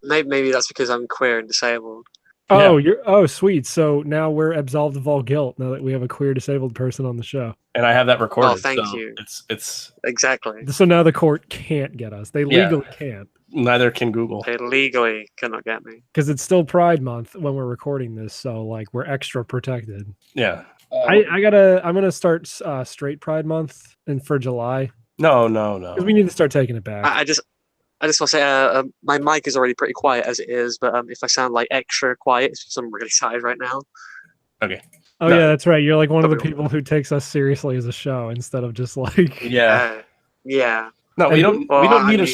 maybe that's because I'm queer and disabled. Oh, you're sweet. So now we're absolved of all guilt now that we have a queer disabled person on the show. And I have that recorded. Oh, thank you. It's exactly. So now the court can't get us. They legally can't. Neither can Google. They legally cannot get me. Because it's still Pride Month when we're recording this, so like we're extra protected. Yeah. I'm gonna start straight Pride Month and for July. No. Because we need to start taking it back. I just want to say my mic is already pretty quiet as it is, but if I sound like extra quiet, it's because I'm really tired right now. Okay. Oh yeah, that's right. You're like one of the people who takes us seriously as a show instead of just like yeah. No, we don't need a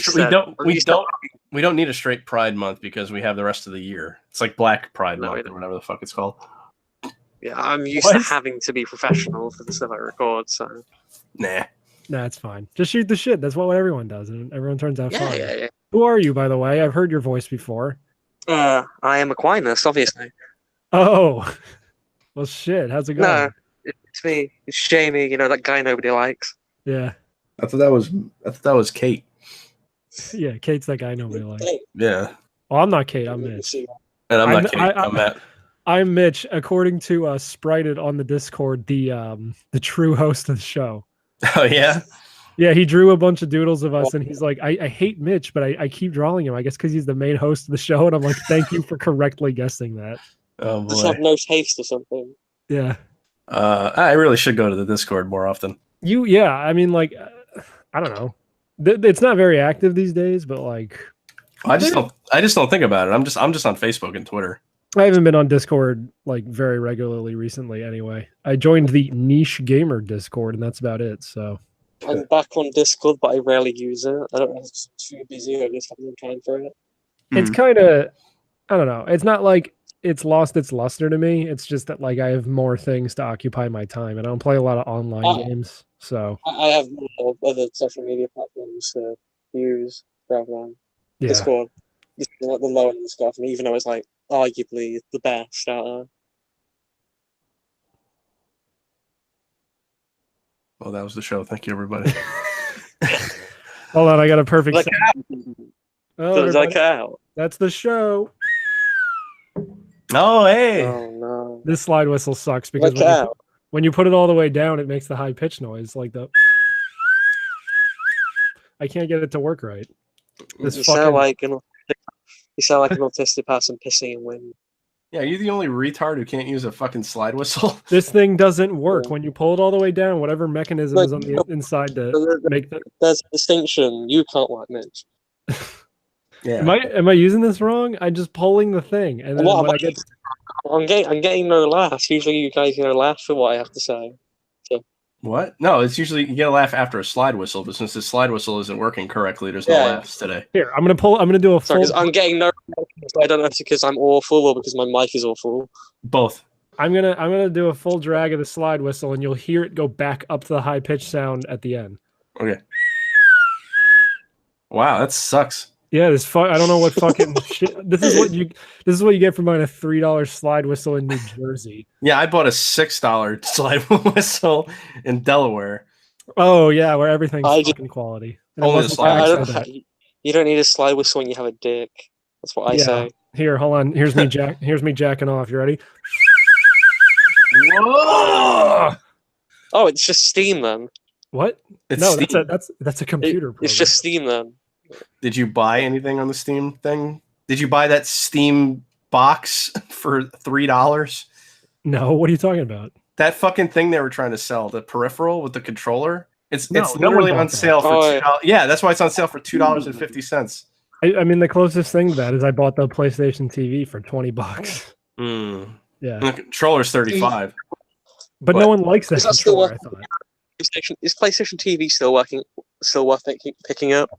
straight Pride Month because we have the rest of the year. It's like Black Pride Month or whatever the fuck it's called. Yeah, I'm used to having to be professional for the stuff I record, so Nah, it's fine. Just shoot the shit. That's what everyone does, and everyone turns out fine. Yeah. Who are you, by the way? I've heard your voice before. I am Aquinas, obviously. Oh. Well, shit. How's it going? No, it's me. It's Jamie. That guy nobody likes. Yeah. I thought that was Kate. Yeah, Kate's that guy nobody likes. Yeah. Well, I'm not Kate. I'm Mitch. And I'm not Kate. I'm Matt. I'm Mitch. According to Sprited on the Discord, the true host of the show. Oh yeah. Yeah, he drew a bunch of doodles of us, and he's like, I hate Mitch, but I keep drawing him. I guess because he's the main host of the show, and I'm like, thank you for correctly guessing that. Oh boy. Just have no taste or something. Yeah. I really should go to the Discord more often. I mean, like, I don't know. It's not very active these days, but like, I just don't think about it. I'm just on Facebook and Twitter. I haven't been on Discord like very regularly recently. Anyway, I joined the Niche Gamer Discord, and that's about it. So I'm back on Discord, but I rarely use it. I don't know. It's too busy. I just haven't time for it. It's kind of, I don't know. It's not like it's lost its luster to me. It's just that like I have more things to occupy my time, and I don't play a lot of online games. So I have more other social media platforms to use rather than Discord. It's like the lower end stuff, and even though it's like arguably the best out there. Well, that was the show. Thank you, everybody. Hold on, I got a perfect. Out. That's the show. Oh, hey. Oh no. This slide whistle sucks because when you put it all the way down, it makes the high pitch noise like the. I can't get it to work right. You sound like an autistic person pissing in wind. Yeah, you're the only retard who can't use a fucking slide whistle. This thing doesn't work. When you pull it all the way down, whatever mechanism is on the inside to make that. There's a distinction. You can't like Mitch. Yeah. Am I using this wrong? I'm just pulling the thing, and then I'm getting no laughs. Usually, you guys laugh for what I have to say. So. What? No, it's usually you get a laugh after a slide whistle, but since the slide whistle isn't working correctly, there's no laughs today. Here, I'm gonna do a full. Sorry, I'm getting no. I don't know if it's because I'm awful or because my mic is awful. Both. I'm gonna do a full drag of the slide whistle, and you'll hear it go back up to the high pitch sound at the end. Okay. Wow, that sucks. Yeah, I don't know what fucking shit. This is what you get for buying a $3 slide whistle in New Jersey. Yeah, I bought a $6 slide whistle in Delaware. Oh yeah, where everything's fucking quality. Only the slide. You don't need a slide whistle when you have a dick. That's what I say. Here, hold on. Here's me jacking off. You ready? Whoa! Oh, it's just Steam then. What? Steam. That's a computer program. It's just Steam then. Did you buy anything on the Steam thing? Did you buy that Steam box for $3? No, what are you talking about? That fucking thing they were trying to sell, the peripheral with the controller. It's literally on sale for $2. Yeah, that's why it's on sale for $2.50. I mean, the closest thing to that is I bought the PlayStation TV for $20. Yeah, and the controller's $35. But no one likes that controller. I thought. Is PlayStation TV still working? Still worth picking up?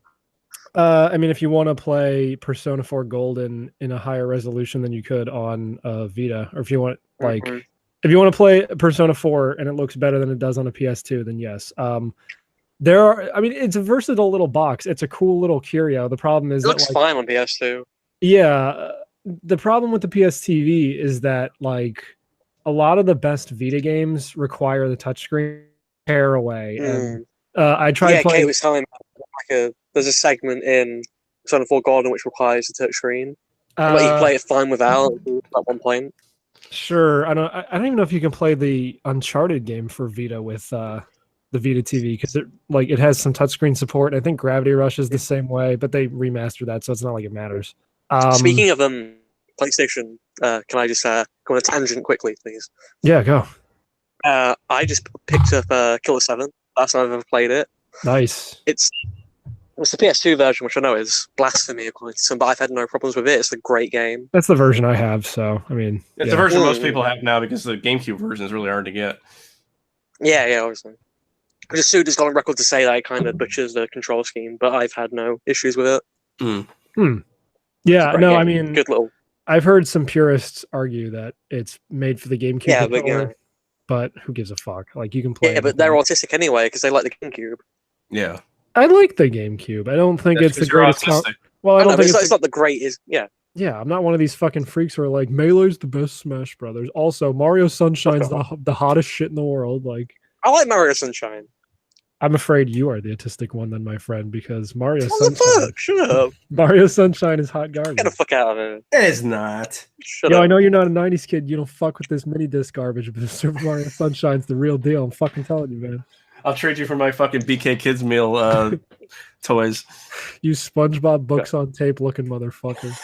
I mean, if you want to play Persona 4 Golden in a higher resolution than you could on Vita, or if you want if you want to play Persona 4 and it looks better than it does on a PS2, then yes. It's a versatile little box. It's a cool little curio. The problem is it looks fine on PS2. Yeah, the problem with the PS TV is that like a lot of the best Vita games require the touchscreen tear away. And I tried playing. Kate was telling me there's a segment in Persona 4 Golden, which requires a touchscreen. But you can play it fine without at one point. Sure. I don't even know if you can play the Uncharted game for Vita with the Vita TV, because it has some touchscreen support. I think Gravity Rush is the same way, but they remastered that, so it's not like it matters. Speaking of PlayStation, can I just go on a tangent quickly, please? Yeah, go. I just picked up Killer 7. Last time I've ever played it. Nice. It's the PS2 version, which I know is blasphemy according to some, but I've had no problems with it. It's a great game. That's the version I have, so I mean, it's the version most people have now, because the GameCube version is really hard to get. Yeah, obviously. Suda's gone on record to say that it kind of butchers the control scheme, but I've had no issues with it. Yeah, no, game. I mean, good little. I've heard some purists argue that it's made for the GameCube. Yeah, but who gives a fuck? Like, you can play. Yeah, but they're autistic anyway because they like the GameCube. Yeah, I like the GameCube. I don't think it's the greatest. Well, I don't think it's not the greatest. Yeah. Yeah, I'm not one of these fucking freaks who are like, Melee's the best Smash Brothers. Also, Mario Sunshine's the hottest shit in the world. Like, I like Mario Sunshine. I'm afraid you are the autistic one then, my friend, because Mario Sunshine. What the fuck? Shut up. Mario Sunshine is hot garbage. Get the fuck out of it. It is not. Shut up. I know you're not a 90s kid. You don't fuck with this mini disc garbage, but Super Mario Sunshine's the real deal. I'm fucking telling you, man. I'll trade you for my fucking BK Kids meal toys. You SpongeBob books on tape looking motherfucker.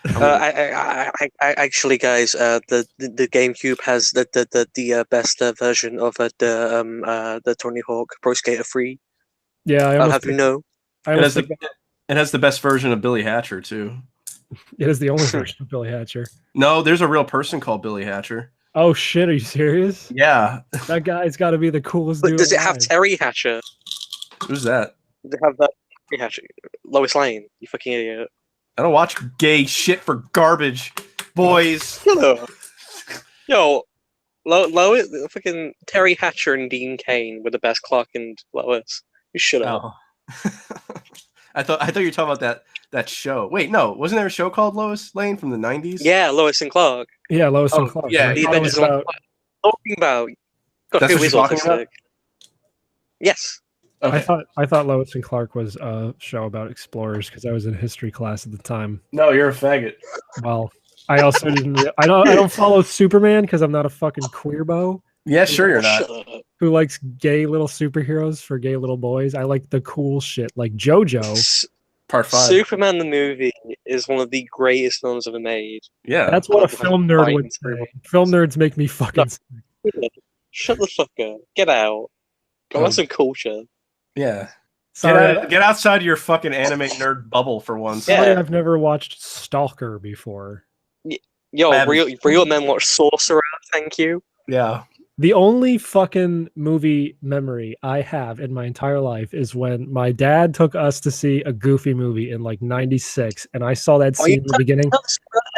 I actually, guys, the GameCube has the best version of the Tony Hawk Pro Skater 3. Yeah, I'll have you know. It has the best version of Billy Hatcher too. It is the only version of Billy Hatcher. No, there's a real person called Billy Hatcher. Oh shit, are you serious? Yeah. That guy's got to be the coolest dude. But does it have Terry Hatcher? Who's that? Does it have that Terry Hatcher? Lois Lane, you fucking idiot. I don't watch gay shit for garbage, boys. Yo, Lois, fucking Terry Hatcher and Dean Cain were the best Clark and Lois. You shut up. I thought you were talking about that show. Wait, no, wasn't there a show called Lois Lane from the 90s? Yeah, Lois and Clark. Yeah, Lois and Clark. Yeah, talking about. That's what you're talking about? Yes. Okay. I thought Lois and Clark was a show about explorers because I was in history class at the time. No, you're a faggot. Well, I also didn't. I don't follow Superman because I'm not a fucking queerbo. Yeah, sure you're not. Who likes gay little superheroes for gay little boys? I like the cool shit, like JoJo. Part 5. Superman the movie is one of the greatest films ever made. Yeah, that's what a film nerd would say. Film nerds make me fucking sick. Shut the fuck up. Get out. Go have some culture. Yeah. Get outside your fucking anime nerd bubble for once. Yeah. I've never watched Stalker before. Yo, real men watch Sorcerer, thank you. Yeah. The only fucking movie memory I have in my entire life is when my dad took us to see a Goofy movie in like '96, and I saw that scene in the beginning.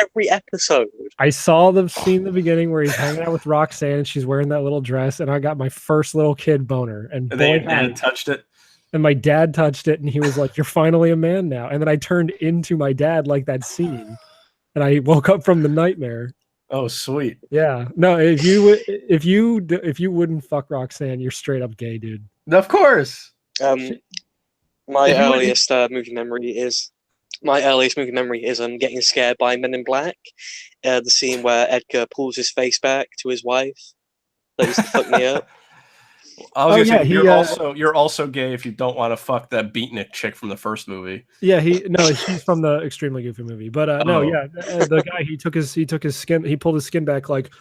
Every episode. I saw the scene in the beginning where he's hanging out with Roxanne, and she's wearing that little dress, and I got my first little kid boner. And they touched it. And my dad touched it, and he was like, "You're finally a man now." And then I turned into my dad like that scene, and I woke up from the nightmare. Oh, sweet. Yeah. No, if you wouldn't fuck Roxanne, you're straight up gay, dude. Of course. My earliest movie memory is getting scared by Men in Black. The scene where Edgar pulls his face back to his wife. That used to fuck me up. I was gonna say you're also gay if you don't want to fuck that beatnik chick from the first movie. Yeah, she's from the Extremely Goofy movie. But the guy he took his skin, he pulled his skin back like,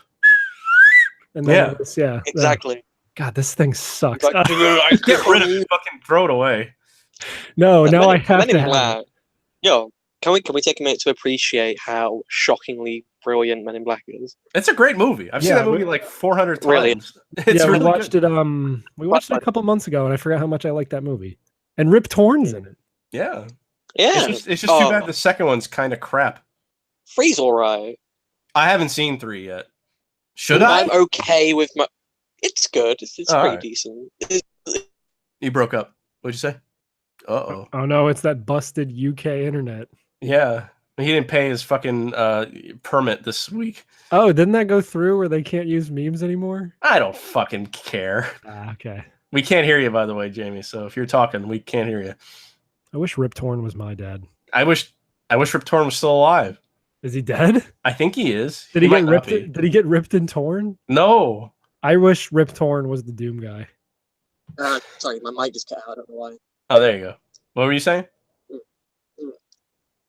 and then exactly. God, this thing sucks. Like, get rid of it, fucking throw it away. No, I have to have it. Yo, can we take a minute to appreciate how shockingly brilliant Men in Black is? It's a great movie. I've seen that movie like 400 times. Really? It's really we watched good. it. We watched it a couple months ago, and I forgot how much I liked that movie. And Rip Torn's in it. Yeah. It's just too bad the second one's kind of crap. 3's alright. I haven't seen 3 yet. Should I? I'm okay with my. It's good. It's pretty decent. You broke up. What'd you say? Uh-oh. Oh no, it's that busted UK internet. Yeah. He didn't pay his fucking permit this week. Oh, didn't that go through where they can't use memes anymore? I don't fucking care. Okay. We can't hear you, by the way, Jamie. So if you're talking, we can't hear you. I wish Rip Torn was my dad. I wish Rip Torn was still alive. Is he dead? I think he is. Did he get ripped? Did he get ripped and torn? No. I wish Rip Torn was the Doom guy. Sorry, my mic just cut out. I don't know why. Oh, there you go. What were you saying?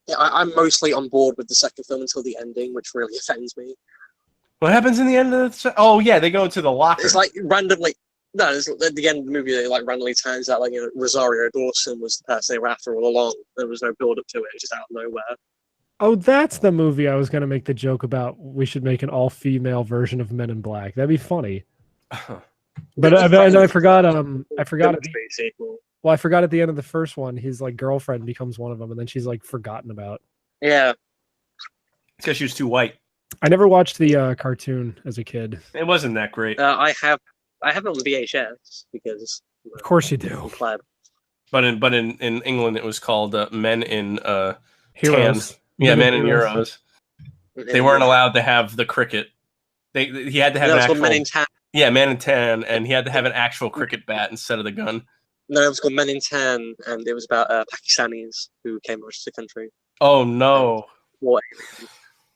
Yeah, I'm mostly on board with the second film until the ending, which really offends me. What happens in the end of the? Oh yeah, they go into the locker. It's like randomly. No, it's at the end of the movie, it like randomly turns out like Rosario Dawson was the person they were after all along. There was no build up to it; it was just out of nowhere. Oh, that's the movie I was going to make the joke about. We should make an all-female version of Men in Black. That'd be funny. But I forgot. I forgot. Well, I forgot at the end of the first one, his like girlfriend becomes one of them, and then she's like forgotten about. Yeah, it's because she was too white. I never watched the cartoon as a kid. It wasn't that great. I have it on VHS because. Of course you do. But in England, it was called Men in Heroes. Tan. Yeah, Men in Heroes. They weren't allowed to have the cricket. He had to have an actual. Men in Tan. Yeah, Men in Tan, and he had to have an actual cricket bat instead of the gun. No, it was called Men in Tan, and it was about Pakistanis who came over to the country. Oh no! What?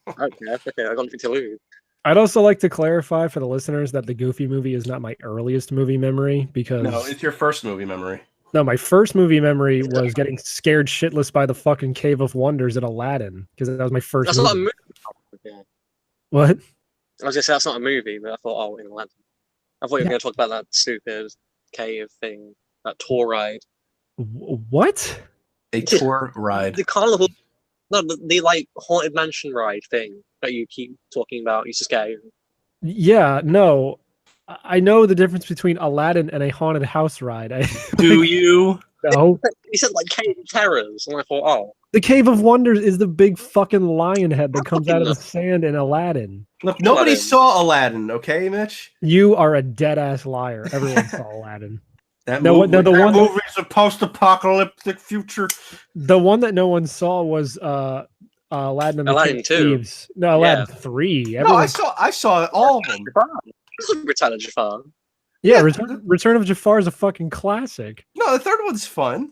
Okay, I got nothing to lose. I'd also like to clarify for the listeners that the Goofy movie is not my earliest movie memory because no, it's your first movie memory. No, my first movie memory was getting scared shitless by the fucking Cave of Wonders in Aladdin because that was my first. That's movie. not a movie. Yeah. What? I was gonna say that's not a movie, but I thought, oh, in Aladdin. I thought you were going to talk about that stupid cave thing, that tour ride. What? A tour ride. The carnival, no, the like haunted mansion ride thing that you keep talking about. Used to scare you. Yeah, no, I know the difference between Aladdin and a haunted house ride. Do you? No. He said like Cave of Terrors, and I thought, oh. The Cave of Wonders is the big fucking lion head that comes out of the sand in Aladdin. Look, nobody saw Aladdin, okay, Mitch? You are a dead ass liar. Everyone saw Aladdin. That movie's a post-apocalyptic future. The one that no one saw was Aladdin and Aladdin 2. Thieves. No, Aladdin 3. No, I saw all of them. Return of Jafar. Yeah, Return of Jafar is a fucking classic. No, the third one's fun.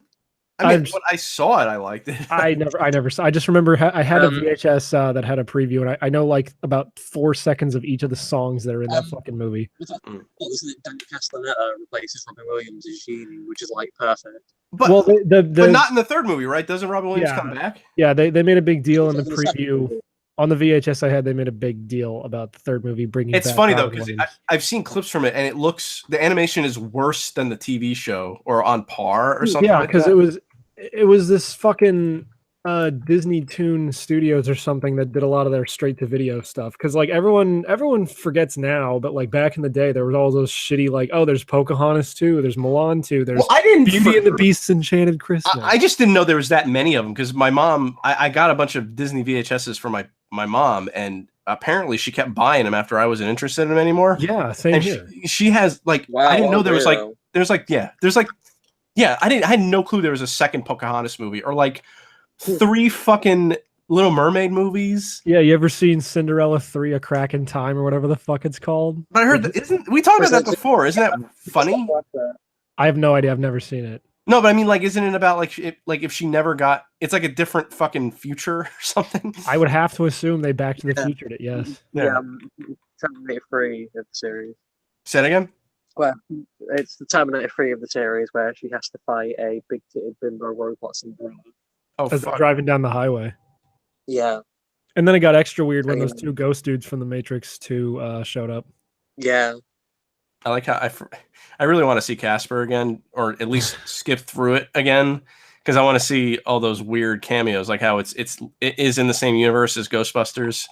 I mean, when I saw it, I liked it. I never saw. I just remember I had a VHS that had a preview, and I know like about 4 seconds of each of the songs that are in that fucking movie. Isn't it Dan Castellaneta replaces Robin Williams as Genie, which is like perfect. But, well, but not in the third movie, right? Doesn't Robin Williams come back? Yeah, they made a big deal in the preview. On the VHS I had, they made a big deal about the third movie bringing. It's back funny though because I've seen clips from it, and it looks the animation is worse than the TV show or on par or something. Yeah, because it was this fucking Disney Toon Studios or something that did a lot of their straight to video stuff. Because like everyone forgets now, but like back in the day, there was all those shitty like, oh, there's Pocahontas 2, there's Mulan 2, there's Beauty and the Beast's Enchanted Christmas. I just didn't know there was that many of them because my mom, I got a bunch of Disney VHSs for my mom, and apparently she kept buying them after I wasn't interested in them anymore. Yeah, same and here. She has like, wow, I didn't know there was like, I had no clue there was a second Pocahontas movie or like 3 fucking Little Mermaid movies. Yeah, you ever seen Cinderella 3: A Crack in Time or whatever the fuck it's called? But I heard we talked about that before. Isn't that funny? I have no idea. I've never seen it. No, but I mean, like, isn't it about like if she never got? It's like a different fucking future or something. I would have to assume they Back to the Futured it. Yes. Yeah. Terminator 3 of the series. Say it again. Well, it's the Terminator 3 of the series where she has to fight a big-titted bimbo robot Cinderella. Oh, as they're driving down the highway. Yeah. And then it got extra weird when those 2 ghost dudes from the Matrix 2 showed up. Yeah. I like how I really want to see Casper again, or at least skip through it again, because I want to see all those weird cameos, like how it is in the same universe as Ghostbusters.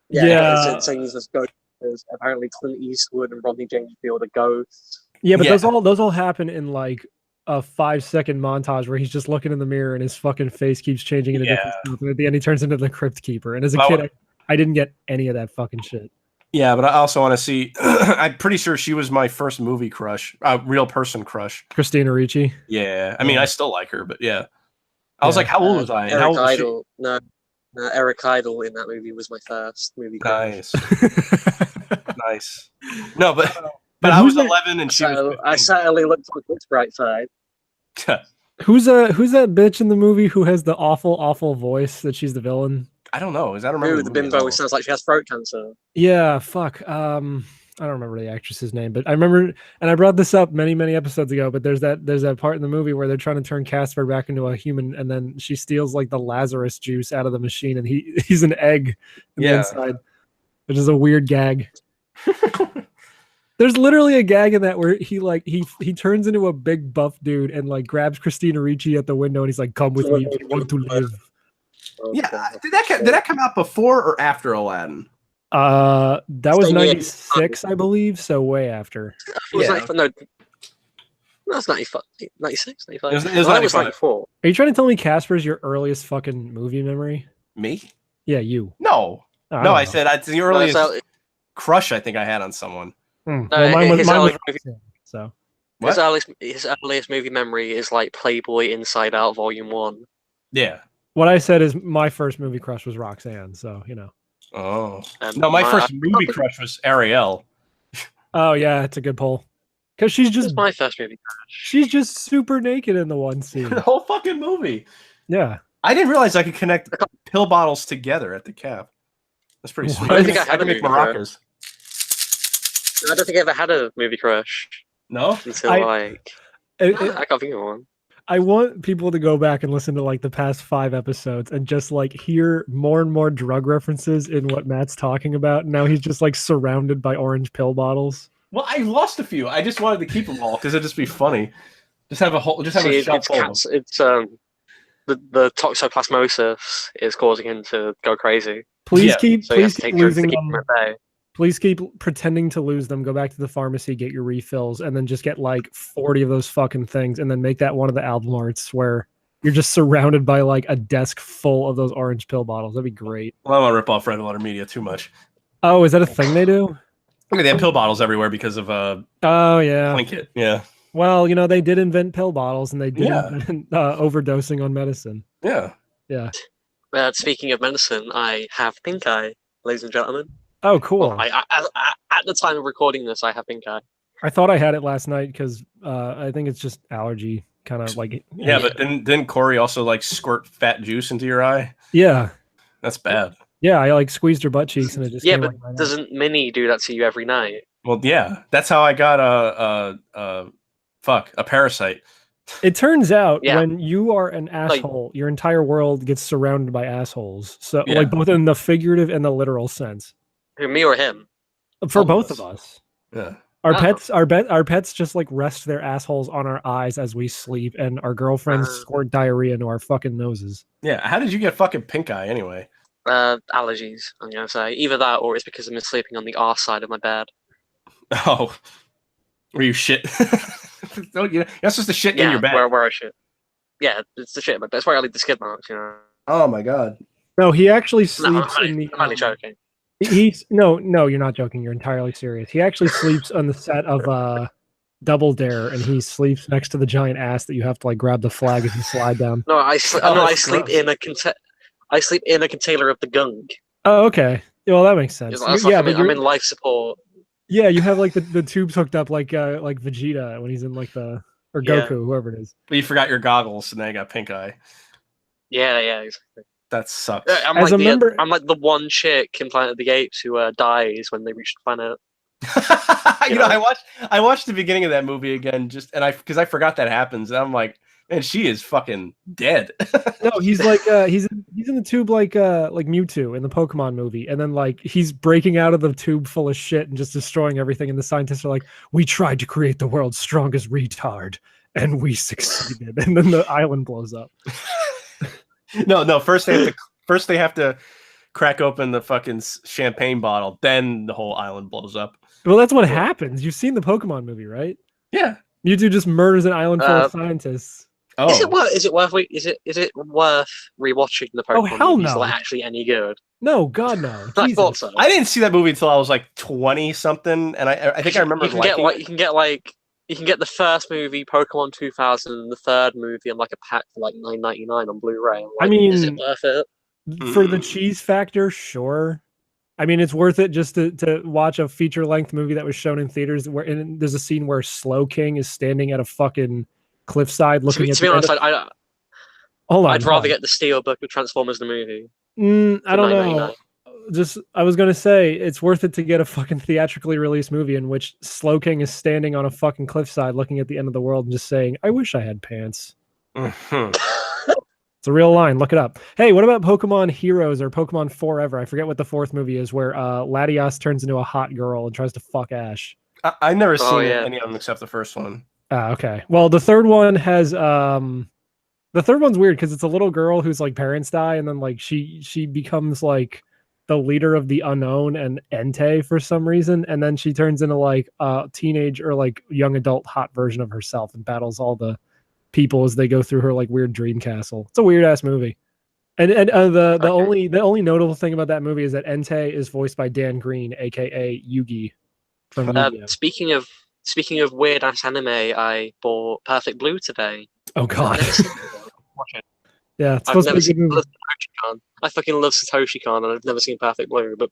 Yeah. It's Ghostbusters. Apparently, Clint Eastwood and Rodney Dangerfield are ghosts. Yeah, but those all happen in like a 5-second montage where he's just looking in the mirror and his fucking face keeps changing into different stuff, and at the end he turns into the Crypt Keeper. And as a kid, I didn't get any of that fucking shit. Yeah, but I also want to see. I'm pretty sure she was my first movie crush, real person crush. Christina Ricci. Yeah, I mean, I still like her, but yeah, I was like, how old was I? Eric Idle. No, Eric Idle in that movie was my first movie crush. Nice, nice. No, but I was 11 and she was 15. I certainly looked on its bright side. Who's that bitch in the movie who has the awful voice that she's the villain? I don't know. I don't remember Ooh, the bimbo who sounds like she has throat cancer. Yeah, fuck. I don't remember the actress's name, but I remember, and I brought this up many episodes ago. But there's that part in the movie where they're trying to turn Casper back into a human, and then she steals like the Lazarus juice out of the machine, and he's an egg in the inside, which is a weird gag. There's literally a gag in that where he turns into a big buff dude and like grabs Christina Ricci at the window, and he's like, "Come with me if you want to live." Yeah, did that come out before or after Aladdin? That was 96, I believe, so way after. It was that's 95, 96, 95. It was 94. Are you trying to tell me Casper's your earliest fucking movie memory? Me? Yeah, you. No. No, I said it's the earliest crush I think I had on someone. Well, mine was Roxanne, so. What? His earliest movie memory is like Playboy Inside Out Volume 1. Yeah. What I said is my first movie crush was Roxanne, so you know. Oh. No, my first movie crush was Ariel. Oh yeah, it's a good poll. Because she's just my first movie crush. She's just super naked in the one scene. The whole fucking movie. Yeah. I didn't realize I could connect pill bottles together at the cap. That's pretty sweet. I think I had a make movie maracas. I don't think I ever had a movie crush. No? Until I can't think of one. I want people to go back and listen to like the past 5 episodes and just like hear more and more drug references in what Matt's talking about. Now he's just like surrounded by orange pill bottles. Well, I lost a few. I just wanted to keep them all because it'd just be funny. Just have a shelf full. It's the toxoplasmosis is causing him to go crazy. Please keep losing them. At Please keep pretending to lose them. Go back to the pharmacy, get your refills, and then just get like 40 of those fucking things, and then make that one of the album arts where you're just surrounded by like a desk full of those orange pill bottles. That'd be great. Well, I don't want to rip off Red Letter Media too much. Oh, is that a thing they do? I mean, they have pill bottles everywhere because of Oh yeah. Plinkett. Yeah. Well, you know, they did invent pill bottles, and they did invent overdosing on medicine. Yeah. Yeah. Speaking of medicine, I have pink eye, ladies and gentlemen. Oh, cool. Well, at the time of recording this, I have pink eye. I thought I had it last night because I think it's just allergy, kind of like. Yeah, but didn't Corey also like squirt fat juice into your eye? Yeah. That's bad. Yeah, I like squeezed her butt cheeks and it just. Yeah, but doesn't Minnie do that to you every night? Well, yeah, that's how I got a parasite. It turns out when you are an asshole, your entire world gets surrounded by assholes. So, like both in the figurative and the literal sense. Me or him? For both of us. Yeah. Our pets just like rest their assholes on our eyes as we sleep, and our girlfriends squirt diarrhea into our fucking noses. Yeah. How did you get fucking pink eye anyway? Allergies. I'm gonna say either that or it's because I've been sleeping on the arse side of my bed. Oh. Were you shit? You're not supposed to shit in your bed. Where I shit. Yeah, it's the shit, but that's where I leave the skid marks, you know. Oh my god. No, he actually sleeps in the. I'm only joking. No, you're not joking. You're entirely serious. He actually sleeps on the set of Double Dare, and he sleeps next to the giant ass that you have to like grab the flag as you slide down. No, I sleep in a container of the gunk. Oh, okay. Well, that makes sense. I'm in life support. Yeah, you have like the tubes hooked up like Vegeta when he's in like Goku, whoever it is. But you forgot your goggles, so now you got pink eye. Yeah, exactly. That sucks. I'm like the one chick in Planet of the Apes who dies when they reach the planet. I watched the beginning of that movie again because I forgot that happens, and I'm like, man, she is fucking dead. No, he's like he's in the tube like Mewtwo in the Pokemon movie, and then like he's breaking out of the tube full of shit and just destroying everything, and the scientists are like, we tried to create the world's strongest retard and we succeeded, and then the island blows up. No. First they have to crack open the fucking champagne bottle, then the whole island blows up. Well, that's what happens. You've seen the Pokemon movie, right? Yeah. Mewtwo just murders an island full of scientists. Oh. Is it worth rewatching the Pokemon? Oh hell movie? no! Is it actually any good? No, God no. I thought so. I didn't see that movie until I was like 20 something, and I think I remember. You can get the first movie, Pokemon 2000, and the third movie, and like a pack for like $9.99 on Blu-ray. Like, I mean, is it worth it? For the cheese factor? Sure. I mean, it's worth it just to watch a feature-length movie that was shown in theaters. Where there's a scene where Slow King is standing at a fucking cliffside looking to at be the honest, end Hold on. I'd rather get the Steelbook of Transformers the movie. I don't know. I was gonna say it's worth it to get a fucking theatrically released movie in which Slowking is standing on a fucking cliffside looking at the end of the world and just saying, "I wish I had pants." Mhm. It's a real line. Look it up. Hey, what about Pokemon Heroes or Pokemon Forever? I forget what the fourth movie is, where Latios turns into a hot girl and tries to fuck Ash. I've never seen any of them except the first one. Okay. Well, the third one has the third one's weird because it's a little girl whose like parents die, and then like she becomes like the leader of the Unknown and Entei for some reason, and then she turns into like a teenage or like young adult hot version of herself and battles all the people as they go through her like weird dream castle. It's a weird ass movie. And the only notable thing about that movie is that Entei is voiced by Dan Green, aka Yugi from Yu-Gi-Oh. Speaking of weird ass anime, I bought Perfect Blue today. Oh god. Watch it. Yeah, it's I've supposed to never be a good seen movie. Satoshi-Kon. I fucking love Satoshi-Kon, and I've never seen Perfect Blue. But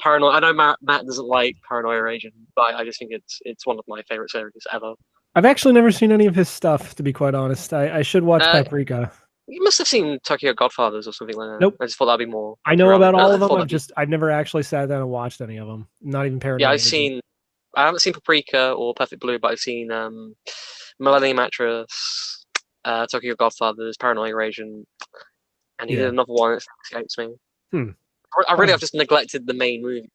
Paranoia, I know Matt doesn't like Paranoia Agent, but I just think it's one of my favorite series ever. I've actually never seen any of his stuff, to be quite honest. I should watch Paprika. You must have seen Tokyo Godfathers or something like that. Nope. I just thought that'd be more. I know about all of them. I've never actually sat down and watched any of them. Not even Paranoia. Yeah, I haven't seen Paprika or Perfect Blue, but I've seen Millennium Mattress, Tokyo Godfathers, Paranoia Agent, and he did another one that escapes me. I really have just neglected the main movies.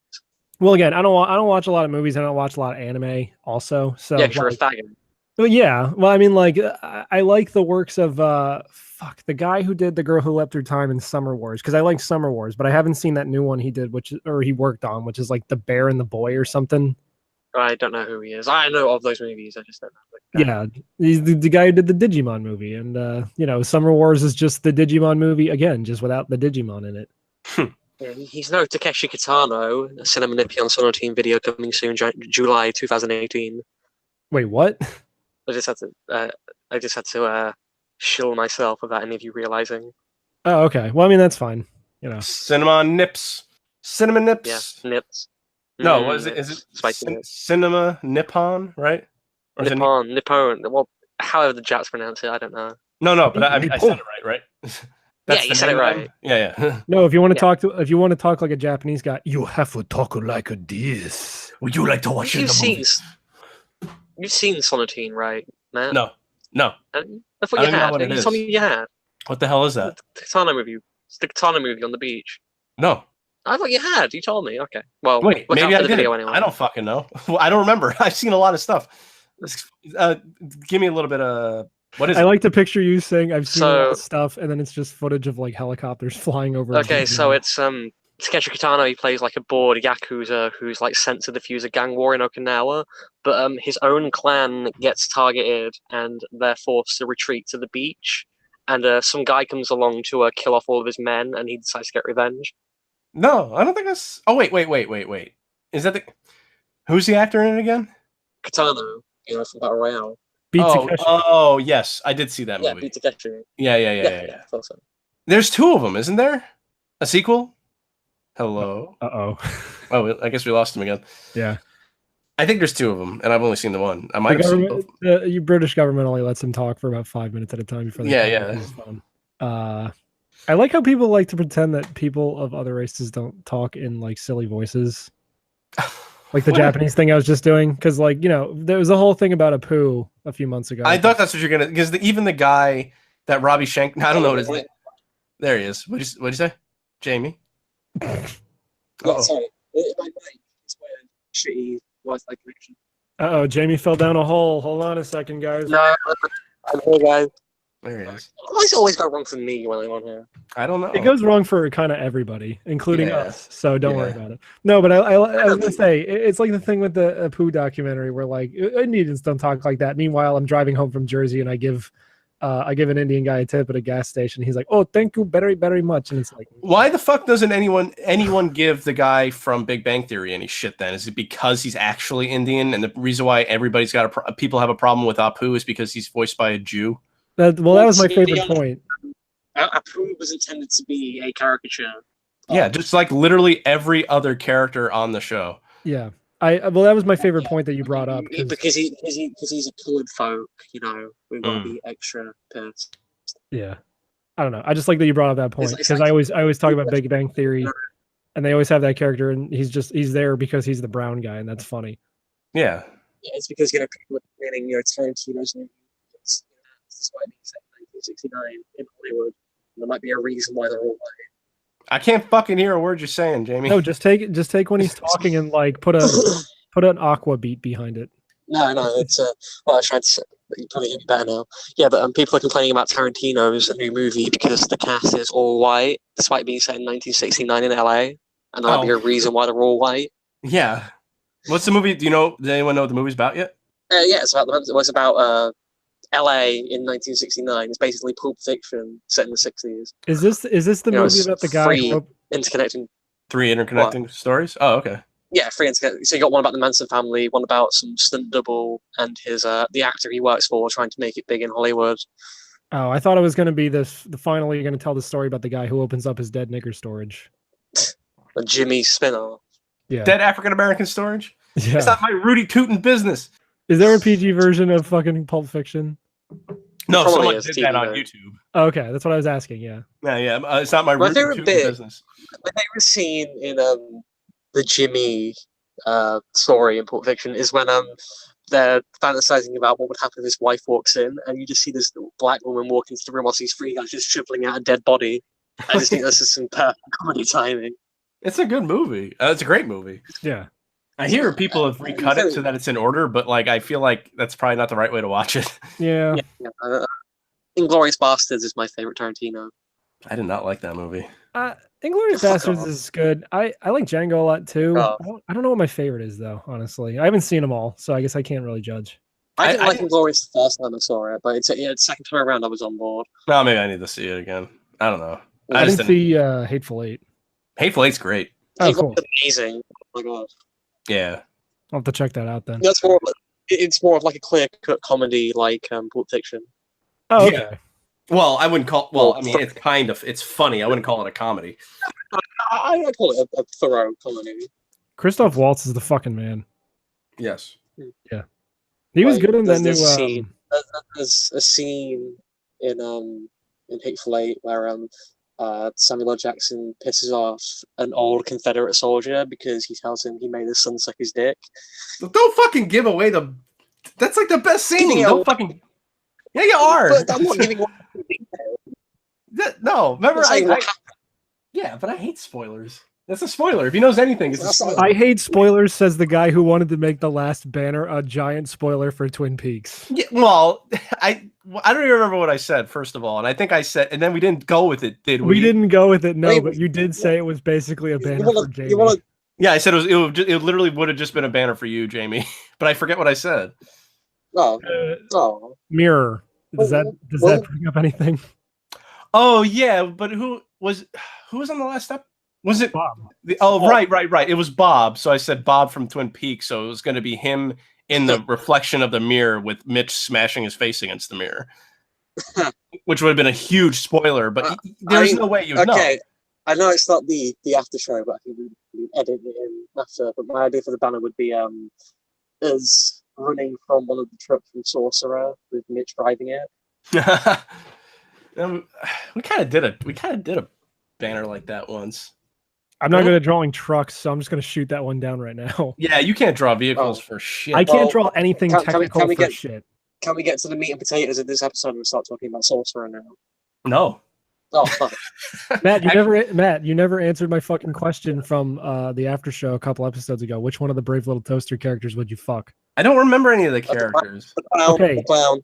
Well, again, I don't watch a lot of movies. I don't watch a lot of anime, also. So yeah, you're a faggot. Well, yeah. Well, I mean, like, I like the works of the guy who did The Girl Who Leapt Through Time and Summer Wars, because I like Summer Wars, but I haven't seen that new one he did, he worked on, which is like The Bear and the Boy or something. I don't know who he is. I know of those movies. I just don't know. Yeah, he's the guy who did the Digimon movie, and Summer Wars is just the Digimon movie again, just without the Digimon in it. Yeah, he's no Takeshi Kitano. A Cinema Nippon Sonoteam video coming soon, July 2018. Wait, what? I just had to shill myself without any of you realizing. Oh, okay. Well, I mean that's fine. Cinema Nips. Yeah, Nips. No, what is it? Is it Cinema Nippon, right? Or Nippon. Well, however the Japs pronounce it, I don't know. No, but I said it right? Yeah, you said it right. Yeah. No, if you want to talk like a Japanese guy, you have to talk like this. Would you like to watch the movie? You've seen Sonatine, right, Matt? No. I thought you had. You told me you had. What the hell is that? The Katana movie. It's the Katana movie on the beach. No. I thought you had. You told me. Okay. Well, wait, maybe I did. Video anyway. I don't fucking know. I don't remember. I've seen a lot of stuff. Give me a little bit of what is it? I like to picture you saying I've seen a lot of stuff, and then it's just footage of like helicopters flying over. Okay, so it's Takeshi Kitano. He plays like a bored yakuza who's like sent to defuse a gang war in Okinawa, but his own clan gets targeted and they're forced to retreat to the beach. And some guy comes along to kill off all of his men, and he decides to get revenge. No, I don't think that's. Oh wait. Is that the? Who's the actor in it again? Kitano, from Battle Royale. Oh, yes, I did see that movie. Yeah, Beat Takeshi. Yeah. Thought so. There's two of them, isn't there? A sequel? Hello. Oh, I guess we lost him again. Yeah. I think there's two of them, and I've only seen the one. I might have seen both. The British government only lets him talk for about 5 minutes at a time before they his phone. I like how people like to pretend that people of other races don't talk in like silly voices. Like the Japanese thing I was just doing, because there was a whole thing about Apu a few months ago. I thought that's what you're gonna, because even the guy that Robbie Shank, I don't know what his name. There he is. What'd you say, Jamie? Yeah, sorry. My mic is weird. Shitty Wi-Fi connection. Jamie fell down a hole. Hold on a second, guys. No, I'm here, guys. There he is. Why does it always go wrong for me when I'm on here? I don't know. It goes wrong for kind of everybody, including us. So don't worry about it. No, but I was gonna say it's like the thing with the Apu documentary where like Indians don't talk like that. Meanwhile, I'm driving home from Jersey and I give an Indian guy a tip at a gas station. He's like, "Oh, thank you very, very much." And it's like, why the fuck doesn't anyone give the guy from Big Bang Theory any shit? Then is it because he's actually Indian, and the reason why everybody's got people have a problem with Apu is because he's voiced by a Jew? That was my favorite point. Apu was intended to be a caricature. Yeah, just like literally every other character on the show. Yeah. Well, that was my favorite point that you brought up because he's a coloured folk. We've got to be extra pissed. Yeah, I don't know. I just like that you brought up that point because I always talk about Big Bang Theory, and they always have that character, and he's there because he's the brown guy, and that's funny. Yeah. Yeah, it's because people are planning Tarantino's new movies. This might be set in 1969 in Hollywood. There might be a reason why they're all white. I can't fucking hear a word you're saying, Jamie. No, just take when he's talking and like put an Aqua beat behind it. No, it's well, I tried to. You probably hear me better now. Yeah, but people are complaining about Tarantino's new movie because the cast is all white, despite being set in 1969 in LA, and there might be a reason why they're all white. Yeah. What's the movie? Does anyone know what the movie's about yet? Yeah, it's about LA in 1969. It's basically Pulp Fiction set in the 60s. Is this the movie about the guy? Three interconnecting stories? Oh, okay. Yeah, three interconnecting. So you got one about the Manson family, one about some stunt double, and his the actor he works for trying to make it big in Hollywood. Oh, I thought it was going to be finally you're going to tell the story about the guy who opens up his dead nigger storage. Jimmy Spinner. Yeah. Dead African American storage? Yeah. It's not my Rudy Tootin' business. Is there a PG version of fucking Pulp Fiction? No, someone did that on YouTube. Oh, okay, that's what I was asking. Yeah. Yeah. It's not my Rudy Tootin' business. My favorite scene in the Jimmy story in Pulp Fiction is when they're fantasizing about what would happen if his wife walks in, and you just see this black woman walk into the room while these three guys just dribbling out a dead body. I just think that's just some perfect comedy timing. It's a good movie. It's a great movie. Yeah. I hear people have recut it so that it's in order, but I feel like that's probably not the right way to watch it. Yeah. Inglourious Basterds is my favorite Tarantino. I did not like that movie. Inglourious Basterds is good. I like Django a lot too. I don't know what my favorite is though. Honestly, I haven't seen them all, so I guess I can't really judge. I didn't like Inglourious the first time I saw it, but it's second time around I was on board. No, maybe I need to see it again. I don't know. I didn't see Hateful Eight. Hateful Eight's great. Oh, cool. Amazing. Oh my god. Yeah. I'll have to check that out then. It's more of like a clear-cut comedy like Pulp Fiction. Oh, okay. Yeah. Well, I wouldn't call. Well, I mean, it's funny. I wouldn't call it a comedy. I call it a thorough comedy. Christoph Waltz is the fucking man. Yes. Yeah. He was good in that new. There's a scene in Hateful Eight where Samuel L. Jackson pisses off an old Confederate soldier because he tells him he made his son suck his dick. Don't fucking give away the. That's like the best scene. Don't fucking. Yeah, you are. But I'm not giving away the detail. No, remember yeah, but I hate spoilers. That's a spoiler. If he knows anything, it's a spoiler. I hate spoilers, says the guy who wanted to make the last banner a giant spoiler for Twin Peaks. Yeah, well, I don't even remember what I said, first of all. And I think I said, and then we didn't go with it, did we? We didn't go with it, no, but you did say it was basically a banner for Jamie. Yeah, I said it literally would have just been a banner for you, Jamie. But I forget what I said. Mirror. Does that bring up anything? Oh yeah, but who was on the last step? Was it Bob? Right. It was Bob. So I said Bob from Twin Peaks. So it was going to be him in the reflection of the mirror with Mitch smashing his face against the mirror, which would have been a huge spoiler. But there's no way you'd know. Okay, I know it's not the after show, but I think we edit it in after. But my idea for the banner would be is running from one of the trucks from Sorcerer with Mitch driving it. We kind of did a banner like that once. I'm not good at drawing trucks, so I'm just going to shoot that one down right now. Yeah, you can't draw vehicles for shit. I can't draw anything technical for shit. Can we get to the meat and potatoes of this episode and start talking about Sorcerer now? No. Oh, fuck. Matt, you never answered my fucking question from the after show a couple episodes ago. Which one of the Brave Little Toaster characters would you fuck? I don't remember any of the characters. The clown.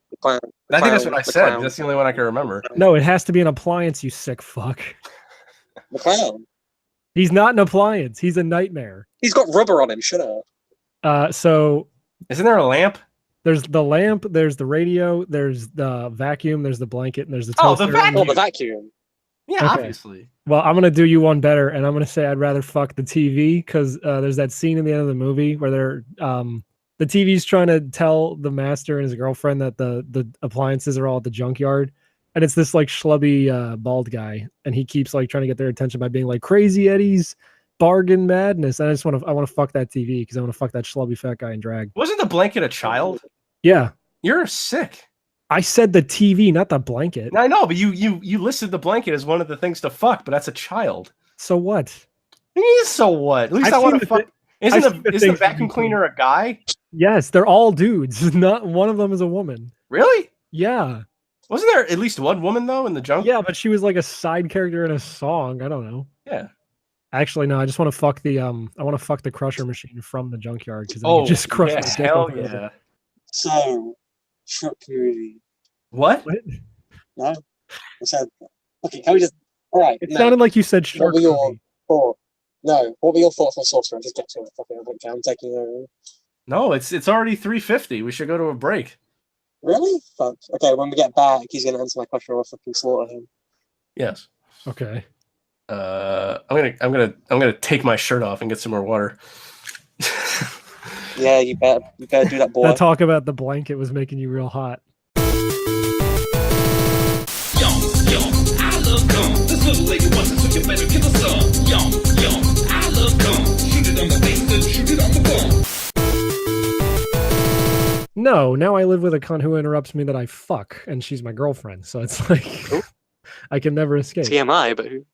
I think that's what I said. Clown. That's the only one I can remember. No, it has to be an appliance, you sick fuck. The clown. He's not an appliance. He's a nightmare. He's got rubber on him. Shut up. So isn't there a lamp? There's the lamp. There's the radio. There's the vacuum. There's the blanket. And there's the toaster. Oh, the vacuum. The vacuum. Yeah, okay. Obviously. Well, I'm gonna do you one better, and I'm gonna say I'd rather fuck the TV because there's that scene in the end of the movie where they're the TV's trying to tell the master and his girlfriend that the appliances are all at the junkyard. And it's this like schlubby bald guy, and he keeps like trying to get their attention by being like, "Crazy Eddie's bargain madness. I want to fuck that TV because I want to fuck that schlubby fat guy in drag. Wasn't the blanket a child? Yeah. You're sick. I said the TV, not the blanket. I know, but you listed the blanket as one of the things to fuck, but that's a child. So what? So what? At least I want to fuck. Isn't the vacuum cleaner a guy? Yes, they're all dudes. Not one of them is a woman. Really? Yeah. Wasn't there at least one woman though in the junk? Yeah, but she was like a side character in a song. I don't know. Yeah. Actually, no. I just want to fuck the I want to fuck the crusher machine from the junkyard because you just crush my dick hell over yeah. it. So, Shrek movie. What? No, I said. Okay, can we just? All right. It sounded like you said shark What were your movie. thoughts? No, what were your thoughts on Sorcerer? Just get to it. Okay, I'm taking over. No, it's already 3:50. We should go to a break. Really? Fuck. Okay, when we get back, he's gonna answer my question. Or I'll fucking slaughter him. Yes. Okay. I'm gonna take my shirt off and get some more water. Yeah, you better do that, boy. That talk about the blanket was making you real hot. I love gum. This little lady wants it, so you better give her some. Yum, I love gum. Shoot it on the face, then shoot it on the bum. No, now I live with a cunt who interrupts me that I fuck, and she's my girlfriend. So it's like I can never escape. TMI, but who?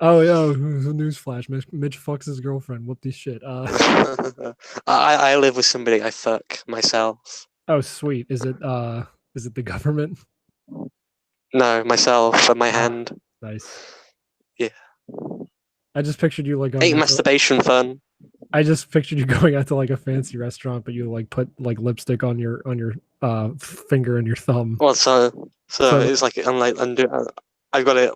Oh yeah, newsflash! Mitch fucks his girlfriend. Whoop this shit. I live with somebody I fuck myself. Oh sweet. Is it the government? No, myself and my hand. Nice. Yeah. I just pictured you like Ain't masturbation fun. I just pictured you going out to like a fancy restaurant, but you like put like lipstick on your finger and your thumb. Well, so it's like I've got it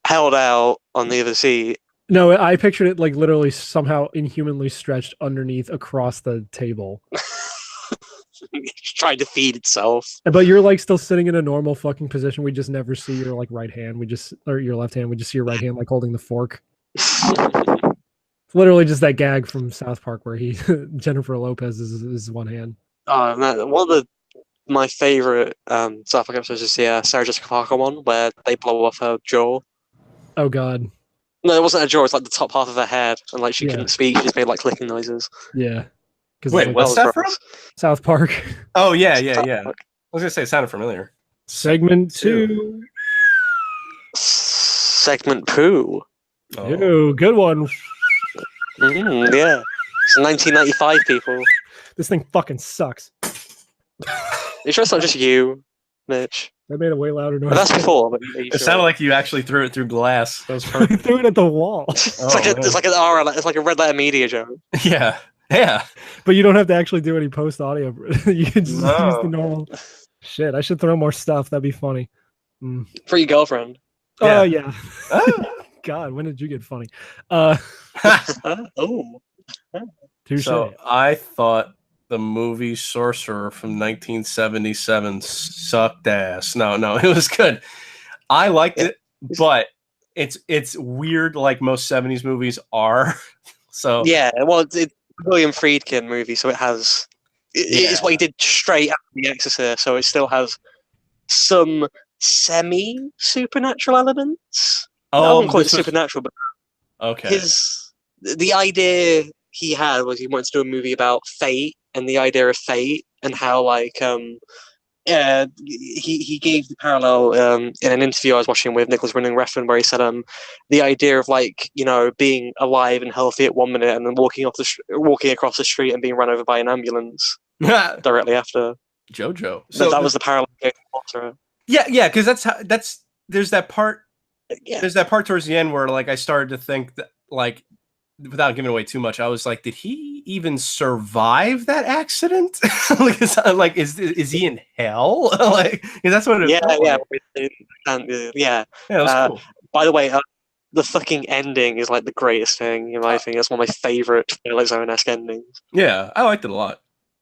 held out on the other seat. No, I pictured it like literally somehow inhumanly stretched underneath across the table. Trying to feed itself. But you're like still sitting in a normal fucking position. We just never see your like right hand. Or your left hand. We just see your right hand like holding the fork. It's literally just that gag from South Park where Jennifer Lopez is one hand. Oh man, one of my favorite South Park episodes is the Sarah Jessica Parker one where they blow off her jaw. Oh god. No, it wasn't a jaw. It's like the top half of her head, and like she couldn't speak. She just made like clicking noises. Yeah. Wait, like, what's that from? South Park. Oh yeah. I was gonna say it sounded familiar. Segment 2. Segment poo. Oh. Ew, good one. Yeah. It's 1995, people. This thing fucking sucks. You sure it's not just you, Mitch? I made a way louder noise. But that's before. But It sounded like you actually threw it through glass. That was I perfect. threw it at the wall. It's like a red letter media joke. Yeah. But you don't have to actually do any post audio. You can just use the normal. Shit, I should throw more stuff. That'd be funny. For your girlfriend. Oh yeah. God, when did you get funny? Oh. Touche. So I thought the movie Sorcerer from 1977 sucked ass. No, it was good. I liked it, but it's weird like most 70s movies are. So yeah, well, it's a William Friedkin movie, so it's what he did straight after The Exorcist, so it still has some semi-supernatural elements. I wouldn't call it supernatural, but okay. The idea he had was he wanted to do a movie about fate and the idea of fate and how like he gave the parallel in an interview I was watching with Nicholas Winding Refn where he said the idea of like being alive and healthy at 1 minute and then walking across the street and being run over by an ambulance directly after. JoJo. So that was the parallel. Yeah, because there's that part. Yeah. There's that part towards the end where like I started to think that like without giving away too much, I was like, did he even survive that accident? like, is he in hell? Like, that's what it yeah. That's cool. By the way, the fucking ending is like the greatest thing in my opinion. It's one of my favorite Twilight Zone-esque endings. Yeah, I liked it a lot.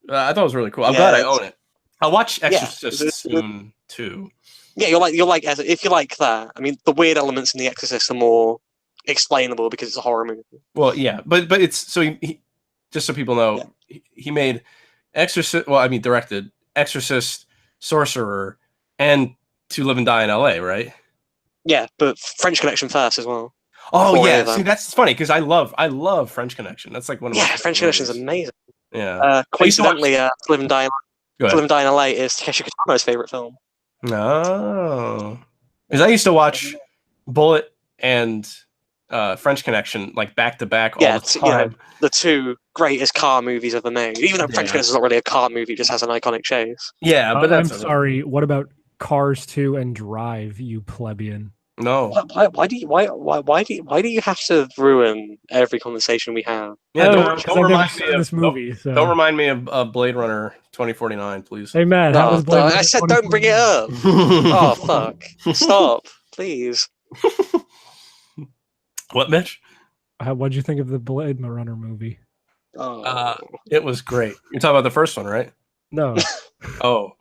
I thought it was really cool. I'm glad I own it. I'll watch Exorcist soon too. Yeah, you'll like if you like that. I mean, the weird elements in The Exorcist are more explainable because it's a horror movie. Well, yeah, but it's so he just so people know, he made Exorcist. Well, I mean, directed Exorcist, Sorcerer, and To Live and Die in L.A. Right? Yeah, but French Connection first as well. Oh For yeah, any of see them. that's funny because I love French Connection. That's like one of my Yeah, favorite French Connection's movies. amazing. Yeah. Coincidentally, To Live and Die, Go To Live ahead. and Die in LA is Takeshi Kitano's favorite film. No, because I used to watch Bullet and French Connection like back to back all Yeah, the time. the two greatest car movies ever made. Even though French Yeah. Connection is not really a car movie, it just has an iconic chase. Yeah, but I'm that's sorry. What about Cars 2 and Drive, you plebeian? No. Why do you have to ruin every conversation we have? Yeah, Oh, don't, 'cause don't I've never remind seen me of this movie. So. Don't remind me of Blade Runner 2049, please. Hey Matt, how No, was Blade Runner I said don't bring it up. Oh fuck! Stop, please. What, Mitch? What'd you think of the Blade Runner movie? Oh. It was great. You're talking about the first one, right? No, Oh.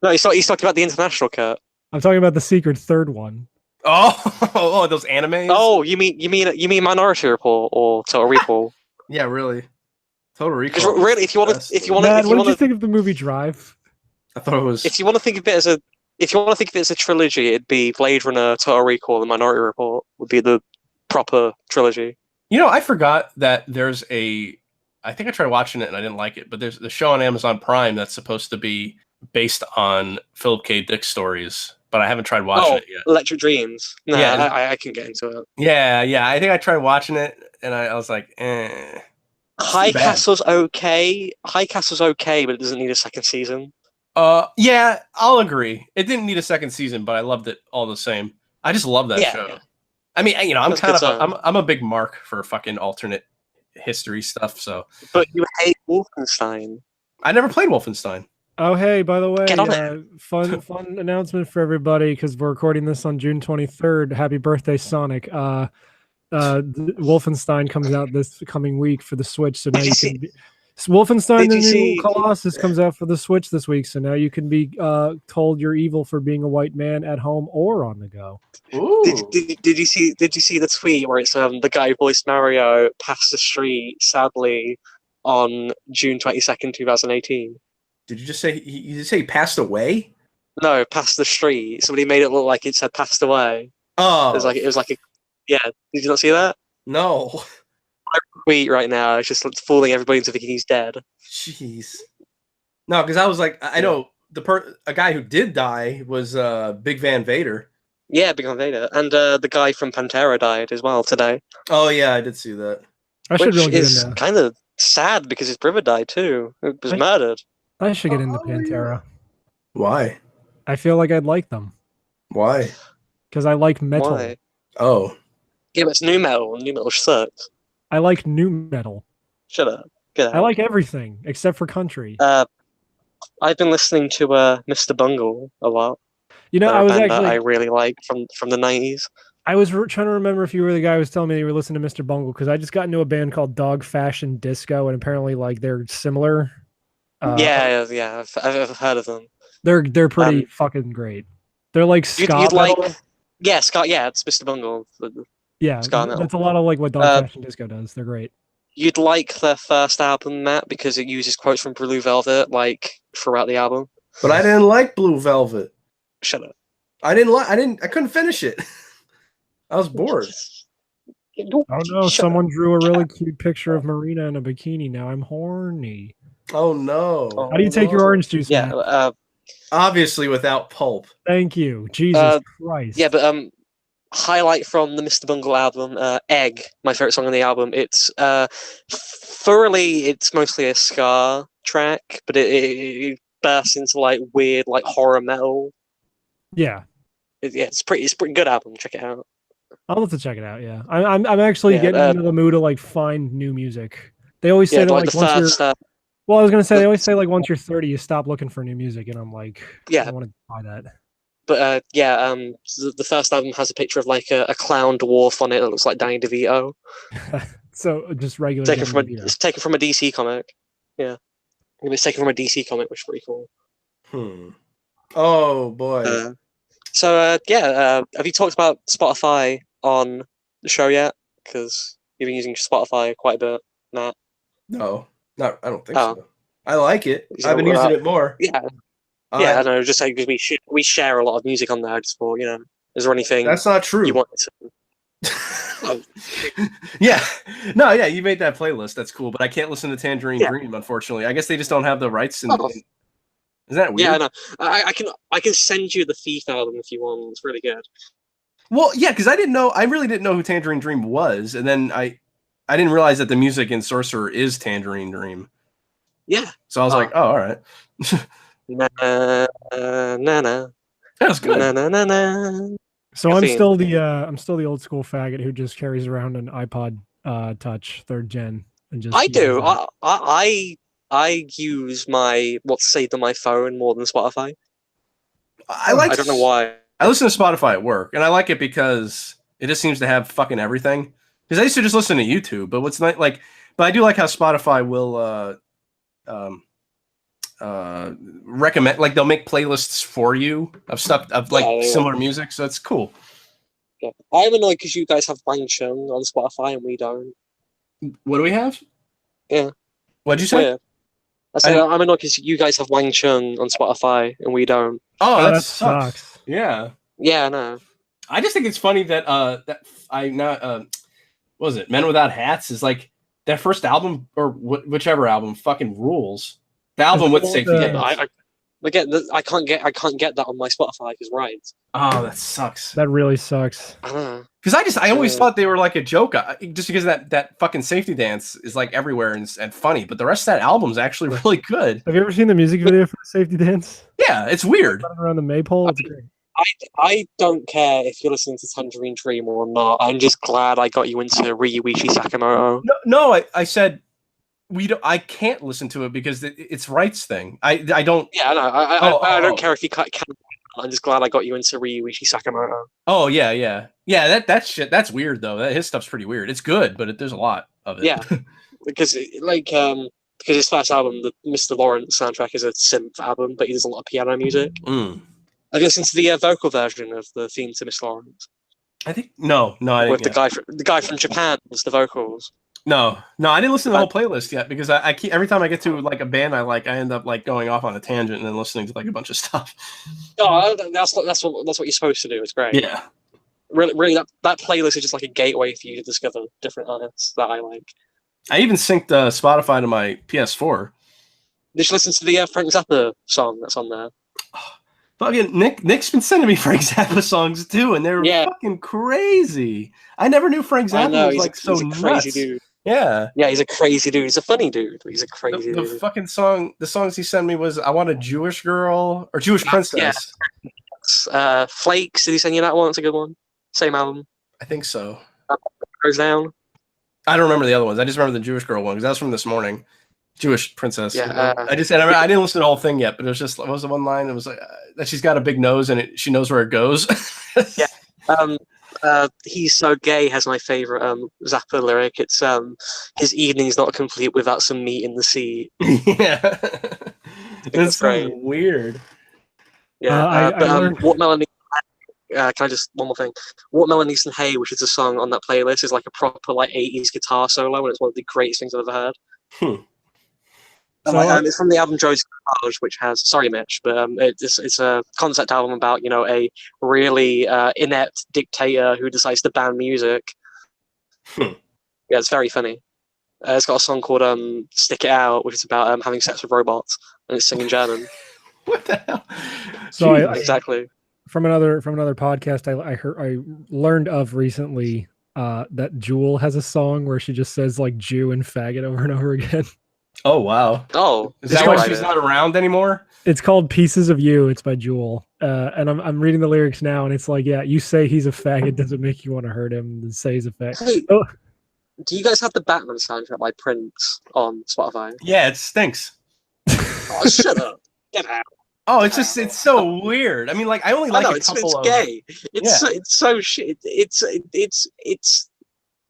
No, he's talking about the international cut. I'm talking about the secret third one. Oh, those animes? Oh, you mean Minority Report or Total Recall? Yeah, really. Total Because Recall. really, if you want Matt, what did you to, think of the movie Drive? I thought it was. if you want to think of it as a trilogy, it'd be Blade Runner, Total Recall, and Minority Report would be the proper trilogy. I forgot that there's I think I tried watching it and I didn't like it, but there's the show on Amazon Prime that's supposed to be based on Philip K. Dick stories, but I haven't tried watching it yet. Electric Dreams. No, Yeah. I can get into it. Yeah. I think I tried watching it and I was like, eh. High bad. Castle's okay. High Castle's okay, but it doesn't need a second season. Yeah, I'll agree. It didn't need a second season, but I loved it all the same. I just love that Yeah, show. yeah. I mean, I'm That's kind of good I'm a big mark for fucking alternate history stuff. So But you hate Wolfenstein. I never played Wolfenstein. Oh, hey, by the way, Get on fun announcement for everybody because we're recording this on June 23rd. Happy birthday, Sonic! Wolfenstein comes out this coming week for the Switch, so now you can. Wolfenstein: The New Colossus comes out for the Switch this week, so now you can be told you're evil for being a white man at home or on the go. Ooh. Did you see the tweet where it's the guy who voiced Mario passed the street sadly on June 22nd, 2018? Did you just say he passed away? No, passed the street. Somebody made it look like it said passed away. Oh, It was like a yeah. Did you not see that? no. Tweet right now. It's just fooling everybody into thinking he's dead. Jeez. No, because I was like, I know a guy who did die was Big Van Vader. Yeah, Big Van Vader, and the guy from Pantera died as well today. Oh yeah, I did see that. I should Which really get is into. kind of sad because his brother died too. He was murdered. I should get into Oh, yeah. Pantera. Why? I feel like I'd like them Why? because I like metal. Why? Oh. Yeah, but it's new metal. New metal sucks. I like new metal. Shut up. Get out. I like everything except for country. I've been listening to Mr. Bungle a lot. You know, They're I a was band that actually I really like from the 90s. I was trying to remember if you were the guy who was telling me you were listening to Mr. Bungle because I just got into a band called Dog Fashion Disco, and apparently, like, they're similar. Yeah, I've heard of them. They're pretty fucking great. They're like ska You'd like, metal. yeah, Scott. Yeah, it's Mr. Bungle. Yeah, ska metal. that's a lot of like what Dog Fashion Disco does. They're great. You'd like their first album, Matt, because it uses quotes from Blue Velvet like throughout the album. But I didn't like Blue Velvet. Shut up. I couldn't finish it. I was bored. Oh no, someone drew a really cute picture of Marina in a bikini. Now I'm horny. Oh no. Oh, How do you take your orange juice? Yeah, Matt? Obviously without pulp. Thank you. Jesus Christ. yeah, but highlight from the Mr. Bungle album, Egg, my favorite song on the album. It's it's mostly a ska track, but it bursts into like weird like horror metal. Yeah. It's pretty good album. Check it out. I'll have to check it out. Yeah, I'm actually Yeah, getting into the mood to like find new music. They always say Yeah, that like like the once first. you're. Well, I was gonna say they always say like once you're 30, you stop looking for new music, and I'm like, Yeah. I want to buy that. But the first album has a picture of like a clown dwarf on it that looks like Danny DeVito. So just regular. It's taken from a DC comic. Yeah, it's taken from a DC comic, which is pretty cool. Oh boy. Have you talked about Spotify on the show yet? Because you've been using Spotify quite a bit, Matt. No. I don't think Oh. so. I like it. So, I've been using it more. Yeah, I know. Just saying because we share a lot of music on there. Just for is there anything That's not true. you want to? Yeah, no, yeah, you made that playlist. That's cool, but I can't listen to Tangerine Dream, unfortunately. I guess they just don't have the rights. Isn't that weird? Yeah, I know. I can send you the Thief album if you want. It's really good. Well, yeah, because I really didn't know who Tangerine Dream was, and then I didn't realize that the music in Sorcerer is Tangerine Dream. Yeah. So I was like, oh, all right. Na na na. That was good. Na na na na. So I'm still the old school faggot who just carries around an iPod Touch 3rd gen and just. I do. I use my what's saved on my phone more than Spotify. I don't know why. I listen to Spotify at work, and I like it because it just seems to have fucking everything. Because I used to just listen to YouTube, but what's not like, but I do like how Spotify will recommend, like they'll make playlists for you of stuff of like similar music, so it's cool. Yeah. I'm annoyed because you guys have Wang Chung on Spotify and we don't. What do we have? Yeah. What'd you say? Yeah. I said I'm annoyed because you guys have Wang Chung on Spotify and we don't. Oh, that sucks. Yeah. Yeah, I know. I just think it's funny that what was it? Men Without Hats is like that first album or whichever album fucking rules. The album with Safety Dance. I can't get that on my Spotify because rights. Oh, that sucks. That really sucks. Because I always thought they were like a joke, just because that fucking Safety Dance is like everywhere and funny, but the rest of that album is actually really good. Have you ever seen the music video for the Safety Dance? Yeah, it's weird. Around the maypole, it's great. I don't care if you're listening to Tangerine Dream or not. I'm just glad I got you into Ryuichi Sakamoto. No, I said I can't listen to it because it's rights thing. I don't. Yeah, no, I don't care if you can. I'm just glad I got you into Ryuichi Sakamoto. Oh yeah. That shit. That's weird though. His stuff's pretty weird. It's good, but there's a lot of it. Yeah, because his first album, the Mr. Lawrence soundtrack, is a synth album, but he does a lot of piano music. Have you listened to the vocal version of the theme to Mr. Lawrence? I think no, I didn't. With the guy from Japan does the vocals. No, I didn't listen to the whole playlist yet because I keep, every time I get to like a band I like, I end up like going off on a tangent and then listening to like a bunch of stuff. No, that's what you're supposed to do. It's great. Yeah, really, that playlist is just like a gateway for you to discover different artists that I like. I even synced Spotify to my PS4. Did you listen to the Frank Zappa song that's on there? But again, Nick's been sending me Frank Zappa songs too, and they're fucking crazy. I never knew Frank Zappa was like so nuts. Crazy dude. Yeah, he's a crazy dude. He's a funny dude. He's a crazy dude. The fucking song, the songs he sent me was "I Want a Jewish Girl" or "Jewish Princess." Yeah. Flakes. Did he send you that one? It's a good one. Same album. I think so. Goes Down. I don't remember the other ones. I just remember the Jewish Girl one because that was from this morning. Jewish Princess. Yeah, I didn't listen to the whole thing yet, but it was the one line. It was like that she's got a big nose and she knows where it goes. Yeah. He's So Gay has my favorite Zappa lyric. It's his evening's not complete without some meat in the sea. Yeah, that's so weird. Yeah, Watermelon. Can I just one more thing? Watermelon Easton Hay, which is a song on that playlist, is like a proper like 80s guitar solo, and it's one of the greatest things I've ever heard. It's from the album Joe's Garage, which has Mitch, but it's a concept album about a really inept dictator who decides to ban music. Yeah, it's very funny. It's got a song called "Stick It Out," which is about having sex with robots, and it's singing German. What the hell? So exactly. From another podcast, I learned of recently that Jewel has a song where she just says like Jew and faggot over and over again. Oh wow! Oh, is that why she's not around anymore? It's called "Pieces of You." It's by Jewel, and I'm reading the lyrics now, and it's like, yeah, you say he's a faggot doesn't make you want to hurt him. And say he's a faggot. Hey, do you guys have the Batman soundtrack by Prince on Spotify? Yeah, it stinks. Oh, shut up! Get out! Oh, it's so weird. I mean, like I only like a couple of. It's gay. It's so shit. It's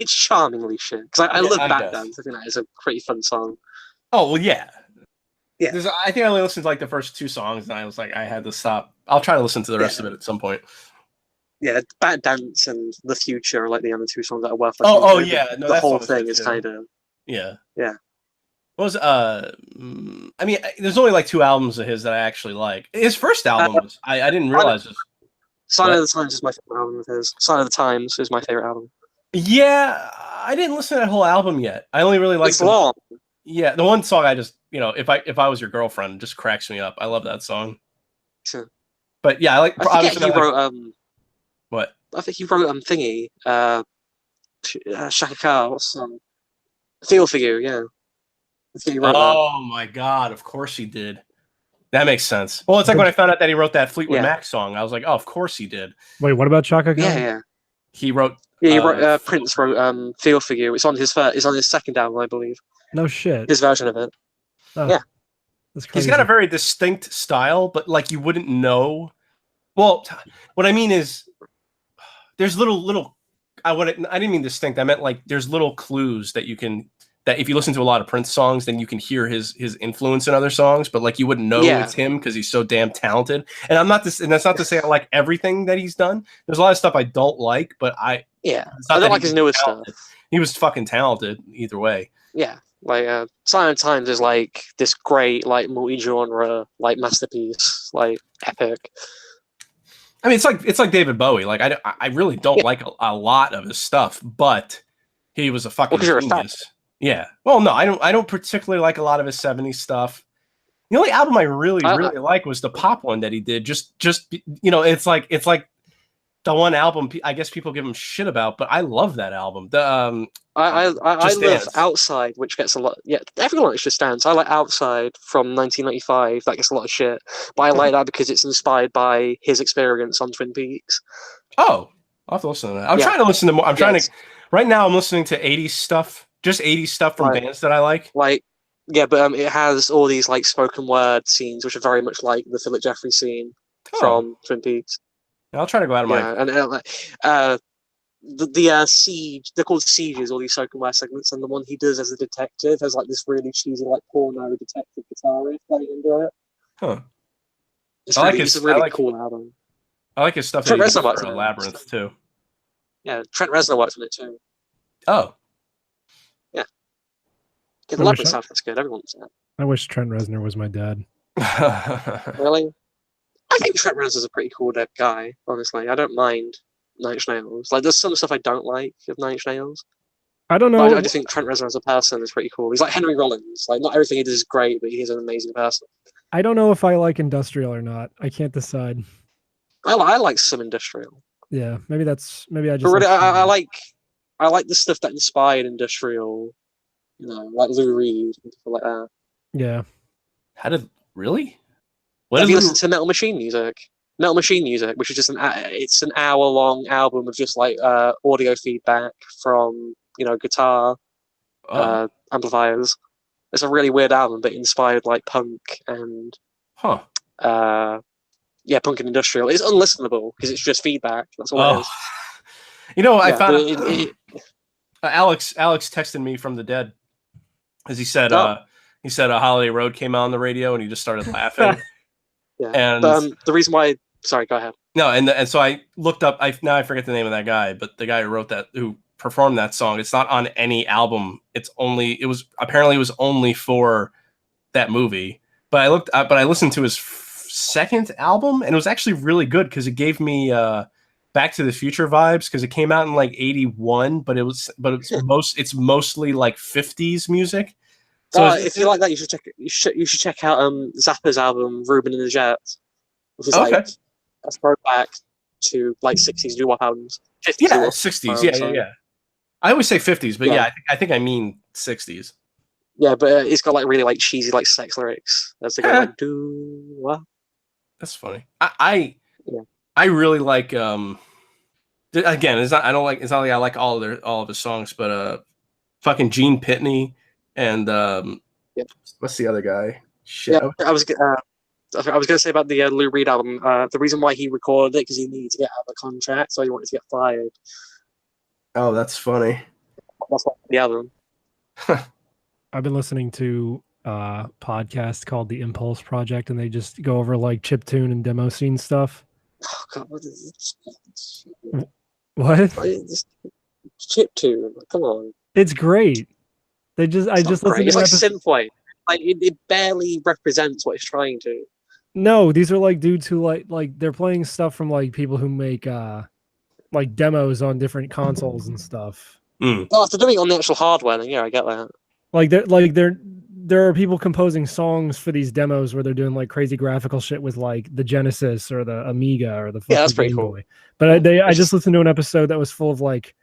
charmingly shit because I love Batman. I think that is a pretty fun song. Oh well, yeah. I think I only listened to like the first two songs, and I was like, I had to stop. I'll try to listen to the rest of it at some point. Yeah, Bad Dance and The Future are like the only two songs that are worth. The whole thing is kind of. Yeah. What was I mean, there's only like two albums of his that I actually like. His first album was I didn't realize this. Sign of the Times is my favorite album of his. Sign of the Times is my favorite album. Yeah, I didn't listen to that whole album yet. I only really like It's long. Yeah, the one song I just, if I was your girlfriend, it just cracks me up. I love that song. So, But yeah, I like. I forget Obviously, he I like wrote what? I think he wrote thingy Shaka Khan. What's the song? Feel for You. Yeah, I think he wrote that. Oh my god! Of course he did. That makes sense. Well, it's like when I found out that he wrote that Fleetwood Yeah. Mac song. I was like, oh, of course he did. Wait, what about Chaka Khan? Yeah. He wrote. Yeah, he wrote, Prince wrote "Feel for You." It's on his second album, I believe. No shit. His version of it. Oh, Yeah. That's crazy. He's got a very distinct style, but like you wouldn't know. Well, what I mean is, there's little. I didn't mean distinct. I meant like there's little clues that you can. That if you listen to a lot of Prince songs, then you can hear his influence in other songs, but like you wouldn't know Yeah. it's him because he's so damn talented. And that's not to say I like everything that he's done. There's a lot of stuff I don't like, but Yeah, it's not I that don't like he his was newest talented. stuff. He was fucking talented either way. Yeah, like Silent Times is like this great like multi-genre like masterpiece, like epic. I mean, it's like David Bowie. Like I really don't like a lot of his stuff, but he was a fucking 'cause you're a fan. genius. Yeah. Well, no, I don't particularly like a lot of his 70s stuff. The only album I really like was the pop one that he did. Just it's like the one album I guess people give him shit about, but I love that album. The I Just love Dance. Outside, which gets a lot. Yeah, everyone likes Just Dance. I like Outside from 1995. That gets a lot of shit, but I like that because it's inspired by his experience on Twin Peaks. Oh, I'll have to listen to that. I'm Yeah. trying to listen to more. Yes. Right now I'm listening to 80s stuff, just 80s stuff from Right. bands that I like. Like, yeah, but it has all these like spoken word scenes, which are very much like the Philip Jeffries scene from Twin Peaks. I'll try to go out of my Yeah, and the siege, they're called sieges, all these spoken word segments, and the one he does as a detective has like this really cheesy like porno detective guitar riff playing under it. Huh. It's I like really, his- it's a really I like- cool album. I like his stuff Trent that he did Reznor works for on it. Labyrinth too. Yeah, Trent Reznor works on it too. Oh. Yeah, the I wish Labyrinth I- soundtrack's good. Everyone's that. I wish Trent Reznor was my dad. Really? I think Trent Reznor's a pretty cool guy, honestly. I don't mind Nine Inch Nails. Like, there's some stuff I don't like of Nine Inch Nails. I don't know. But I just think Trent Reznor as a person is pretty cool. He's like Henry Rollins. Like, not everything he does is great, but he's an amazing person. I don't know if I like industrial or not. I can't decide. I like some industrial. Yeah, maybe I just. But really, I like the stuff that inspired industrial. You know, like Lou Reed and people like that. Yeah. Really? What Have is you it? listened to Metal Machine music? Metal Machine music, which is just it's an hour-long album of just like audio feedback from guitar Oh, amplifiers. It's a really weird album, but inspired like punk and huh. punk and industrial. It's unlistenable because it's just feedback. That's all it Oh. is. I Yeah, found but Alex texted me from the dead as he said Oh. a Holiday Road came out on the radio and he just started laughing. Yeah. And But, the reason why, sorry, go ahead. no, and so I looked up. I forget the name of that guy, but the guy who performed that song. It's not on any album. It was only for that movie. But I listened to his second album, and it was actually really good because it gave me Back to the Future vibes because it came out in like '81, but it's mostly like '50s music. So If you like that, you should check out Zappa's album Ruben and the Jets, which is Okay. like a throwback to like 60s doo-wop albums. 50s yeah, doo-wop '60s. albums, Yeah. I always say '50s, but Yeah. I think I mean '60s. Yeah, but it's got like really like cheesy like sex lyrics. As they go Yeah. like do what? That's funny. I Yeah. really like again, it's not like I like all of his songs, but fucking Gene Pitney and what's the other guy? Shit. Yeah, I was gonna say about the Lou Reed album. The reason why he recorded it because he needed to get out of the contract, so he wanted to get fired. Oh, that's funny. That's why the album. I've been listening to a podcast called The Impulse Project, and they just go over like chiptune and demo scene stuff. Oh God, what is this? What? This chiptune? Come on. It's great. I just It's listened not great. to It's an like episode. synthwave. Like it barely represents what it's trying to. No, these are like dudes who like they're playing stuff from like people who make like demos on different consoles and stuff. Mm. Oh, if they're doing it on the actual hardware, then yeah, I get that. Like there are people composing songs for these demos where they're doing like crazy graphical shit with like the Genesis or the Amiga or the Yeah, that's fucking pretty Game cool. Boy. But I just listened to an episode that was full of like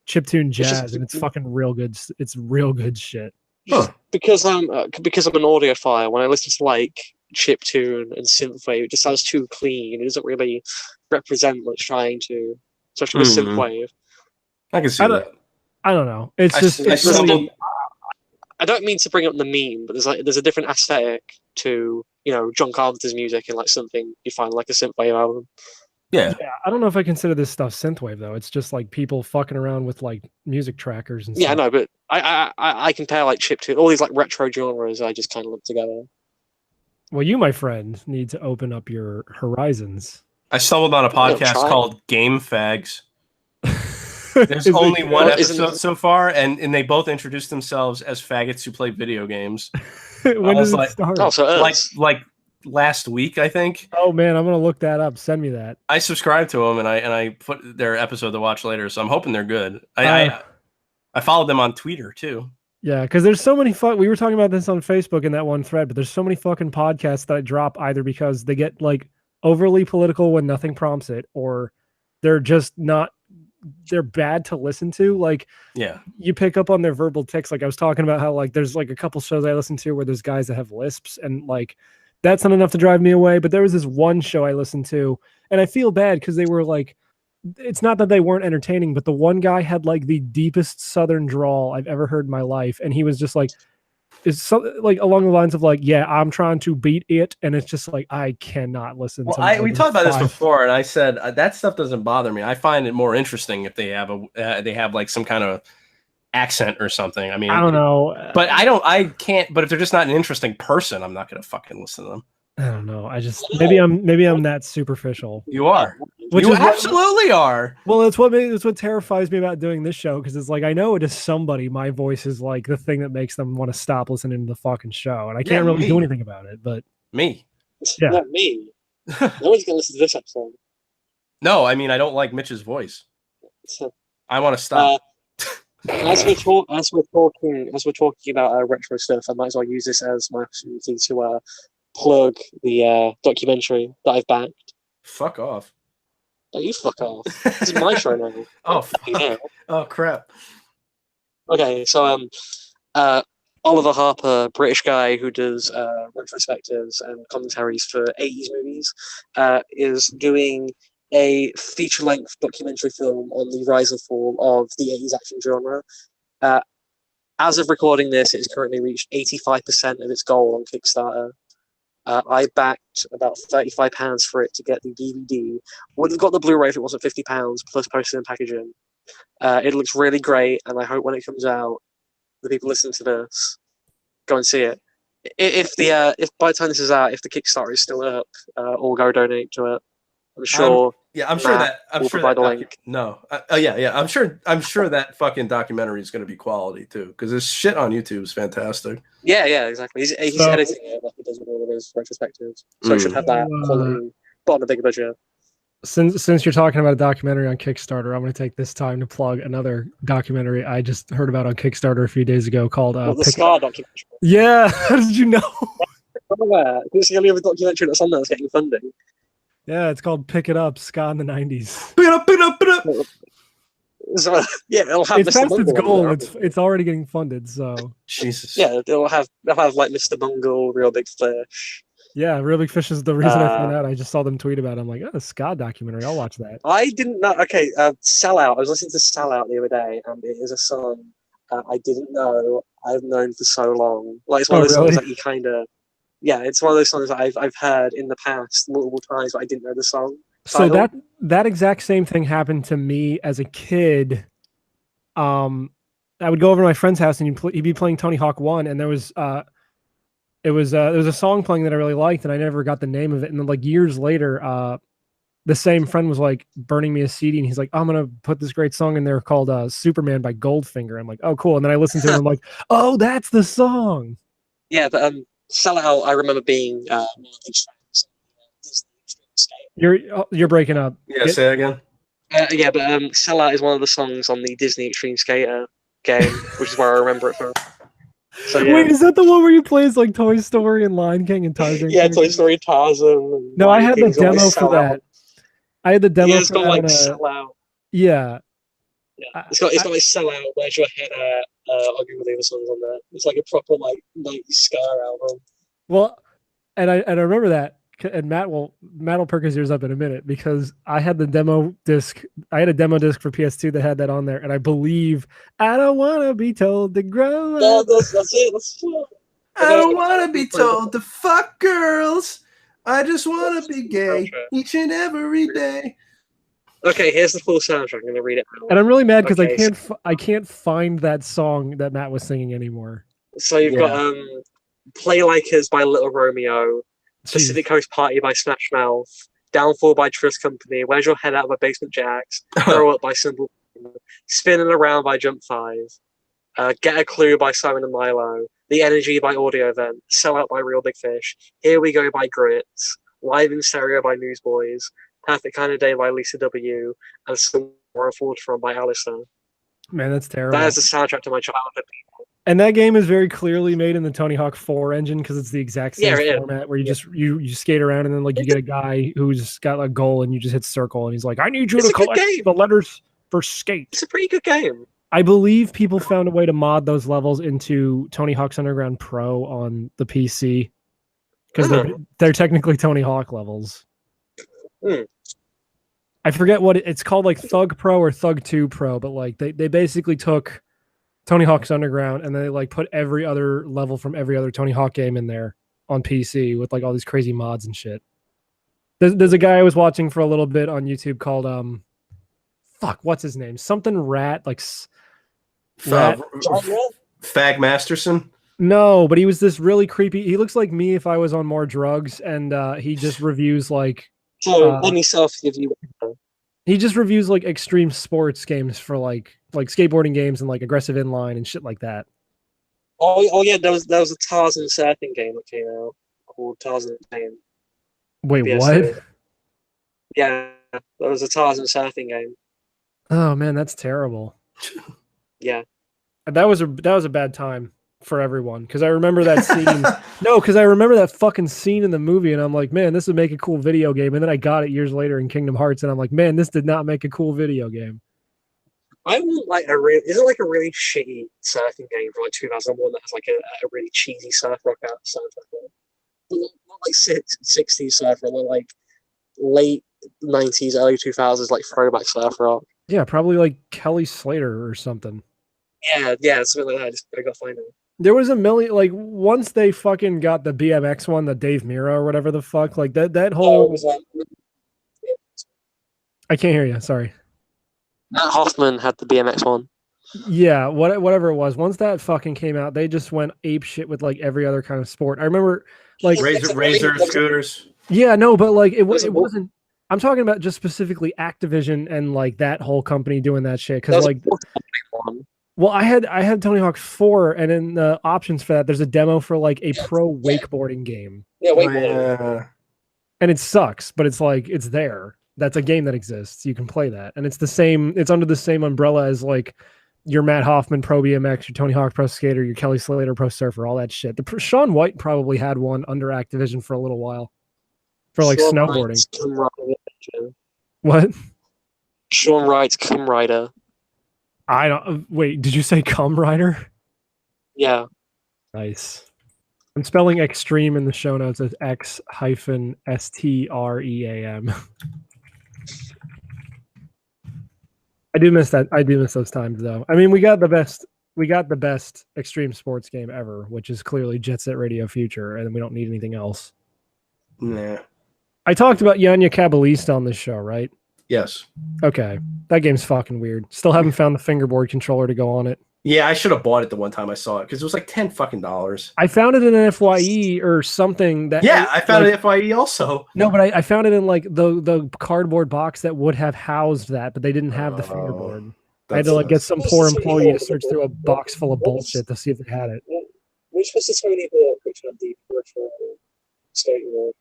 chiptune jazz, and it's fucking real good. It's real good shit. Huh. Because I'm an audiophile, when I listen to like chiptune and synthwave, it just sounds too clean. It doesn't really represent what's trying to, especially with Mhm. synthwave. I can see that. I don't know. It's I just s- I it's really, stumbled- I don't mean to bring up the meme, but there's a different aesthetic to John Carpenter's music and like something you find like a synthwave album. Yeah. yeah. I don't know if I consider this stuff synthwave though. It's just like people fucking around with like music trackers and Yeah, I stuff. know, but I compare like chiptune, all these like retro genres. I just kind of lump together. Well, you, my friend, need to open up your horizons. I stumbled on a Yeah, podcast try it. called Game Fags. There's Is it only good? one Well, isn't episode it- so far, and they both introduced themselves as faggots who play video games. When I was does it like- start? Oh, so Like last week, I think. Oh man, I'm gonna look that up. Send me that. I subscribed to them, and I put their episode to watch later. So I'm hoping they're good. I followed them on Twitter too. Yeah, because there's so many we were talking about this on Facebook in that one thread, but there's so many fucking podcasts that I drop either because they get like overly political when nothing prompts it, or they're just not they're bad to listen to. Like Yeah. you pick up on their verbal tics. Like I was talking about how like there's like a couple shows I listen to where there's guys that have lisps, and like that's not enough to drive me away. But there was this one show I listened to, and I feel bad because they were like, it's not that they weren't entertaining, but the one guy had like the deepest Southern drawl I've ever heard in my life, and he was just like, it's so, like along the lines of like, yeah, I'm trying to beat it, and it's just like I cannot listen. Well, to more we than talked about this 5. before, and I said that stuff doesn't bother me. I find it more interesting if they have like some kind of accent or something. I mean, I don't know, but I can't. But if they're just not an interesting person, I'm not going to fucking listen to them. I don't know. I just maybe I'm that superficial. You are. Which You is what- absolutely are. Well, that's what terrifies me about doing this show, because it's like I know it is somebody. My voice is like the thing that makes them want to stop listening to the fucking show, and I can't really do me. anything about it. But Me. Yeah. Not me. No one's gonna listen to this episode. No, I mean I don't like Mitch's voice. So, I want to stop. as we're talking about retro stuff, I might as well use this as my opportunity to plug the documentary that I've backed. Fuck off. Oh, you fuck off. This is my show now. Oh, fuck. Yeah. Oh crap. Okay, so Oliver Harper, British guy who does retrospectives and commentaries for 80s movies, is doing a feature-length documentary film on the rise and fall of the 80s action genre. As of recording this, it has currently reached 85% of its goal on Kickstarter. I backed about £35 for it to get the DVD. Would have got the Blu-ray if it wasn't £50 plus postage and packaging. It looks really great, and I hope when it comes out, the people listening to this go and see it. If by the time this is out, if the Kickstarter is still up, or go donate to it, I'm sure. Yeah, I'm sure Matt that I'm will sure provide that the docu- link. No. Yeah. I'm sure that fucking documentary is going to be quality too, because this shit on YouTube is fantastic. Yeah, exactly. He's So- editing it like he does with all of his retrospectives, so it should have that Uh, quality, but on a bigger budget. since you're talking about a documentary on Kickstarter, I'm going to take this time to plug another documentary I just heard about on Kickstarter a few days ago called Not the Pick- Scar documentary. Yeah, how did you know? It's the only other documentary that's on there that's getting funding. Yeah, it's called Pick It Up, Ska in the 90s. Pick it up. So, yeah, it'll have It's Mr. past its Bungle on goal. there. It's already getting funded, so Jesus. Yeah, they'll have like Mr. Bungle, Real Big Fish. yeah, Real Big Fish is the reason I found Uh, out. I just saw them tweet about it. I'm like, oh, a ska documentary. I'll watch that. I didn't know. Okay, Sellout. I was listening to Sellout the other day, and it is a song I didn't know. I've known for so long. Like it's one of Oh, those really? songs that you kind of. Yeah, it's one of those songs that I've heard in the past multiple times, but I didn't know the song. So title. that exact same thing happened to me as a kid. I would go over to my friend's house and he'd be playing Tony Hawk 1, and there was a song playing that I really liked, and I never got the name of it. And then like years later, the same friend was like burning me a CD, and he's like, I'm gonna put this great song in there called Superman by Goldfinger. I'm like, oh cool. And then I listened to it and I'm like, oh, that's the song. Yeah, but Sellout. I remember being one of these fans. Disney Extreme Escape. You're breaking up. Yeah, say that again. Yeah, but Sellout is one of the songs on the Disney Extreme Skater game, which is where I remember it from. So, yeah. Wait, is that the one where you play as like Toy Story and Lion King and Tarzan? Yeah, Toy Story, Tarzan. No, I had the demo for that. I had the demo it's for got that. like Sellout. Yeah. Yeah. It's got like Sellout, Where's Your Head At, I'll give you the other songs on there. It's like a proper like 90s ska album. Well, and I remember that, and Matt will perk his ears up in a minute because I had the demo disc. I had a demo disc for PS2 that had that on there, and I believe I don't want to be told to grow up. That's it. That's it. I don't want to be told to fuck girls. I just want to be gay each and every day. Okay, here's the full soundtrack. I'm going to read it out. And I'm really mad because Okay, I can't find that song that Matt was singing anymore. So you've got Play Like Us by Little Romeo, Jeez. Pacific Coast Party by Smash Mouth, Downfall by Trust Company, Where's Your Head Out by Basement Jacks, Grow Up by Simple, Spinning Around by Jump 5, Get a Clue by Simon and Milo, The Energy by Audio Vent, Sell Out by Real Big Fish, Here We Go by Grits, Live in Stereo by Newsboys, Perfect Kind of Day by Lisa W, and Somewhere Afford From by Alistair. Man, that's terrible. That is the soundtrack to my childhood. And that game is very clearly made in the Tony Hawk 4 engine because it's the exact same format where you just you skate around and then like you get a guy who's got a goal and you just hit circle and he's like, I need you to collect the letters for skate. It's a pretty good game. I believe people found a way to mod those levels into Tony Hawk's Underground Pro on the PC because they're technically Tony Hawk levels. I forget what it's called, like Thug Pro or Thug 2 Pro, but like they basically took Tony Hawk's Underground and they like put every other level from every other Tony Hawk game in there on PC with like all these crazy mods and shit. There's a guy I was watching for a little bit on YouTube called what's his name? Something Rat, like Rat. Fag Masterson? No, but he was this really creepy. He looks like me if I was on more drugs, and he just reviews like he just reviews like extreme sports games for like skateboarding games and like aggressive inline and shit like that. Oh yeah, there was a Tarzan surfing game that came out called Tarzan Game. Wait, what? Yeah, there was a Tarzan surfing game. Oh man, that's terrible. Yeah, that was a bad time for everyone because I remember that scene. No, because I remember that fucking scene in the movie, and I'm like, man, this would make a cool video game. And then I got it years later in Kingdom Hearts, and I'm like, man, this did not make a cool video game. I want like is it like a really shitty surfing game from like 2001 that has like a really cheesy surf rock soundtrack? Not like 60s surf rock, but like late 90s, early 2000s like throwback surf rock. Yeah, probably like Kelly Slater or something. Yeah, something like that. I gotta find it. There was a million, like, once they fucking got the BMX one, the Dave Mira or whatever the fuck, like, that whole... I can't hear you, sorry. Matt Hoffman had the BMX one. Yeah, whatever it was. Once that fucking came out, they just went ape shit with, like, every other kind of sport. I remember, like... Razor scooters. Yeah, no, but, like, it wasn't... I'm talking about just specifically Activision and, like, that whole company doing that shit, because, like... Well, I had Tony Hawk 4, and in the options for that, there's a demo for like a pro wakeboarding game. Yeah, wakeboarding. And it sucks, but it's like it's there. That's a game that exists. You can play that, and it's the same. It's under the same umbrella as like your Matt Hoffman Pro BMX, your Tony Hawk Pro Skater, your Kelly Slater Pro Surfer, all that shit. Shaun White probably had one under Activision for a little while for like snowboarding. What? Shaun Wright's Kamen Rider. I don't wait. Did you say Kamen Rider? Yeah. Nice. I'm spelling extreme in the show notes as X-STREAM. I do miss that. I do miss those times though. I mean, we got the best extreme sports game ever, which is clearly Jet Set Radio Future, and we don't need anything else. Nah. I talked about Yanya Kabbalista on this show, right? Yes. Okay. That game's fucking weird. Still haven't found the fingerboard controller to go on it. Yeah, I should have bought it the one time I saw it because it was like $10. I found it in an FYE or something that. Yeah, I found it in FYE also. No, but I found it in like the cardboard box that would have housed that, but they didn't have the fingerboard. I had to like get some poor employee to search through a box full of bullshit to see if it had it. Which was the Tony Hawk which had the peripheral skating board?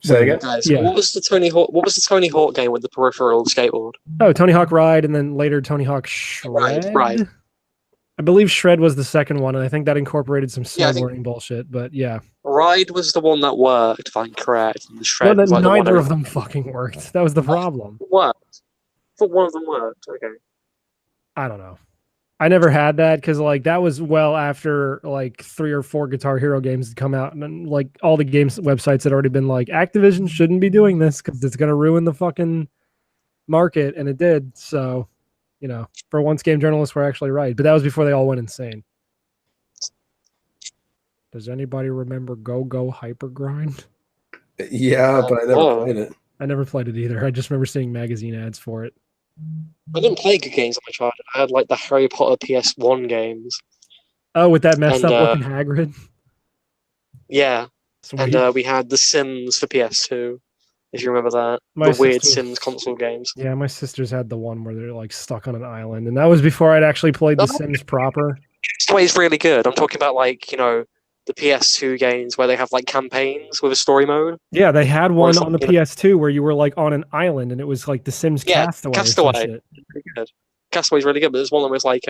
Say again. Guys, Yeah. what was the Tony Hawk game with the peripheral skateboard? Oh, Tony Hawk Ride, and then later Tony Hawk Shred. Right. I believe Shred was the second one, and I think that incorporated some Yeah, I think- snowboarding bullshit. But yeah, Ride was the one that worked, if I'm correct. And the no, Shred that was like the one neither that of them fucking worked. That was the problem. worked. I thought one of them worked. Okay. I don't know. I never had that because like that was well after like 3 or 4 Guitar Hero games had come out, and then, like all the games websites had already been like, Activision shouldn't be doing this because it's gonna ruin the fucking market, and it did. So, you know, for once, game journalists were actually right. But that was before they all went insane. Does anybody remember Go Go Hyper Grind? Yeah, but I never played it. I never played it either. I just remember seeing magazine ads for it. I didn't play good games on my childhood. I had like the Harry Potter PS1 games. Oh, with that messed And, up looking Hagrid. Yeah, Sweet. and we had The Sims for PS2, if you remember that. My the weird sister- Sims console games. Yeah, my sisters had the one where they're like stuck on an island, and that was before I'd actually played The Oh. Sims proper. This way is really good. I'm talking about like, the PS2 games where they have like campaigns with a story mode. Yeah, they had one on the something. PS2 where you were like on an island, and it was like The Sims Yeah, Castaway. or some Castaway. shit. Pretty good. Castaway's really good, but there's one that was like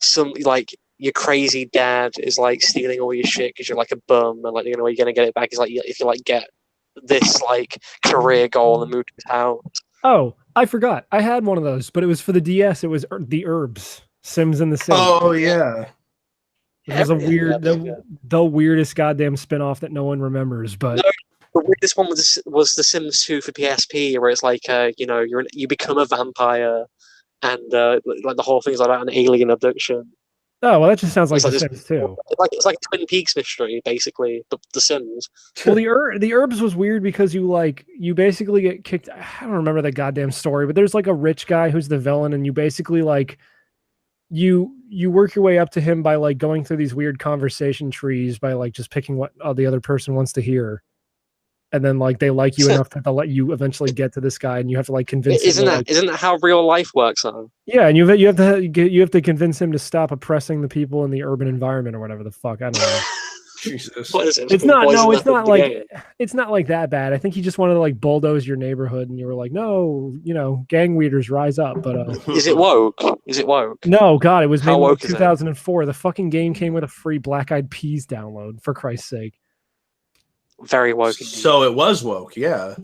some like your crazy dad is like stealing all your shit because you're like a bum, and like the only way you're gonna get it back is like if you like get this like career goal and move to his house. Oh, I forgot. I had one of those, but it was for the DS. It was The Herbs, Sims in the Sims. Oh yeah. It was a Yeah, weird, yeah. the weirdest goddamn spin-off that no one remembers. But No. The weirdest one was The Sims 2 for PSP, where it's like you become a vampire, and like the whole thing's like an alien abduction. oh well, that just sounds like It's like The this- Sims too. It's like a Twin Peaks mystery, basically, but The Sims. Well, the Herbs was weird because you basically get kicked. I don't remember the goddamn story, but there's like a rich guy who's the villain, and you basically like you work your way up to him by like going through these weird conversation trees by like just picking what the other person wants to hear, and then like they like you enough to let you eventually get to this guy, and you have to like convince him. Isn't to, that like, isn't that how real life works? Though? yeah, and you have to convince him to stop oppressing the people in the urban environment or whatever the fuck. I don't know. Jesus. What is it? It's not. Poison No, it's that not the like. game? It's not like that bad. I think he just wanted to like bulldoze your neighborhood, and you were like, no, gang leaders rise up. But Is it woke? Is it woke? no, God, it was made How in woke is it? 2004. The fucking game came with a free Black Eyed Peas download. For Christ's sake. Very woke. indeed. So it was woke, yeah.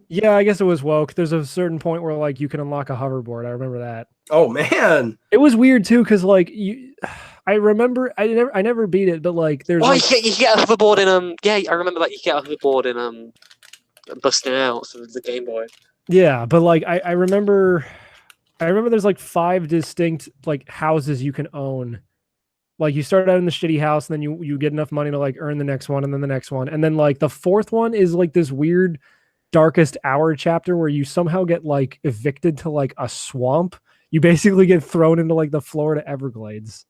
Yeah, I guess it was woke. There's a certain point where like you can unlock a hoverboard. I remember that. Oh man. It was weird too, because like I remember I never beat it, but like there's Oh, like, you get a hoverboard in Yeah, I remember that you get a hoverboard in Busting Out for the Game Boy. yeah, but like I remember there's like 5 distinct like houses you can own. Like you start out in the shitty house, and then you get enough money to like earn the next one, and then the next one, and then like the 4th one is like this weird Darkest Hour chapter where you somehow get like evicted to like a swamp. You basically get thrown into like the Florida Everglades.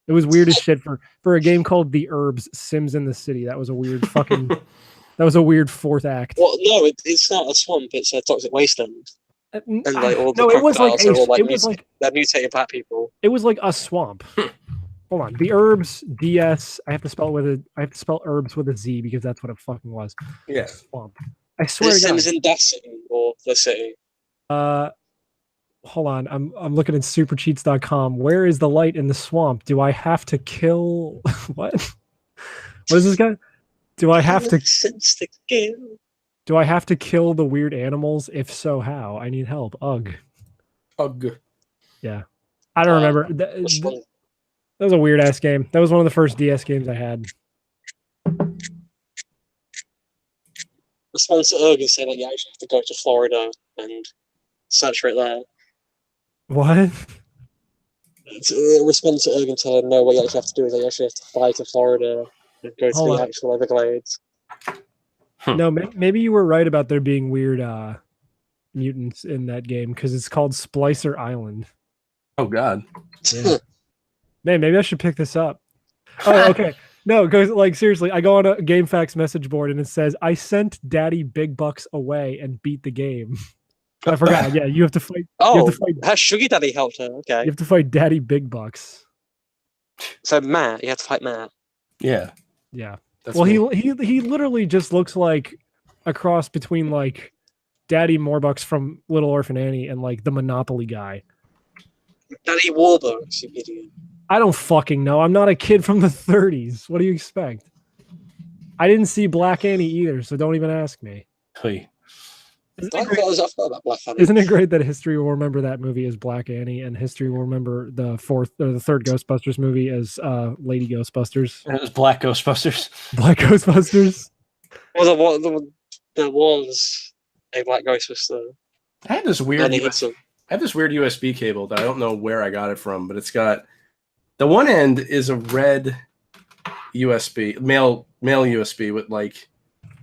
It was weird as shit for a game called The Herbs Sims in the City. That was a weird fucking that was a weird 4th act. Well, no, it's not a swamp. It's a toxic wasteland. And like all the no, it was like crocodiles are all, like, it was like they're mutated black people. it was like a swamp. Hold on. The Herbs DS. I have to spell herbs with a Z because that's what it fucking was. Yeah. Swamp. I swear Is to God. Sims in that city or the city? Hold on. I'm looking at supercheats.com. Where is the light in the swamp? Do I have to kill what? What is this guy? Do I have to Since the game. do I have to kill the weird animals? If so, how? I need help. Ugh. Ugh. Yeah. I don't remember. That was a weird ass game. That was one of the first DS games I had. Response to Ergen saying that you actually have to go to Florida and search for it there. What? It's a response to Ergen telling him no, what you actually have to do is that you actually have to fly to Florida and go to Hold the on. actual Everglades. No, maybe you were right about there being weird mutants in that game because it's called Splicer Island. Oh God. Yeah. Man, maybe I should pick this up. Oh, okay. No, because like seriously, I go on a GameFAQs message board and it says, "I sent Daddy Big Bucks away and beat the game." I forgot. Yeah, you have to fight. You Oh, have to fight. has Sugar Daddy helped her? You Okay. have to fight Daddy Big Bucks. So Matt, you have to fight Matt. Yeah. Yeah. That's well, me. he literally just looks like a cross between like Daddy Morbucks from Little Orphan Annie and like the Monopoly guy. Daddy Warbucks, you idiot. I don't fucking know. I'm not a kid from the 30s. What do you expect? I didn't see Black Annie either, so don't even ask me. Hey. Isn't I it great, forgot about Black Annie. isn't it great that history will remember that movie as Black Annie, and history will remember the third Ghostbusters movie as Lady Ghostbusters, It was Black Ghostbusters. Black Ghostbusters? Well, there was a Black Ghostbuster. I had this weird And he had some. I have this weird USB cable that I don't know where I got it from, but it's got the one end is a red USB, male USB with like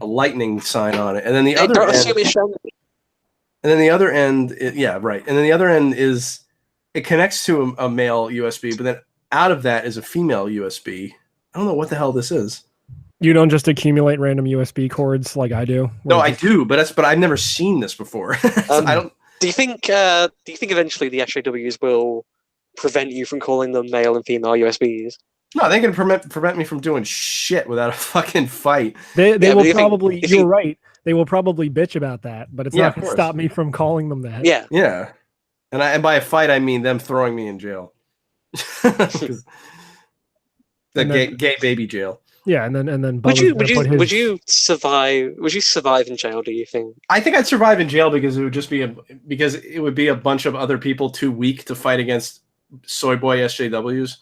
a lightning sign on it, and then the other Don't end, assume it's Shannon. and then the other end, yeah, right, and then the other end is it connects to a male USB, but then out of that is a female USB. I don't know what the hell this is. You don't just accumulate random USB cords like I do? No, where I just- do, but I've never seen this before. So I don't. Do you think eventually the SJWs will prevent you from calling them male and female USBs? No, they can prevent me from doing shit without a fucking fight. They Yeah, but will if you- probably. if You're you- right. They will probably bitch about that, but it's Yeah, not of going to course. stop me from calling them that. Yeah. Yeah, and by a fight I mean them throwing me in jail. 'Cause the And then- gay baby jail. Yeah, and then Would Bubba's you gonna put his- would you survive in jail? Do you think? I think I'd survive in jail because it would just be because it would be a bunch of other people too weak to fight against soy boy SJWs.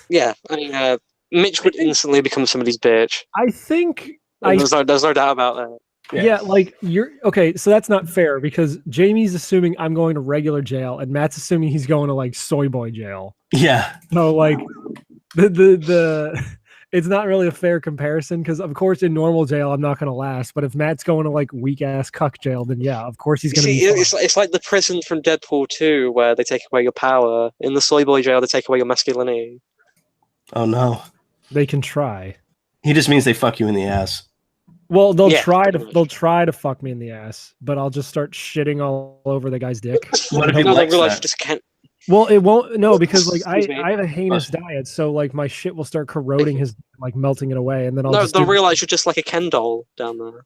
Yeah, I mean, Mitch would instantly become somebody's bitch. I think There's no doubt about that. yeah, like you're okay. So that's not fair because Jamie's assuming I'm going to regular jail, and Matt's assuming he's going to like soy boy jail. Yeah, So like the it's not really a fair comparison because of course in normal jail I'm not going to last, but if Matt's going to like weak ass cuck jail, then yeah, of course he's You going to see, be. Fine. it's like the prison from Deadpool 2 where they take away your power. In the soy boy jail, they take away your masculinity. Oh no, They can try. he just means they fuck you in the ass. Well, they'll Yeah, try to pretty much. they'll try to fuck me in the ass, but I'll just start shitting all over the guy's dick. What if No, he they likes realize you that? just can't. Well, it won't. No, because like Excuse me. I have a heinous diet, so like my shit will start corroding his, like melting it away, and then I'll No, just they'll do- realize you're just like a Ken doll down there.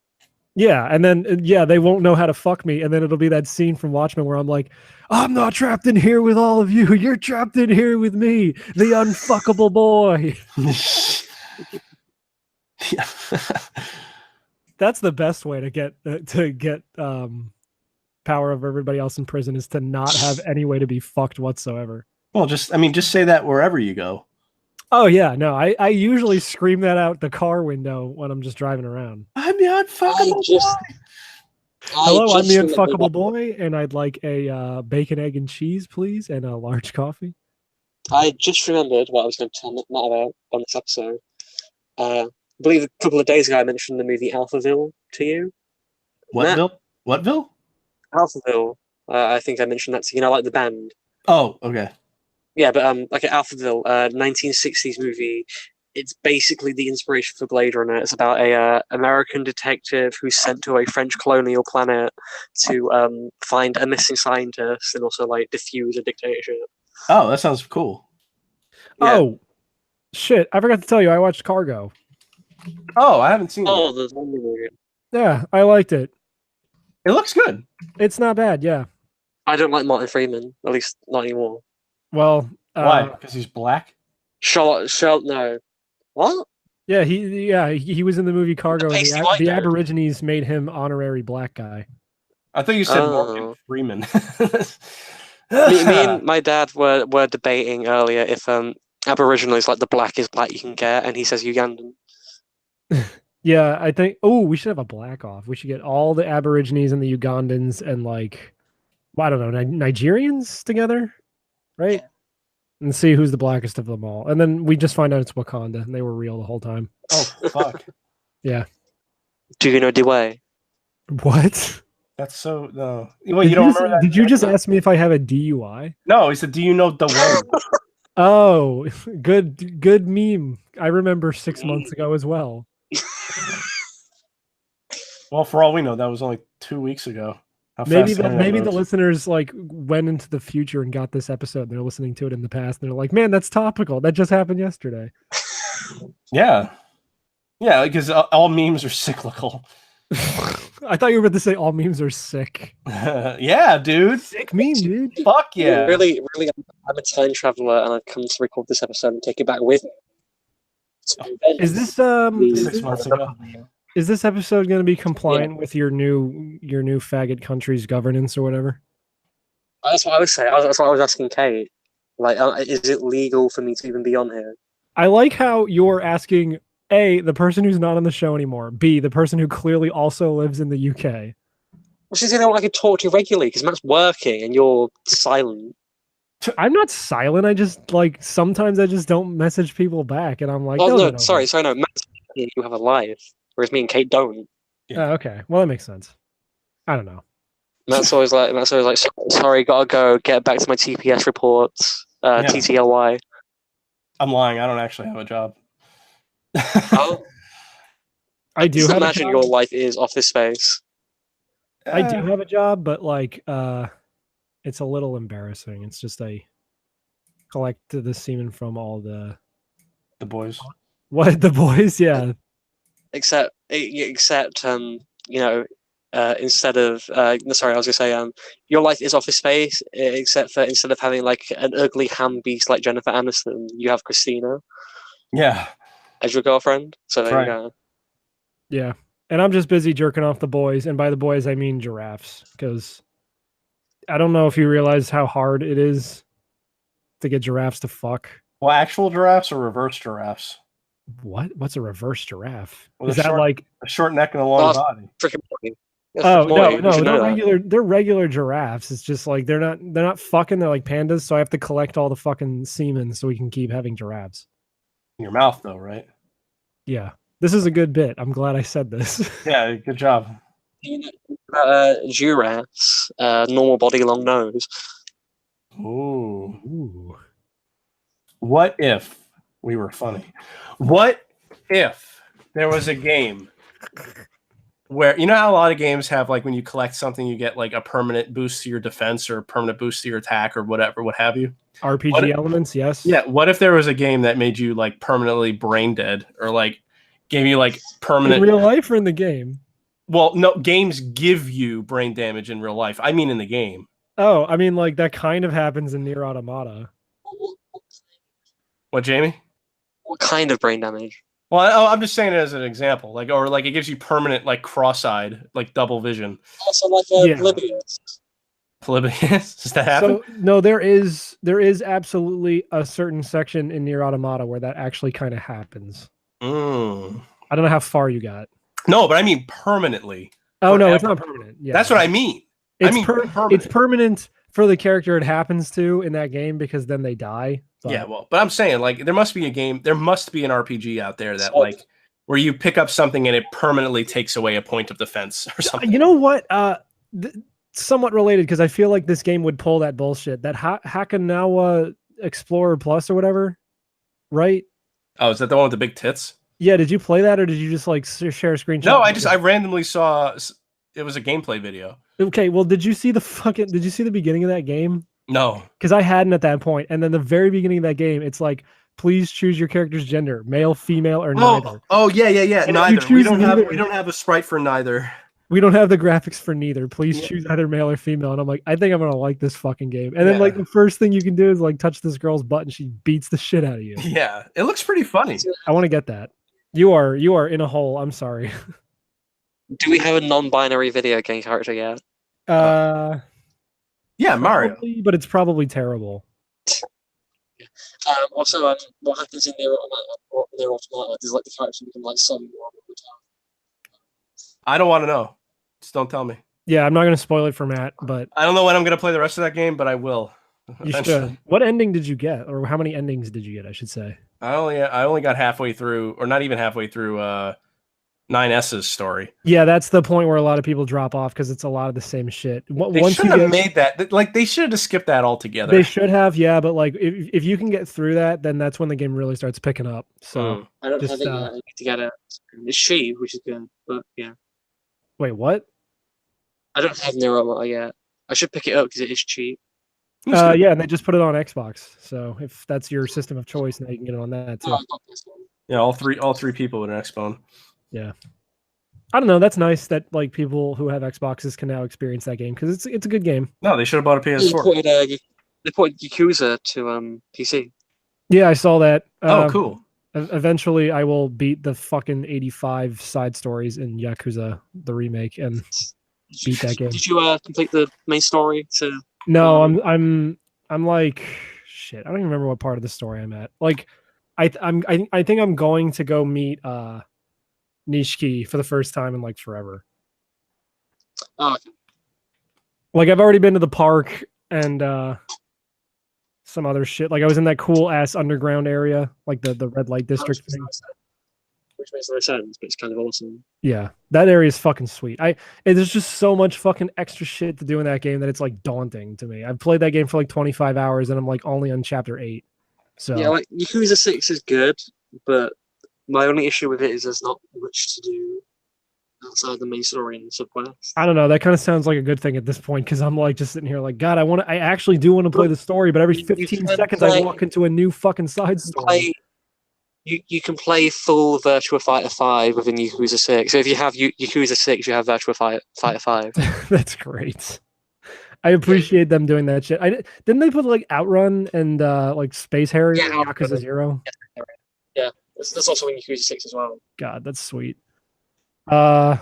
yeah, and then yeah, they won't know how to fuck me, and then it'll be that scene from Watchmen where I'm like, I'm not trapped in here with all of you. You're trapped in here with me, the unfuckable boy. Yeah. That's the best way to get power over everybody else in prison is to not have any way to be fucked whatsoever. Well, just say that wherever you go. Oh yeah, no, I usually scream that out the car window when I'm just driving around. I'm the unfuckable Hello, I'm the unfuckable boy, and I'd like a bacon, egg, and cheese, please, and a large coffee. I just remembered what I was going to tell Matt about on this episode. I believe a couple of days ago I mentioned the movie Alphaville to you. Whatville? Whatville? Alphaville. I think I mentioned that to you. Like the band. Oh, okay. Yeah, but like at Alphaville, 1960s movie. It's basically the inspiration for Blade Runner. It's about a American detective who's sent to a French colonial planet to find a missing scientist and also like defuse a dictatorship. Oh, that sounds cool. Yeah. Oh, shit! I forgot to tell you, I watched Cargo. Oh, I haven't seen Oh, it. the zombie movie. Yeah, I liked it. It looks good. It's not bad. Yeah. I don't like Martin Freeman, at least not anymore. Well, Why? Because he's black? Charlotte, no. What? Yeah, he was in the movie Cargo, and pasty white the dude. Aborigines made him honorary black guy. I thought you said Oh. Morgan Freeman. me and my dad were debating earlier if Aboriginal is like the blackest black you can get, and he says Ugandan. Yeah, I think. Oh, we should have a black off. We should get all the Aborigines and the Ugandans and like, well, I don't know, Nigerians together, right? And see who's the blackest of them all. And then we just find out it's Wakanda, and they were real the whole time. Oh, fuck. Do you know Dewey? What? That's so... No. Well, you don't remember that? Did you just ask me if I have a DUI? No, he said, do you know the way? Oh, good meme. I remember 6 months ago as well. Well, for all we know, that was only 2 weeks ago. How Maybe fast internet maybe the moves. listeners like went into the future and got this episode. And they're listening to it in the past. And they're like, man, that's topical. That just happened yesterday. Yeah. Yeah, because all memes are cyclical. I thought you were about to say all memes are sick. Yeah, dude. Sick meme, dude. Fuck yeah. Really, I'm a time traveler, and I've come to record this episode and take it back with me. Is this 6 months ago. is this episode going to be compliant with your new faggot country's governance or whatever? That's what I was saying. That's what I was asking Kate. Like, is it legal for me to even be on here? I like how you're asking A, the person who's not on the show anymore, B, the person who clearly also lives in the UK. Well, she's the only one I could talk to regularly because Matt's working and you're silent. I'm not silent. I just like sometimes I just don't message people back, and I'm like, Oh "No, no, sorry, no. Matt's you have a life, whereas me and Kate don't. Oh, okay, well that makes sense. I don't know. Matt's always like, sorry, gotta go. Get back to my TPS reports. TTLY. I'm lying. I don't actually have a job. Oh, I do just have imagine a your job. life is Office Space. I do have a job, but like it's a little embarrassing. It's just I collect the semen from all the boys. what the boys, yeah. Except instead of sorry, I was gonna say your life is Office Space, except for instead of having like an ugly ham beast like Jennifer Aniston, you have Christina Yeah. as your girlfriend. So there Right. you go. Yeah. And I'm just busy jerking off the boys, and by the boys I mean giraffes, because I don't know if you realize how hard it is to get giraffes to fuck. Well, actual giraffes or reverse giraffes? What's a reverse giraffe? Well, Is the that short- like A short neck and a long body. Freaking boring. oh no, You should know that. they're regular giraffes. It's just like they're not fucking, they're like pandas, so I have to collect all the fucking semen so we can keep having giraffes. In your mouth, though, right? Yeah. This is a good bit. I'm glad I said this. Yeah, good job. Giraffes, normal body, long nose. Ooh. Ooh. What if we were funny? What if there was a game where, you know how a lot of games have, like, when you collect something, you get like a permanent boost to your defense or a permanent boost to your attack or whatever, what have you? RPG elements, yes. Yeah. What if there was a game that made you like permanently brain dead or like gave you like In permanent real life or in the game? Well, no, games give you brain damage in real life. I mean in the game. Oh, I mean, like that kind of happens in Nier Automata. What, Jamie? What kind of brain damage? Well, I'm just saying it as an example. Like, or like it gives you permanent like cross-eyed, like double vision. Also, like Yeah. Oblivious. Polybius? Does that happen? So no, there is absolutely a certain section in Nier Automata where that actually kind of happens. Mm. I don't know how far you got. No, but I mean permanently. Oh no, it's Forever. not permanent. Yeah, That's what I mean. It's I mean permanent. It's permanent for the character it happens to in that game because then they die. But Yeah, well, but I'm saying like there must be a game, there must be an RPG out there that So- like where you pick up something and it permanently takes away a point of defense or something. you know what? Somewhat related because I feel like this game would pull that bullshit. That Hakanawa Explorer Plus or whatever, right? Oh, is that the one with the big tits? Yeah. Did you play that or did you just like share a screenshot? No, I randomly saw it was a gameplay video. Okay. Well, did you see the beginning of that game? No. Because I hadn't at that point, and then the very beginning of that game, it's like, please choose your character's gender, male, female, or neither. Oh yeah. And if you Neither. choose neither- We don't have a sprite for neither. We don't have the graphics for neither. Please choose either male or female. And I'm like, I think I'm gonna like this fucking game. And then like Yeah. the first thing you can do is like touch this girl's butt, and she beats the shit out of you. Yeah, it looks pretty funny. I want to get that. You are in a hole. I'm sorry. Do we have a non-binary video game character yet? Yeah, Mario. Probably, but it's probably terrible. Also, what happens in Nier Automata is like the character become like some I don't want to know. Just don't tell me. Yeah, I'm not gonna spoil it for Matt, but I don't know when I'm gonna play the rest of that game, but I will. you Eventually. should. What ending did you get, or how many endings did you get? I should say. I only got halfway through, or not even halfway through 9S's story. Yeah, that's the point where a lot of people drop off because it's a lot of the same shit. They Once should you have get, made that. Like they should have skipped that altogether. they should have, yeah, but like if you can get through that, then that's when the game really starts picking up. So Mm. I don't Just, have it yet. I need to get it. It's she, which is good, but yeah, wait, what? I don't have Nier Automata yet. I should pick it up because it is cheap. Yeah, and they just put it on Xbox. So if that's your system of choice, now you can get it on that Oh, too. I got this one. Yeah, all three people with an Xbone. I don't know. That's nice that like people who have Xboxes can now experience that game because it's a good game. No, they should have bought a They PS4. ported Yakuza to PC. Yeah, I saw that. Oh, cool. Eventually, I will beat the fucking 85 side stories in Yakuza the remake and beat that game. Did you complete the main story? No, I'm like shit. I don't even remember what part of the story I'm at. Like, I think I'm going to go meet Nishiki for the first time in like forever. Oh, okay. Like I've already been to the park and some other shit. Like I was in that cool ass underground area, like the red light district thing. Which makes no sense, but it's kind of awesome. Yeah, that area is fucking sweet. There's just so much fucking extra shit to do in that game that it's like daunting to me. I've played that game for like 25 hours and I'm like only on chapter 8. So Yeah, like Yakuza 6 is good, but my only issue with it is there's not much to do outside the main story and the subquest. I don't know. That kind of sounds like a good thing at this point because I'm like just sitting here like, God, I actually do want to play the story, but every 15 seconds I walk into a new fucking side story. You can play full Virtua Fighter 5 within Yakuza 6. So if you have Yakuza 6, you have Virtua Fighter 5. That's great. I appreciate them doing that shit. Didn't they put like Outrun and like Space Harrier in Yakuza 0? Yeah, that's also in Yakuza 6 as well. God, that's sweet. Yeah.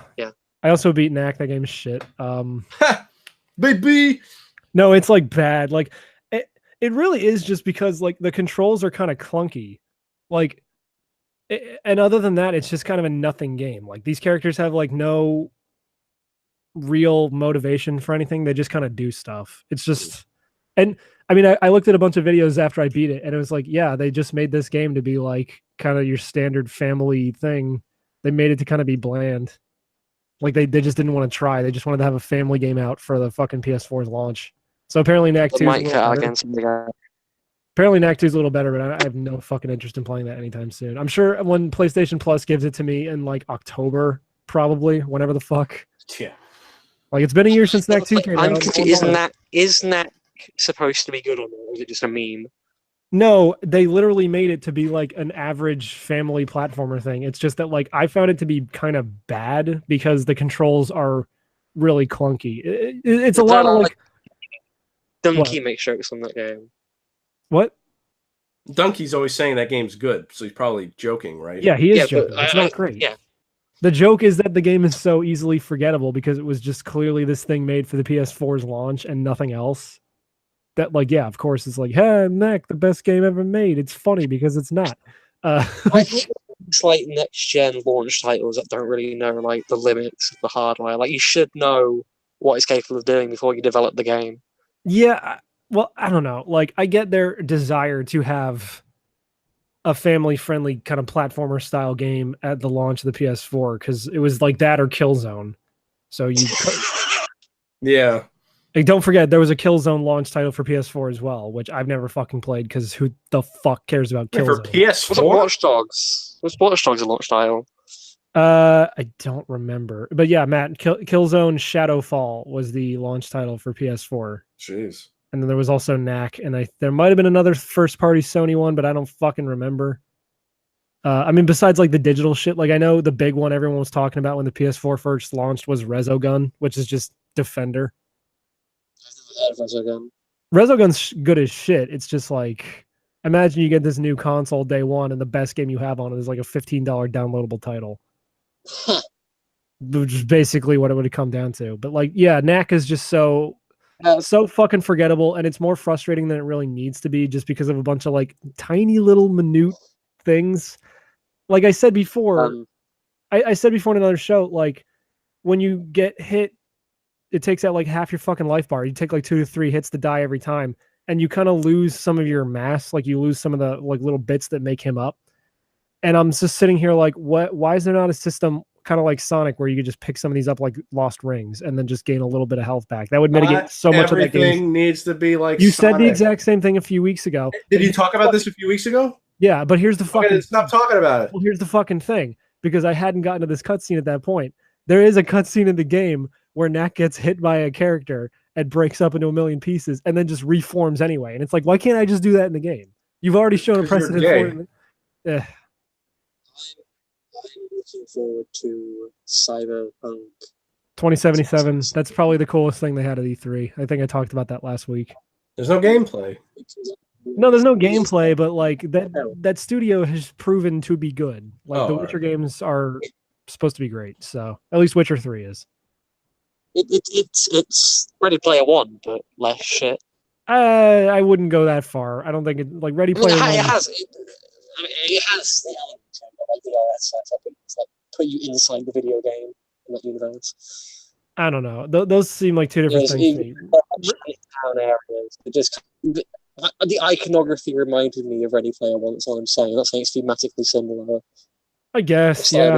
I also beat Knack. That game is shit. Baby. No, it's like bad. Like it really is just because like the controls are kind of clunky. Like, and other than that, it's just kind of a nothing game. Like these characters have like no real motivation for anything. They just kind of do stuff. It's just, and I mean, I looked at a bunch of videos after I beat it, and it was like, yeah, they just made this game to be like kind of your standard family thing. They made it to kind of be bland. Like they just didn't want to try. They just wanted to have a family game out for the fucking PS4's launch. So apparently Knack 2 Apparently Knack 2 is a little better, but I have no fucking interest in playing that anytime soon. I'm sure when PlayStation Plus gives it to me in like October, probably, whenever the fuck. Yeah. Like it's been a year since Knack 2 came out. Is Knack supposed to be good or not? Or is it just a meme? No, they literally made it to be like an average family platformer thing. It's just that like I found it to be kind of bad because the controls are really clunky. It's a lot of like Donkey makes jokes on that game. What? Donkey's always saying that game's good, so he's probably joking, right? Yeah, he is joking. It's not great. Yeah. The joke is that the game is so easily forgettable because it was just clearly this thing made for the PS4's launch and nothing else. That like, yeah, of course, it's like, hey, Knack, the best game ever made. It's funny because it's not. It's like next gen launch titles that don't really know like the limits of the hardware. Like you should know what it's capable of doing before you develop the game. Yeah, well, I don't know. Like, I get their desire to have a family-friendly kind of platformer-style game at the launch of the PS4 because it was like that or Killzone. So you, Yeah. like, don't forget there was a Killzone launch title for PS4 as well, which I've never fucking played because who the fuck cares about Wait, Killzone? for PS4? Was it Watch Dogs? Was Watch Dogs a launch title? I don't remember, but yeah, Matt, Killzone Shadowfall was the launch title for PS4. Jeez. And then there was also Knack, and there might have been another first-party Sony one, but I don't fucking remember. I mean, besides like the digital shit, like I know the big one everyone was talking about when the PS4 first launched was Resogun, which is just Defender. I've never heard of Resogun. Resogun's good as shit. It's just like, imagine you get this new console day one, and the best game you have on it is like a $15 downloadable title. Which is basically what it would have come down to. But like, yeah, Knack is just so fucking forgettable, and it's more frustrating than it really needs to be just because of a bunch of like tiny little minute things. Like I said before, I said before in another show, like when you get hit, it takes out like half your fucking life bar. You take like 2 to 3 hits to die every time, and you kind of lose some of your mass. Like you lose some of the like little bits that make him up. And I'm just sitting here like, what? Why is there not a system kind of like Sonic where you could just pick some of these up like lost rings and then just gain a little bit of health back? That would mitigate so much of that game. Everything needs to be like You Sonic. said the exact same thing a few weeks ago. Did you talk about this a few weeks ago? Yeah, but here's the fucking... Okay, stop talking about it. Well, here's the fucking thing. Because I hadn't gotten to this cutscene at that point. There is a cutscene in the game where Knack gets hit by a character and breaks up into a million pieces and then just reforms anyway. And it's like, why can't I just do that in the game? You've already shown a 'Cause you're precedent for it. looking forward to Cyberpunk. 2077. That's probably the coolest thing they had at E3. I think I talked about that last week. There's no gameplay. No, there's no gameplay, but like that studio has proven to be good. Like the Witcher games are supposed to be great. So at least Witcher 3 is. It's Ready Player One, but less shit. I wouldn't go that far. I don't think it like Ready Player One. It has. It has the elements of like the RS setup. It's like put you inside the video game in that universe. I don't know. Those seem like two different things to me. Town areas. It just the iconography reminded me of Ready Player One. That's all I'm saying. I'm not saying it's thematically similar. I guess, yeah.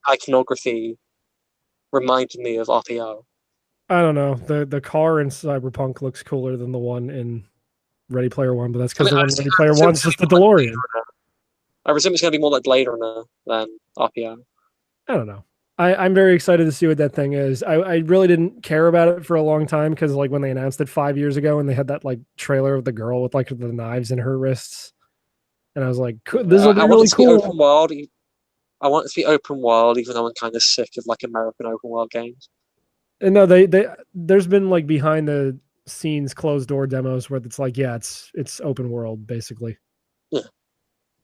Iconography reminded me of RPO. I don't know. The car in Cyberpunk looks cooler than the one in Ready Player One, but that's because the one in Ready Player One's just the DeLorean. I presume it's going to be more like Blade Runner than RPO. I don't know. I'm very excited to see what that thing is. I really didn't care about it for a long time because like when they announced it 5 years ago and they had that like trailer of the girl with like the knives in her wrists, and I was like, this will be really cool. Open world. I want it to be open world, even though I'm kind of sick of like American open world games. And no, there's been like behind the scenes closed door demos where it's like, yeah, it's open world basically. Yeah.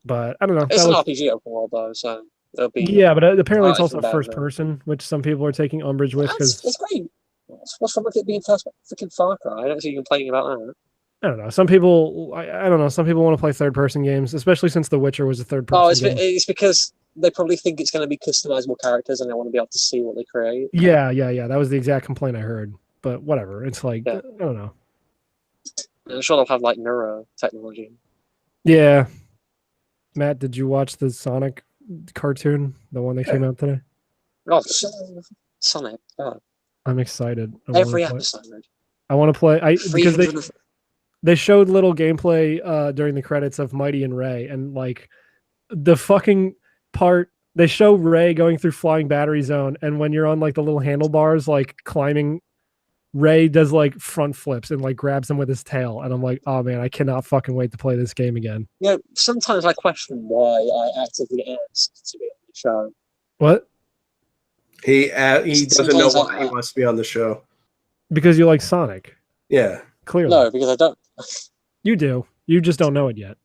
But I don't know. It's an RPG open world though, so it'll be. Yeah, but apparently it's also first person, which some people are taking umbrage with because it's great. What's wrong with it being first freaking Far Cry? I don't see you complaining about that. I don't know. Some people, I don't know. Some people want to play third person games, especially since The Witcher was a third person. Oh, it's because they probably think it's going to be customizable characters and they want to be able to see what they create. Yeah. That was the exact complaint I heard. But whatever. It's like, I don't know. I'm sure they'll have like neuro technology. Yeah. Matt, did you watch the Sonic cartoon, the one that came out today? Oh, Sonic. Oh. I'm excited. Every episode. I want to play. Because they showed little gameplay during the credits of Mighty and Ray, and like the fucking part they show Ray going through flying battery zone, and when you're on like the little handlebars, like climbing, Ray does like front flips and like grabs him with his tail, and I'm like, oh man, I cannot fucking wait to play this game again. Yeah, sometimes I question why I actively asked to be on the show. What? He doesn't know why he wants to be on the show. Because you like Sonic. Yeah. Clearly. No, because I don't. You do. You just don't know it yet.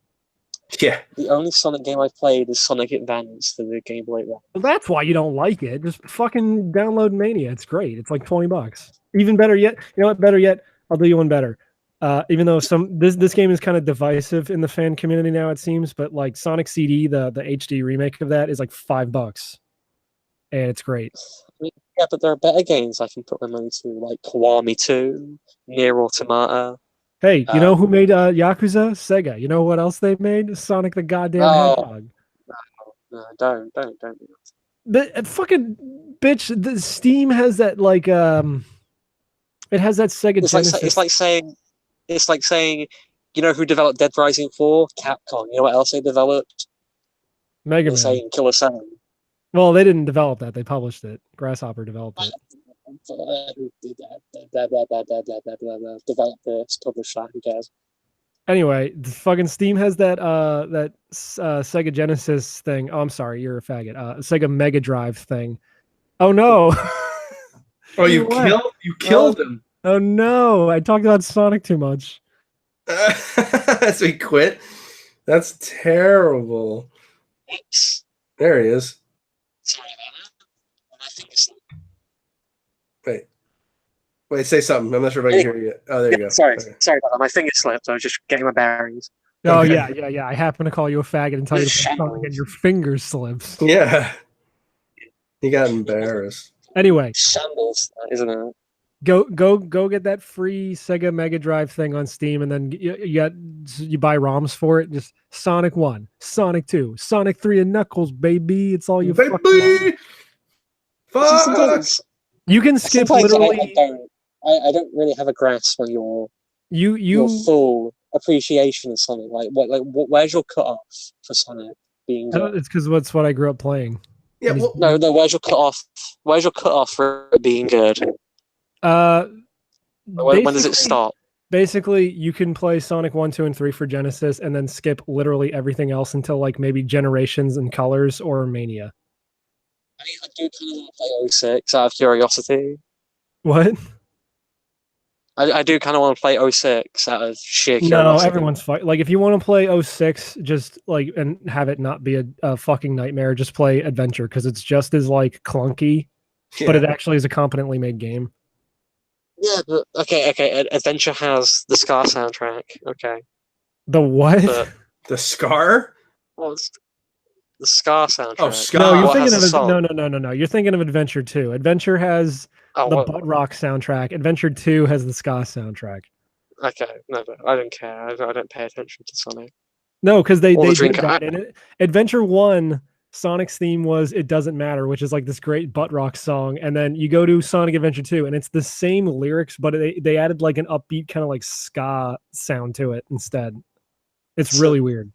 Yeah. The only Sonic game I've played is Sonic Advance for the Game Boy Advance. Well, that's why you don't like it. Just fucking download Mania. It's great. It's like $20. Even better yet, you know what? Better yet, I'll do you one better. Even though this game is kind of divisive in the fan community now, it seems, but like Sonic CD, the HD remake of that is like $5, and it's great. Yeah, but there are better games I can put my money to, like Kiwami 2, Nier Automata. Hey, you know who made Yakuza? Sega. You know what else they made? Sonic the goddamn Hedgehog. No, don't do that. The fucking bitch. The Steam has that like it has that Sega Genesis. It's like saying, you know who developed Dead Rising 4? Capcom. You know what else they developed? Mega Man. Saying Killer 7. Well, they didn't develop that. They published it. Grasshopper developed it. Who did that? Developed this, published that. Who cares? Anyway, the fucking Steam has that Sega Genesis thing. Oh, I'm sorry, you're a faggot. Sega Mega Drive thing. Oh no! Oh, you killed him. Oh no! I talked about Sonic too much. So he quit. That's terrible. Oops. There he is. Sorry about that. I think it's. Wait, say something. I'm not sure if I can hear you. Oh, there you go. Sorry Okay. about that. My finger slipped. I was just getting my bearings. Oh Okay. yeah. I happen to call you a faggot and tell you to play Sonic, and your finger slips. Yeah. He got embarrassed. Anyway, Shambles, isn't it? go get that free Sega Mega Drive thing on Steam, and then you buy ROMs for it. Just Sonic 1, Sonic 2, Sonic 3, and Knuckles, baby. It's all you fucking Baby! Fuck! Sometimes You can skip literally. I don't really have a grasp on your full appreciation of Sonic. Where's your cutoff for Sonic being good? It's because that's what I grew up playing. Yeah, well, No. Where's your cutoff? Where's your cutoff for it being good? When does it stop? Basically, you can play Sonic 1, 2, and 3 for Genesis, and then skip literally everything else until like maybe Generations and Colors or Mania. I do kind of want to play 06 out of curiosity. What? I do kind of want to play 06 out of sheer No, curiosity. everyone's fight. Like, if you want to play 06, just like and have it not be a fucking nightmare, just play Adventure because it's just as like clunky, but it actually is a competently made game. Yeah, but okay. Adventure has the Scar soundtrack. Okay, The what? but The Scar? what's the Scar soundtrack? Oh, Scar. No, you're What has thinking the of song? no. You're thinking of Adventure 2. Adventure has Oh, the what? butt rock soundtrack. Adventure 2 has the ska soundtrack. Okay, no, but I don't care. I don't pay attention to Sonic. No, because they Or the did Dreamcast. that in it. Adventure 1, Sonic's theme was "It Doesn't Matter," which is like this great butt rock song, and then you go to Sonic Adventure 2, and it's the same lyrics, but they added like an upbeat kind of like ska sound to it instead. It's So- really weird.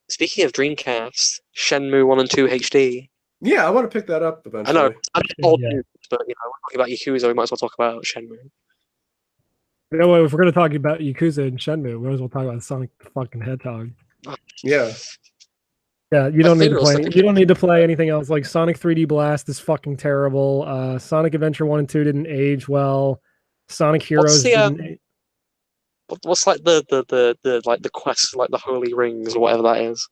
Speaking of Dreamcast, Shenmue 1 and 2 HD. Yeah, I want to pick that up I eventually. know, I'm old Yeah. news, but you know, we're talking about Yakuza. We might as well talk about Shenmue. You know what? If we're gonna talk about Yakuza and Shenmue, we might as well talk about Sonic the fucking Hedgehog. Yeah. Yeah, you My don't need to favorite play. Sonic You don't need to play anything else. Like Sonic 3D Blast is fucking terrible. Sonic Adventure 1 and 2 didn't age well. Sonic Heroes the, didn't. What's like the like the quest for like the Holy Rings or whatever that is?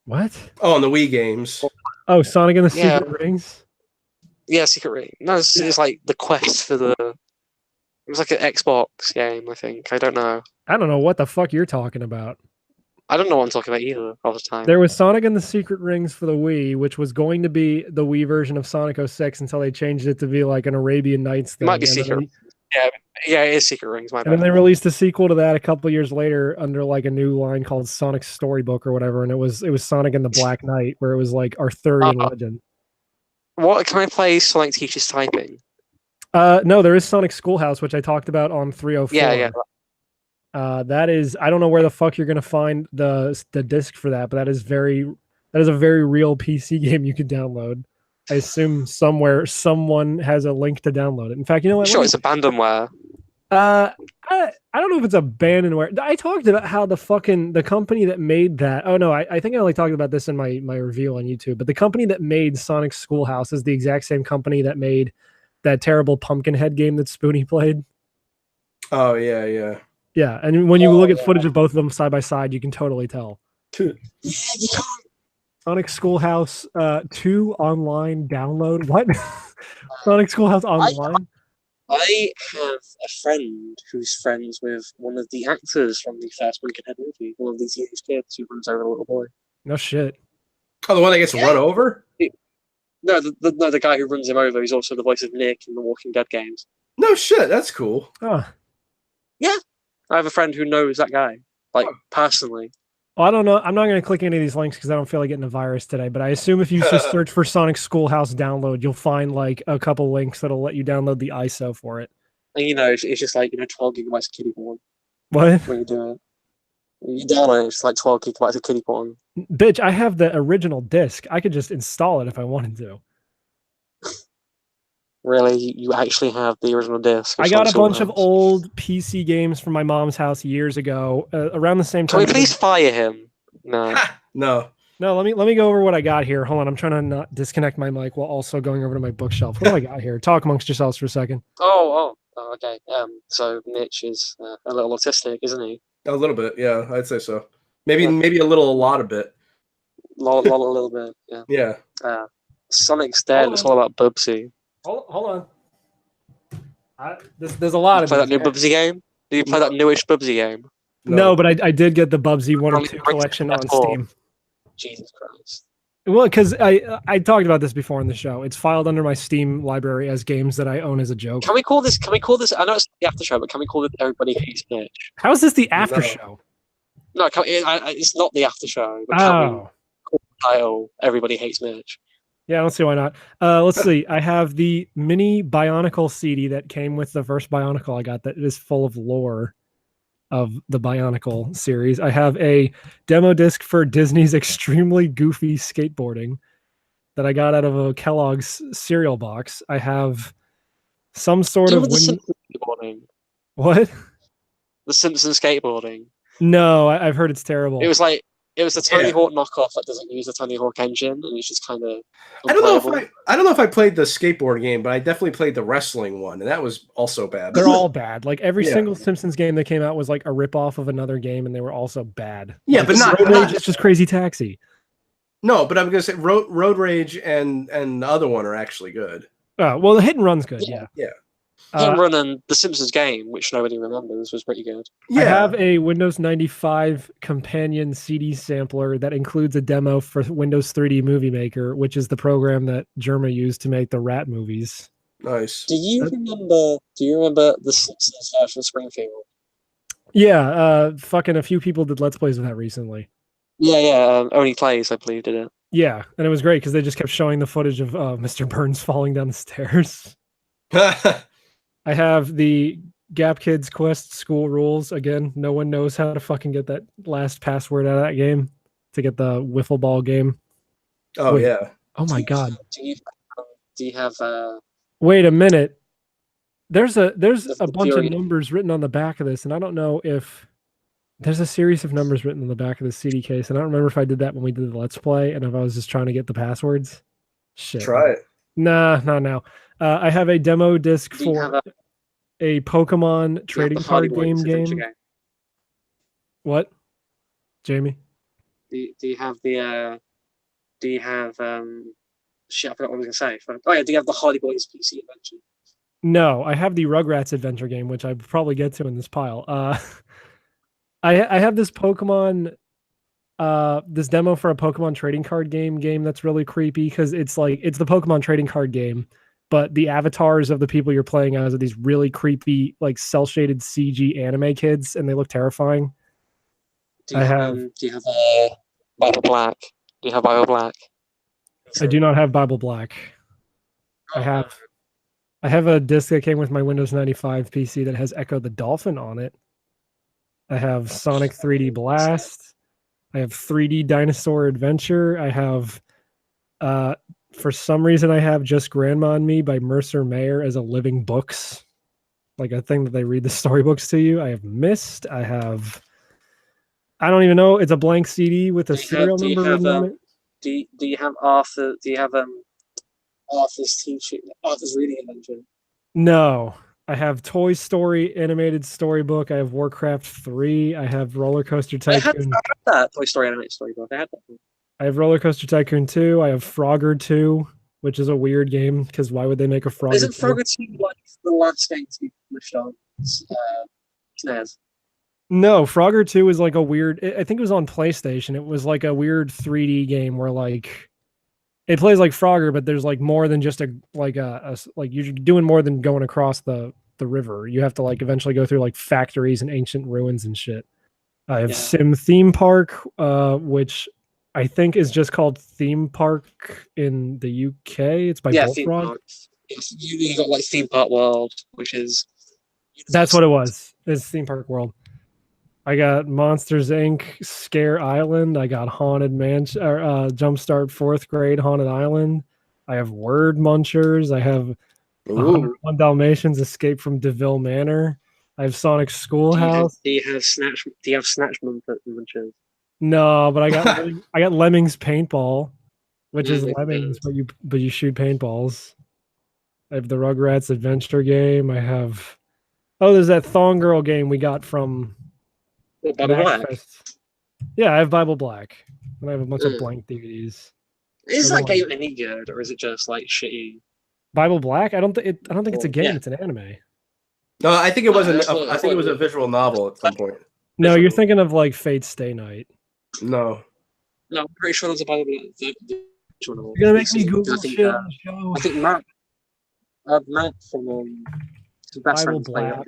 What? Oh, on the Wii games. Oh, Sonic and the Yeah. Secret Rings. Yeah, Secret Ring. No, it's like the quest for the. It was like an Xbox game, I think. I don't know. I don't know what the fuck you're talking about. I don't know what I'm talking about either all the time. There was Sonic and the Secret Rings for the Wii, which was going to be the Wii version of Sonic 06 until they changed it to be like an Arabian Nights thing. Might be And then Secret. they- Yeah, it is Secret Rings. My And then bad. they released a sequel to that a couple of years later under like a new line called Sonic Storybook or whatever, and it was Sonic and the Black Knight, where it was like Arthurian legend. What can I play? Sonic Teaches Typing. No, there is Sonic Schoolhouse, which I talked about on 304. Yeah. That is, I don't know where the fuck you're gonna find the disc for that, but that is a very real PC game you could download. I assume somewhere someone has a link to download it. In fact, you know what? Sure, it's abandonware. I don't know if it's abandonware. I talked about how the company that made that. Oh no, I think I only talked about this in my review on YouTube. But the company that made Sonic Schoolhouse is the exact same company that made that terrible Pumpkinhead game that Spoonie played. Oh, yeah. Yeah, and when you look at footage of both of them side by side, you can totally tell. Sonic Schoolhouse 2 online download. What? Sonic Schoolhouse online? I have a friend who's friends with one of the actors from the first Pumpkinhead movie, one of these teenage kids who runs over a little boy. No shit. Oh, the one that gets run over? No, the guy who runs him over. He's also the voice of Nick in the Walking Dead games. No shit, that's cool. Oh. I have a friend who knows that guy, like personally. Well, I don't know. I'm not going to click any of these links because I don't feel like getting a virus today. But I assume if you just search for Sonic Schoolhouse download, you'll find like a couple links that'll let you download the ISO for it. And it's just like 12 gigabytes of kiddie porn What? when you do it. When you download it, it's like 12 gigabytes of kiddie porn. Bitch, I have the original disc. I could just install it if I wanted to. Really, you actually have the original disc? of I got a Sonic bunch of Schoolhouse? old PC games from my mom's house years ago, around the same Can time. we please fire him? No. No. No, let me go over what I got here. Hold on, I'm trying to not disconnect my mic while also going over to my bookshelf. What do I got here? Talk amongst yourselves for a second. Oh, okay. So Mitch is a little autistic, isn't he? A little bit, yeah, I'd say so. Maybe a lot of bit. A little bit, yeah. Yeah. Sonic's dead. It's all about Bubsy. Hold on. There's a lot You of play that new it. Bubsy game? Do you play that newish Bubsy game? No, but I did get the Bubsy 1 and Only 2 brings collection it on at all. Steam. Jesus Christ. Well, because I talked about this before in the show. It's filed under my Steam library as games that I own as a joke. Can we call this? I know it's the after show, but can we call it Everybody Hates Mitch? How is this the after No. show? No, it's not the after show. But can we Oh. call the title Everybody Hates Mitch? Yeah, I don't see why not. Let's see. I have the mini Bionicle CD that came with the first Bionicle I got that is full of lore of the Bionicle series. I have a demo disc for Disney's Extremely Goofy Skateboarding that I got out of a Kellogg's cereal box. I have some sort Do you of remember the Simpsons skateboarding? What? The Simpsons skateboarding. No, I've heard it's terrible. It was like It was the Tony Hawk knockoff that doesn't use the Tony Hawk engine, and it's just kind of. I don't know if I played the skateboard game, but I definitely played the wrestling one, and that was also bad. They're all bad. Like every single Simpsons game that came out was like a ripoff of another game, and they were also bad. Yeah, like, but not Road Rage. It's just Crazy Taxi. No, but I'm gonna say Road Rage and the other one are actually good. Oh well, the Hit and Run's good. Yeah. Hit and Run and the Simpsons game, which nobody remembers, was pretty good. I have a Windows 95 companion CD sampler that includes a demo for Windows 3D Movie Maker, which is the program that Germa used to make the Rat movies. Nice. Do you remember the Simpsons version of Springfield? Yeah, fucking a few people did Let's Plays with that recently. Yeah. Only Plays, I believe, did it. Yeah, and it was great because they just kept showing the footage of Mr. Burns falling down the stairs. I have the Gap Kids Quest School Rules. Again, no one knows how to fucking get that last password out of that game to get the wiffle ball game. Oh, Wait. yeah. Oh, my God. Do you have... Wait a minute. There's a bunch theory. of numbers written on the back of this, and I don't know if... There's a series of numbers written on the back of the CD case, and I don't remember if I did that when we did the Let's Play, and if I was just trying to get the passwords. Shit. Try it. Nah, not now. I have a demo disc for a Pokemon trading card game. What? Jamie? Do you have the shit, I forgot what I was gonna say. Oh yeah, do you have the Hardy Boys PC adventure? No, I have the Rugrats adventure game, which I probably get to in this pile. I have this Pokemon this demo for a Pokemon trading card game that's really creepy because it's the Pokemon trading card game, but the avatars of the people you're playing as are these really creepy, like cel-shaded CG anime kids, and they look terrifying. Do you have Bible Black? Do you have Bible Black? I do not have Bible Black. I have a disc that came with my Windows 95 PC that has Echo the Dolphin on it. I have Sonic 3D Blast. I have 3D Dinosaur Adventure. I have, for some reason, I have Just Grandma and Me by Mercer Mayer as a living books, like a thing that they read the storybooks to you. I have Myst. I don't even know. It's a blank CD with a serial number written on it. Do you have Arthur? Do you have Arthur's Reading Adventure? No. I have Toy Story animated storybook. I have Warcraft 3. I have Roller Coaster Tycoon. I had that Toy Story animated storybook. I had that one. I have Roller Coaster Tycoon 2. I have Frogger 2, which is a weird game because why would they make a Frogger 2? Isn't Frogger 2 like the last game to be published on SNES? No, Frogger 2 is like a weird... I think it was on PlayStation. It was like a weird 3D game where like... It plays like Frogger, but there's like more than just like you're doing more than going across the river. You have to like eventually go through like factories and ancient ruins and shit. I have Sim Theme Park, which I think is just called Theme Park in the UK. It's by Bullfrog. You got like Theme Park World, which is... That's what it was. It's Theme Park World. I got Monsters Inc. Scare Island. I got Haunted Mansion, Jumpstart 4th Grade Haunted Island. I have Word Munchers. I have 101 Dalmatians Escape from DeVille Manor. I have Sonic Schoolhouse. Do you have Snatch Munchers? No, but I got Lemmings Paintball, which is Lemmings, but you shoot paintballs. I have the Rugrats Adventure game. I have there's that Thong Girl game we got from Bible Black. Yeah, I have Bible Black, and I have a bunch of blank DVDs. Is that game any good, or is it just like shitty? Bible Black? I don't think it's a game. It's an anime. No, I think it was I think it was a visual novel at some point. No, you're thinking of like Fate's Stay Night. No, I'm pretty sure there's a Bible Black. You're gonna make me Google shit on the show. I think Matt from Bible Black.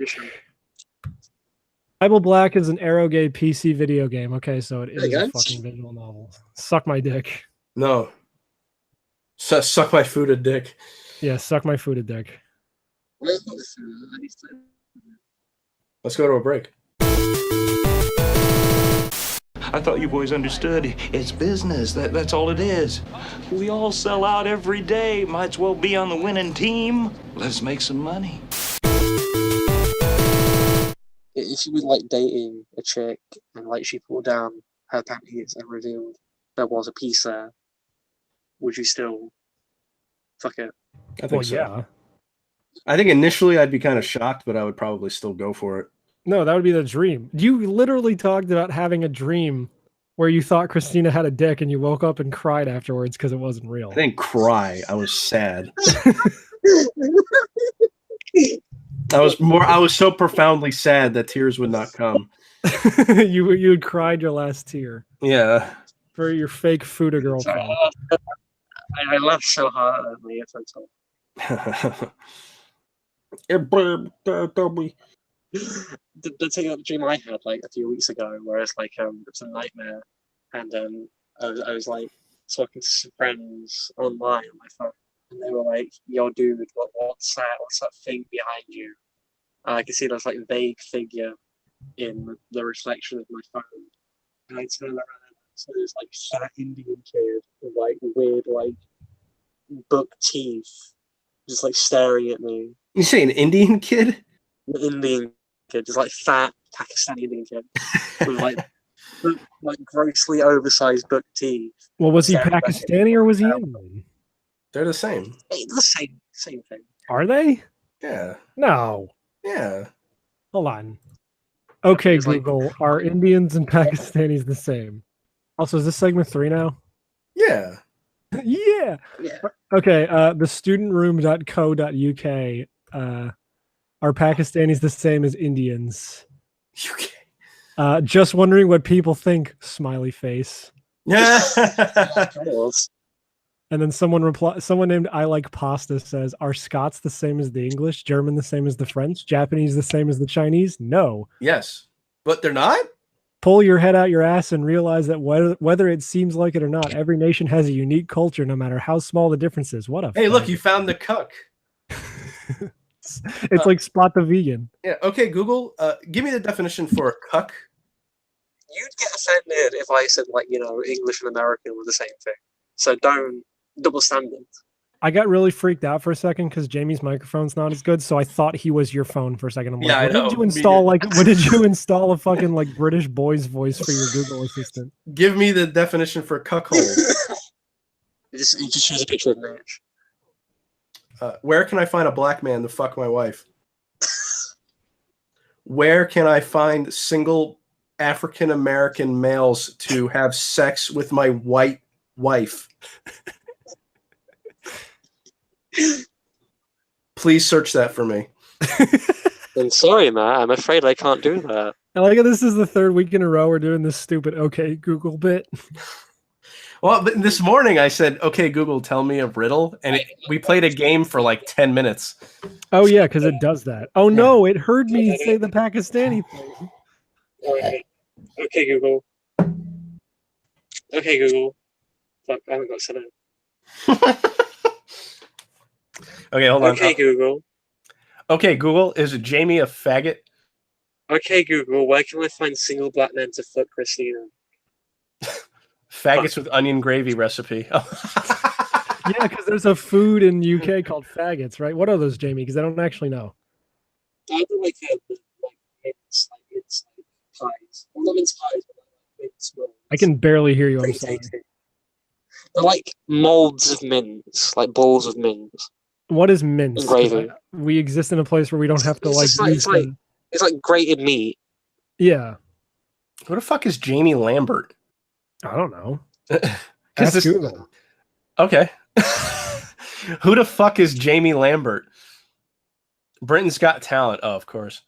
Bible Black is an Arrowgate PC video game. Okay, so it is a fucking visual novel. Suck my dick. No. Suck my fooded dick. Yeah, suck my fooded dick. Let's go to a break. I thought you boys understood. It's business. That's all it is. We all sell out every day. Might as well be on the winning team. Let's make some money. If you were like dating a chick and like she pulled down her panties and revealed there was a piece there, would you still fuck it? I think Well, so. yeah. I think initially I'd be kind of shocked, but I would probably still go for it. No, that would be the dream. You literally talked about having a dream where you thought Christina had a dick and you woke up and cried afterwards because it wasn't real. I didn't cry. I was sad. I was so profoundly sad that tears would not come. you had cried your last tear Yeah. for your fake Fuda girlfriend. I laughed so hard at my earphones on. The thing that dream I had like a few weeks ago, where it's like it was a nightmare, and I was like talking to some friends online on my phone, and they were like, "Yo, dude, what's that? What's that thing behind you?" I can see this like vague figure in the reflection of my phone, and I turn around and so there's like fat Indian kid with like weird like buck teeth, just like staring at me. You say an Indian kid? An Indian kid, just like fat Pakistani Indian kid with like grossly oversized buck teeth. Well, was he Staring back at Pakistani me. or was he Indian? They're the same. It's the same thing. Are they? Yeah. No. Yeah. Hold on. Okay, It's like- Google. Are Indians and Pakistanis the same? Also, is this segment 3 now? Yeah. Yeah. Yeah. Okay, the studentroom.co.uk are Pakistanis the same as Indians? Okay. Just wondering what people think, smiley face. Yeah. And then someone named I Like Pasta says, are Scots the same as the English, German the same as the French, Japanese the same as the Chinese? No. Yes. But they're not? Pull your head out your ass and realize that whether it seems like it or not, every nation has a unique culture, no matter how small the difference is. What a Hey, look, fact. you found the cuck. It's like Spot the Vegan. Yeah. Okay, Google, give me the definition for a cuck. You'd get offended if I said like English and American were the same thing. So don't double standard. I got really freaked out for a second because Jamie's microphone's not as good, so I thought he was your phone for a second. I'm like, Yeah, I when know. did you Me install neither. when did you install a fucking like British boy's voice for your Google Assistant? Give me the definition for cuckold. It just shows a picture of Mitch. Where can I find a black man to fuck my wife? Where can I find single African American males to have sex with my white wife? Please search that for me. I'm sorry, Matt. I'm afraid I can't do that. I like it. This is the third week in a row we're doing this stupid okay Google bit. Well, but this morning I said, "Okay, Google, tell me a riddle," and we played a game for like 10 minutes. Oh yeah, because it does that. Oh no, it heard me say the Pakistani thing. Okay, Google. Okay, Google. Fuck, I haven't got set up. Okay, hold on. Okay, Google. Okay, Google, is Jamie a faggot? Okay, Google. Where can I find single black men to fuck Christina? Faggots with onion gravy recipe. Yeah, because there's a food in UK called faggots, right? What are those, Jamie? Because I don't actually know. I do like mince, pies. Well, not mince pies, but like mince rolls. I can barely hear you. I'm Pretty sorry. tasty. They're like molds of mince, like balls of mince. What is mince? 'Cause Gravy. We exist in a place where we don't have to It's like. just like- use it's like- the- It's like grated meat. Yeah, Who the fuck is Jamie Lambert? I don't know. 'Cause Ask this- Google. Okay. Who the fuck is Jamie Lambert? Britain's Got Talent. Oh, of course.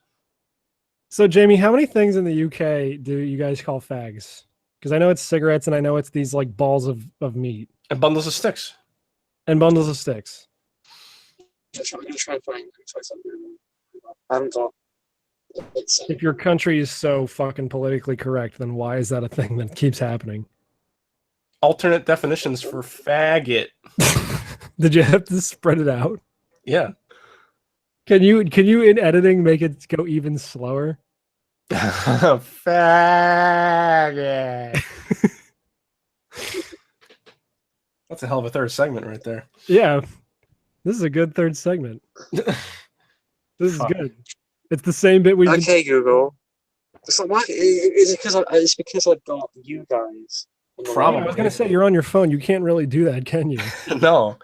So, Jamie, how many things in the UK do you guys call fags? Because I know it's cigarettes and I know it's these like balls of meat And bundles of sticks. and bundles of sticks. I'm gonna try and find something. I haven't got. It's, If your country is so fucking politically correct, then why is that a thing that keeps happening? Alternate definitions for faggot. Did you have to spread it out? Yeah. Can you in editing make it go even slower? Faggot. That's a hell of a third segment right there. Yeah. This is a good third segment. This is Fuck. good. It's the same bit we've been okay, Google. So why? Is it because it's because I've got you guys? on the Probably. I was gonna say you're on your phone. You can't really do that, can you? No,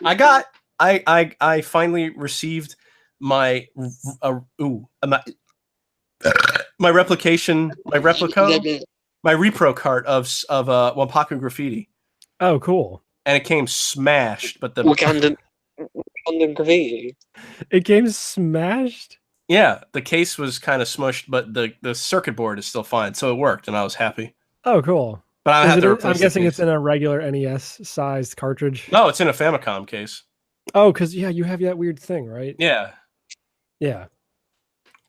I finally received my my replication, my replica, my repro cart of Wampaku Graffiti, Oh, cool. and it came smashed. But the Wakandan graffiti. It came smashed. yeah, the case was kind of smushed, but the circuit board is still fine, so it worked, and I was happy. Oh, cool. But I have to replace. I'm guessing the it's case. in a regular NES sized cartridge. No, it's in a Famicom case. Oh, because you have that weird thing, right? Yeah. Yeah.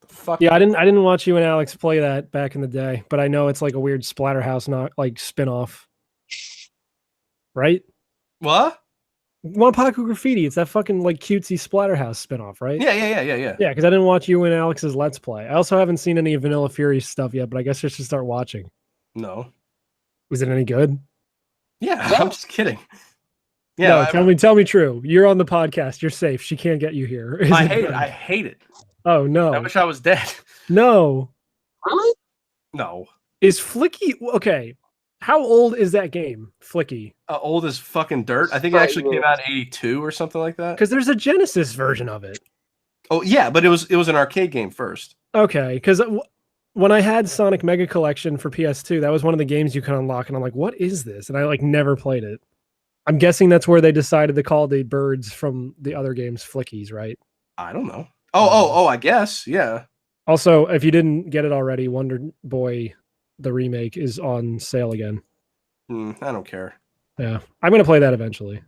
Fuck. Yeah, I didn't watch you and Alex play that back in the day, but I know it's like a weird Splatterhouse, not like spin-off. Right? What? Wampaku Graffiti, it's that fucking like cutesy Splatterhouse spin-off, right? Yeah. Yeah, because I didn't watch you and Alex's Let's Play. I also haven't seen any Vanilla Fury stuff yet, but I guess I should start watching. No. Was it any good? Yeah, I'm just kidding. Yeah, Yeah, tell me true. You're on the podcast. You're safe. She can't get you here. Is I it hate it. good? I hate it. Oh no. I wish I was dead. No. Really? No. Is Flicky okay? How old is that game, Flicky? Old as fucking dirt. I think it actually came out in 82 or something like that. Because there's a Genesis version of it. Oh yeah, but it was an arcade game first. Okay, because when I had Sonic Mega Collection for PS2, that was one of the games you could unlock, and I'm like, what is this? And I like never played it. I'm guessing that's where they decided to call the birds from the other games Flickies, right? I don't know. Oh, I guess. Yeah. Also, if you didn't get it already, Wonder Boy, the remake, is on sale again. I don't care. Yeah, I'm gonna play that eventually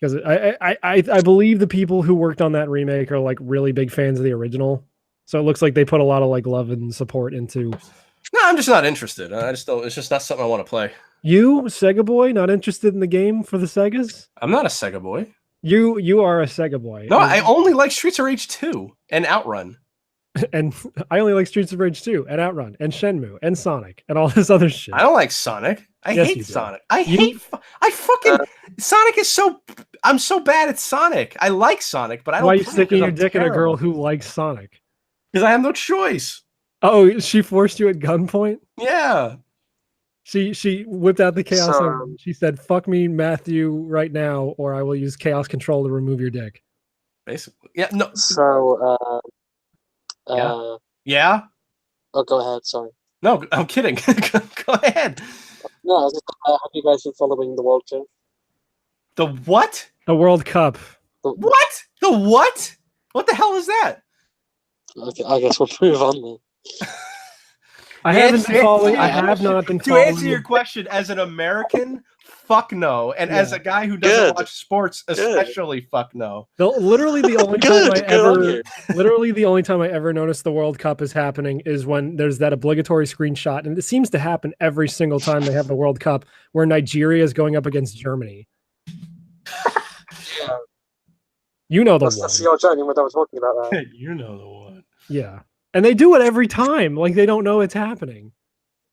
because I believe the people who worked on that remake are like really big fans of the original. So it looks like they put a lot of like love and support into. No, I'm just not interested. I just don't. It's just not something I want to play. You, Sega boy, not interested in the game for the Segas? I'm not a Sega boy. You are a Sega boy. No, I only like Streets of Rage 2 and Outrun. And I only like Streets of Rage 2 and Outrun and Shenmue and Sonic and all this other shit. I don't like Sonic. I Yes, you hate do. Sonic. I fucking Sonic is so. I'm so bad at Sonic. I like Sonic, but I don't. Why are you play it sticking 'cause your I'm dick in a girl terrible. who likes Sonic? Because I have no choice. Oh, she forced you at gunpoint? Yeah. She whipped out the chaos. So- and she said, "Fuck me, Matthew, right now, or I will use chaos control to remove your dick." Basically. Yeah. No. So, Yeah. Yeah. oh, go ahead. Sorry. No, I'm kidding. Go ahead. No, I was just, have you guys been following the World Cup? The what? The World Cup. What? The what? What the hell is that? Okay, I guess we'll move on then. I haven't been following. I have not been To following. answer your question, as an American, fuck no. And as a guy who doesn't Good. watch sports, especially fuck no. Literally the only time Good, I good on ever, you. literally the only time I ever noticed the World Cup is happening is when there's that obligatory screenshot, and it seems to happen every single time they have the World Cup, where Nigeria is going up against Germany. You know the That's one, your journey when I was talking about that. You know the one. yeah. And they do it every time, like they don't know it's happening,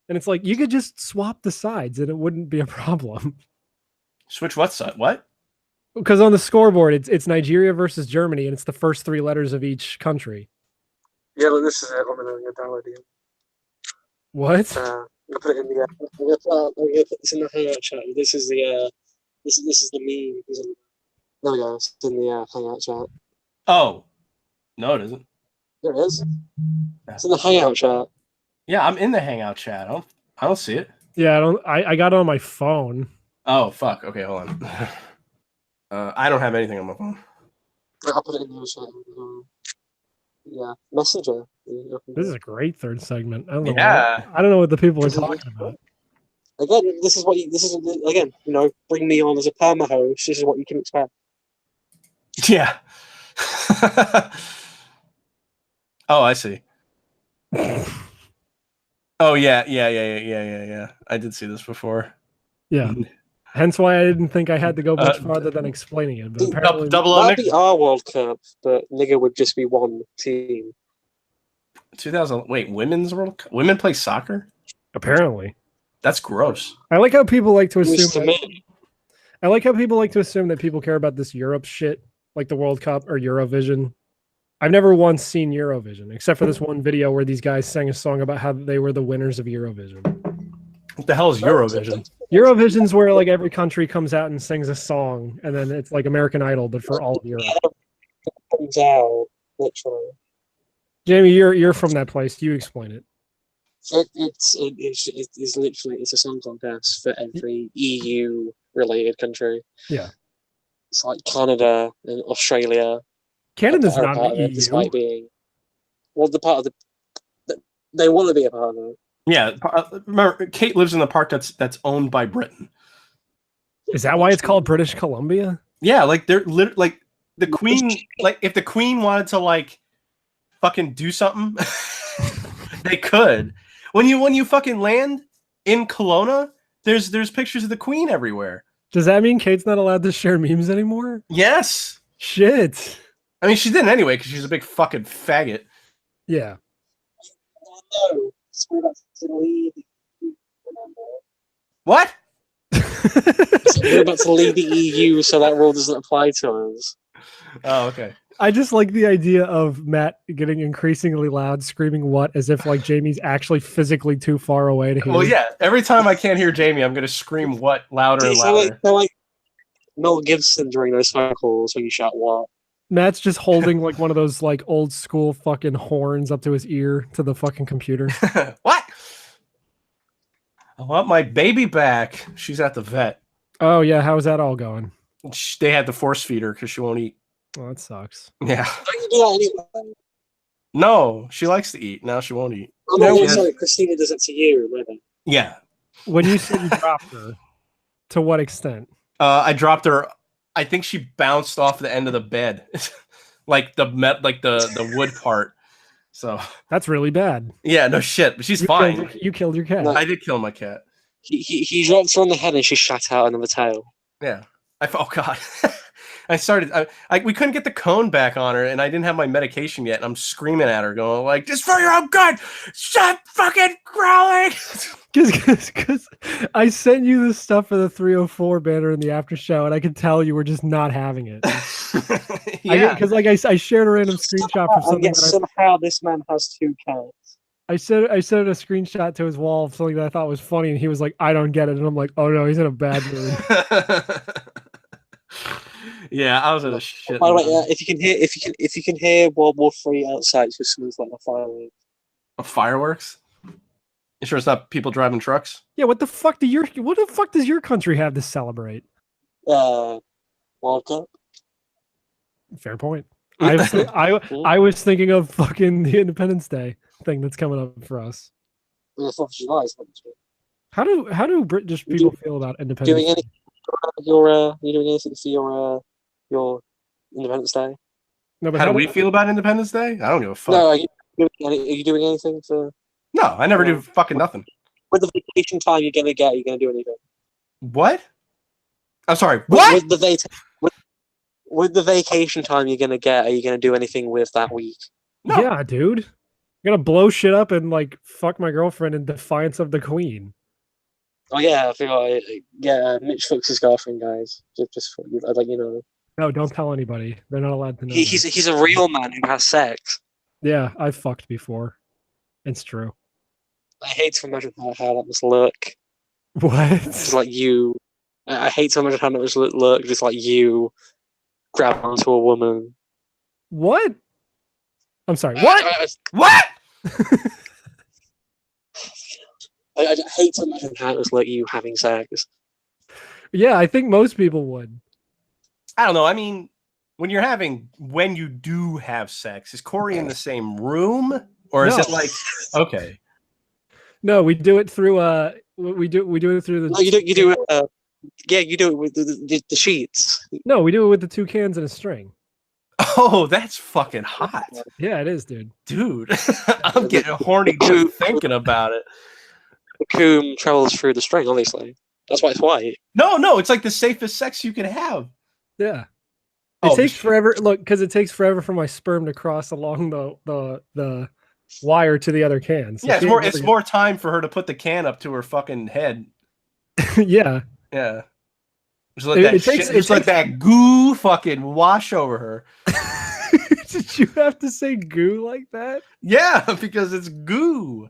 and it's like you could just swap the sides and it wouldn't be a problem. Switch what side? What? Because on the scoreboard, it's Nigeria versus Germany, and it's the first three letters of each country. Yeah, look, this is it. I'm going to download it. What? I'm gonna put it in the. I'm gonna put this in the Hangout chat. This is the. This is the meme. There we go. It's in the Hangout chat. Oh. No, it isn't. There it is. It's in the Hangout chat. Yeah, I'm in the Hangout chat. I don't see it. Yeah, I got it on my phone. Oh, fuck. Okay, hold on. I don't have anything on my phone. I'll put it in the chat. Yeah, Messenger. This is a great third segment. I don't know. Yeah. I don't know what the people are talking about. Again, this is again, bring me on as a perma host. This is what you can expect. Yeah. Oh, I see. Oh, yeah. I did see this before. Yeah. Hence why I didn't think I had to go much farther than explaining it. But apparently, Double O That'd be our World Cup, but nigga would just be one team. 2000. Wait, women's World Cup? Women play soccer? apparently. That's gross. I like how people like to At least assume. to me. I like how people like to assume that people care about this Europe shit, like the World Cup or Eurovision. I've never once seen Eurovision except for this one video where these guys sang a song about how they were the winners of Eurovision. What the hell is Eurovision? Eurovision's where like every country comes out and sings a song, and then it's like American Idol, but for all of Europe. Comes out literally. Jamie, you're from that place. You explain it. It's literally it's a song contest for every EU related country. Yeah. It's like Canada and Australia. Canada's are not part the of it, EU. despite being the part of they want to be a part of it. Yeah, remember, Kate lives in the part that's owned by Britain. Is that why it's called British Columbia? Yeah, like they're like the Queen. Like if the Queen wanted to like fucking do something, they could. When you fucking land in Kelowna, there's pictures of the Queen everywhere. Does that mean Kate's not allowed to share memes anymore? Yes. Shit. I mean, she didn't anyway because she's a big fucking faggot. Yeah. No, we're about to leave. What? We're about to leave the EU, so that rule doesn't apply to us. Oh, okay. I just like the idea of Matt getting increasingly loud, screaming "what" as if like Jamie's actually physically too far away to hear. Well, yeah. Every time I can't hear Jamie, I'm gonna scream "what" louder and louder. So like Mel Gibson during those phone calls when you shout "what." Matt's just holding like one of those like old school fucking horns up to his ear to the fucking computer. What? I want my baby back. She's at the vet. Oh yeah, how's that all going? They had to force feed her because she won't eat. Oh, that sucks. Yeah. Don't you do that anyway? No, she likes to eat. Now she won't eat. Oh, no, Yeah. sorry, Christina does it to you, maybe. Yeah. When you said you dropped her, to what extent? I dropped her. I think she bounced off the end of the bed, like the wood part. So That's really bad. yeah, no shit. But she's You fine. killed your cat. No. I did kill my cat. He dropped her on the head and she shat out another tail. Yeah. Oh god. We couldn't get the cone back on her, and I didn't have my medication yet. And I'm screaming at her, going like, "Just for your own good, stop fucking growling!" Because I sent you the stuff for the 304 banner in the after show, and I could tell you were just not having it. Yeah. Because I shared a random screenshot from something Yet that somehow this man has 2 cats. I sent a screenshot to his wall of something that I thought was funny, and he was like, "I don't get it," and I'm like, "Oh no, he's in a bad mood." Yeah, I was in a shit. By the way, mood. if you can hear World War III outside, it's just smooth like a firework. Fireworks? You sure it's not people driving trucks? Yeah, what the fuck does your country have to celebrate? World Cup. Fair point. I was thinking of fucking the Independence Day thing that's coming up for us. The 4th of July is next week. How do British people feel about Independence Doing Day? anything you doing anything for your Independence Day? No, but How do we feel about Independence Day? I don't give a fuck. No, are you doing anything for No, I never do fucking nothing. with the vacation time you're gonna get? Are you gonna do anything? What? I'm sorry. What? With the vacation time you're gonna get, are you gonna do anything with that week? No. Yeah, dude. I'm gonna blow shit up and like fuck my girlfriend in defiance of the Queen. Oh yeah, I feel like Mitch fucks his girlfriend, guys. Just for, I'd like you know. No, don't tell anybody. They're not allowed to know. He's a real man who has sex. Yeah, I've fucked before. It's true. I hate to imagine how that must look. What? Just like you. I hate to imagine how that must look. Just like you grab onto a woman. What? I'm sorry. What? What? I hate to imagine how it was like you having sex. Yeah, I think most people would. I don't know. I mean, when you do have sex, is Corey in the same room, or is No. it like okay? No, we do it through we do it through the No, you do it. You do it with the sheets. No, we do it with the 2 cans and a string. Oh, that's fucking hot, Yeah, it is, dude. dude. I'm getting horny just thinking about it. The coom travels through the string, obviously. That's why it's white. No, it's like the safest sex you can have. Yeah. It Oh, takes shit. forever. Look, because it takes forever for my sperm to cross along the wire to the other cans. Yeah, it's more time for her to put the can up to her fucking head. Yeah. Yeah. Just let It that takes- shit, just let that goo fucking wash over her. Did you have to say goo like that? Yeah, because it's goo.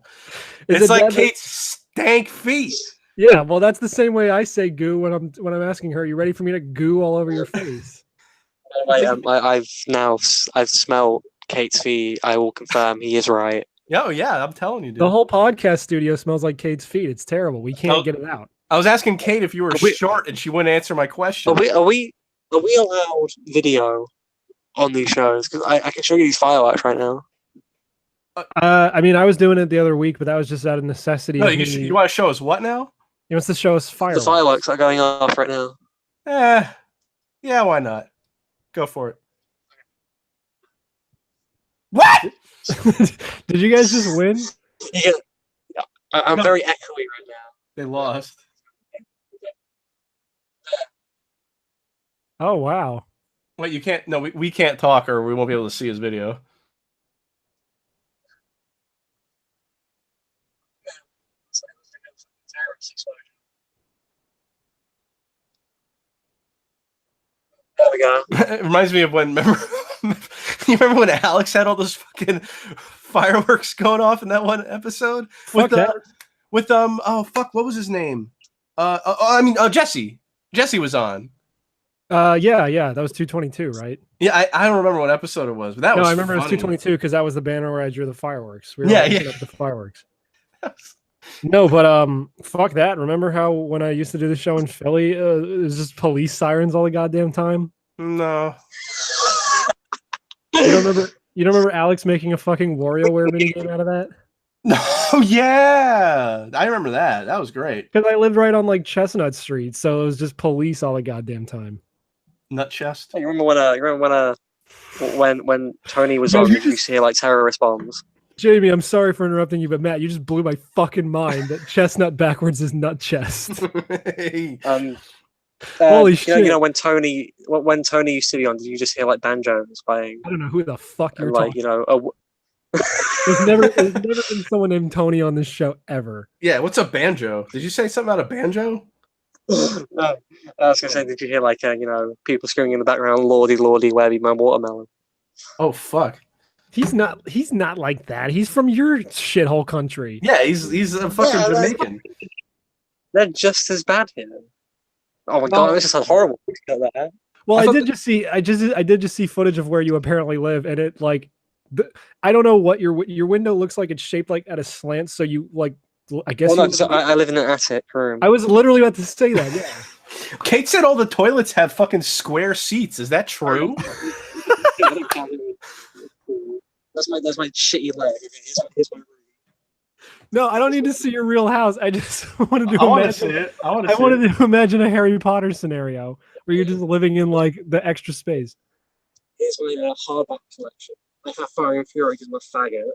Is It's it like that- Kate's stank feet. Yeah, well, that's the same way I say goo when I'm asking her. You ready for me to goo all over your face? I've smelled Kate's feet. I will confirm he is right. Oh yeah, I'm telling you, dude. The whole podcast studio smells like Kate's feet. It's terrible. We can't get it out. I was asking Kate if you were We- short, and she wouldn't answer my question. Are we allowed video on these shows? Because I can show you these fireworks right now. I mean, I was doing it the other week, but that was just out of necessity. No, of me- you want to show us what now? He wants to show us fireworks. The fireworks are going off right now. Yeah, why not? Go for it. What? Did you guys just win? Yeah, I'm No. very echoey right now. They lost. Oh wow. Wait, you can't. No, we can't talk, or we won't be able to see his video. There we go. It reminds me of when you remember when Alex had all those fucking fireworks going off in that one episode Fuck that. oh fuck, what was his name? Jesse. Jesse was on. Yeah, that was 222, right? Yeah, I don't remember what episode it was, but that No, was I remember it was funny. 222 because that was the banner where I drew the fireworks. We were Yeah, all putting yeah. up the fireworks. No, but fuck that. Remember how when I used to do the show in Philly, it was just police sirens all the goddamn time? No. You don't remember? You don't remember Alex making a fucking WarioWare minigame out of that? No, yeah. I remember that. That was great. Because I lived right on like Chestnut Street, so it was just police all the goddamn time. Nut chest. You remember when Tony was No, on? you You see like terrorist bombs. Jamie, I'm sorry for interrupting you, but Matt, you just blew my fucking mind that chestnut backwards is nut chest. You Holy know, shit. you know when Tony used to be on, did you just hear like banjos playing? I don't know who the fuck you're And, like talking. you know, There's never been someone named Tony on this show ever. Yeah, what's a banjo? Did you say something about a banjo? no, I was gonna say, did you hear like you know people screaming in the background, "Lordy, Lordy, where be my watermelon"? Oh fuck. He's not like that. He's from your shithole country. Yeah, he's a fucking Yeah, that's- Jamaican. They're just as bad here. Oh my No. god, this is sounds horrible. That. Well, I I thought did just see I did just see footage of where you apparently live, and it like I don't know what your window looks like. It's shaped like at a slant, so you like I guess Well, no, you- 'cause I live in an attic room. I was literally about to say that. Yeah. Kate said all the toilets have fucking square seats. Is that true? That's my shitty leg. Here's my room. No, I don't need to see your real house. I just wanted to I want to imagine. see it. I wanted to imagine a Harry Potter scenario where you're just living in like the extra space. Here's my hardback collection. I have Fire and Fury because I'm a faggot.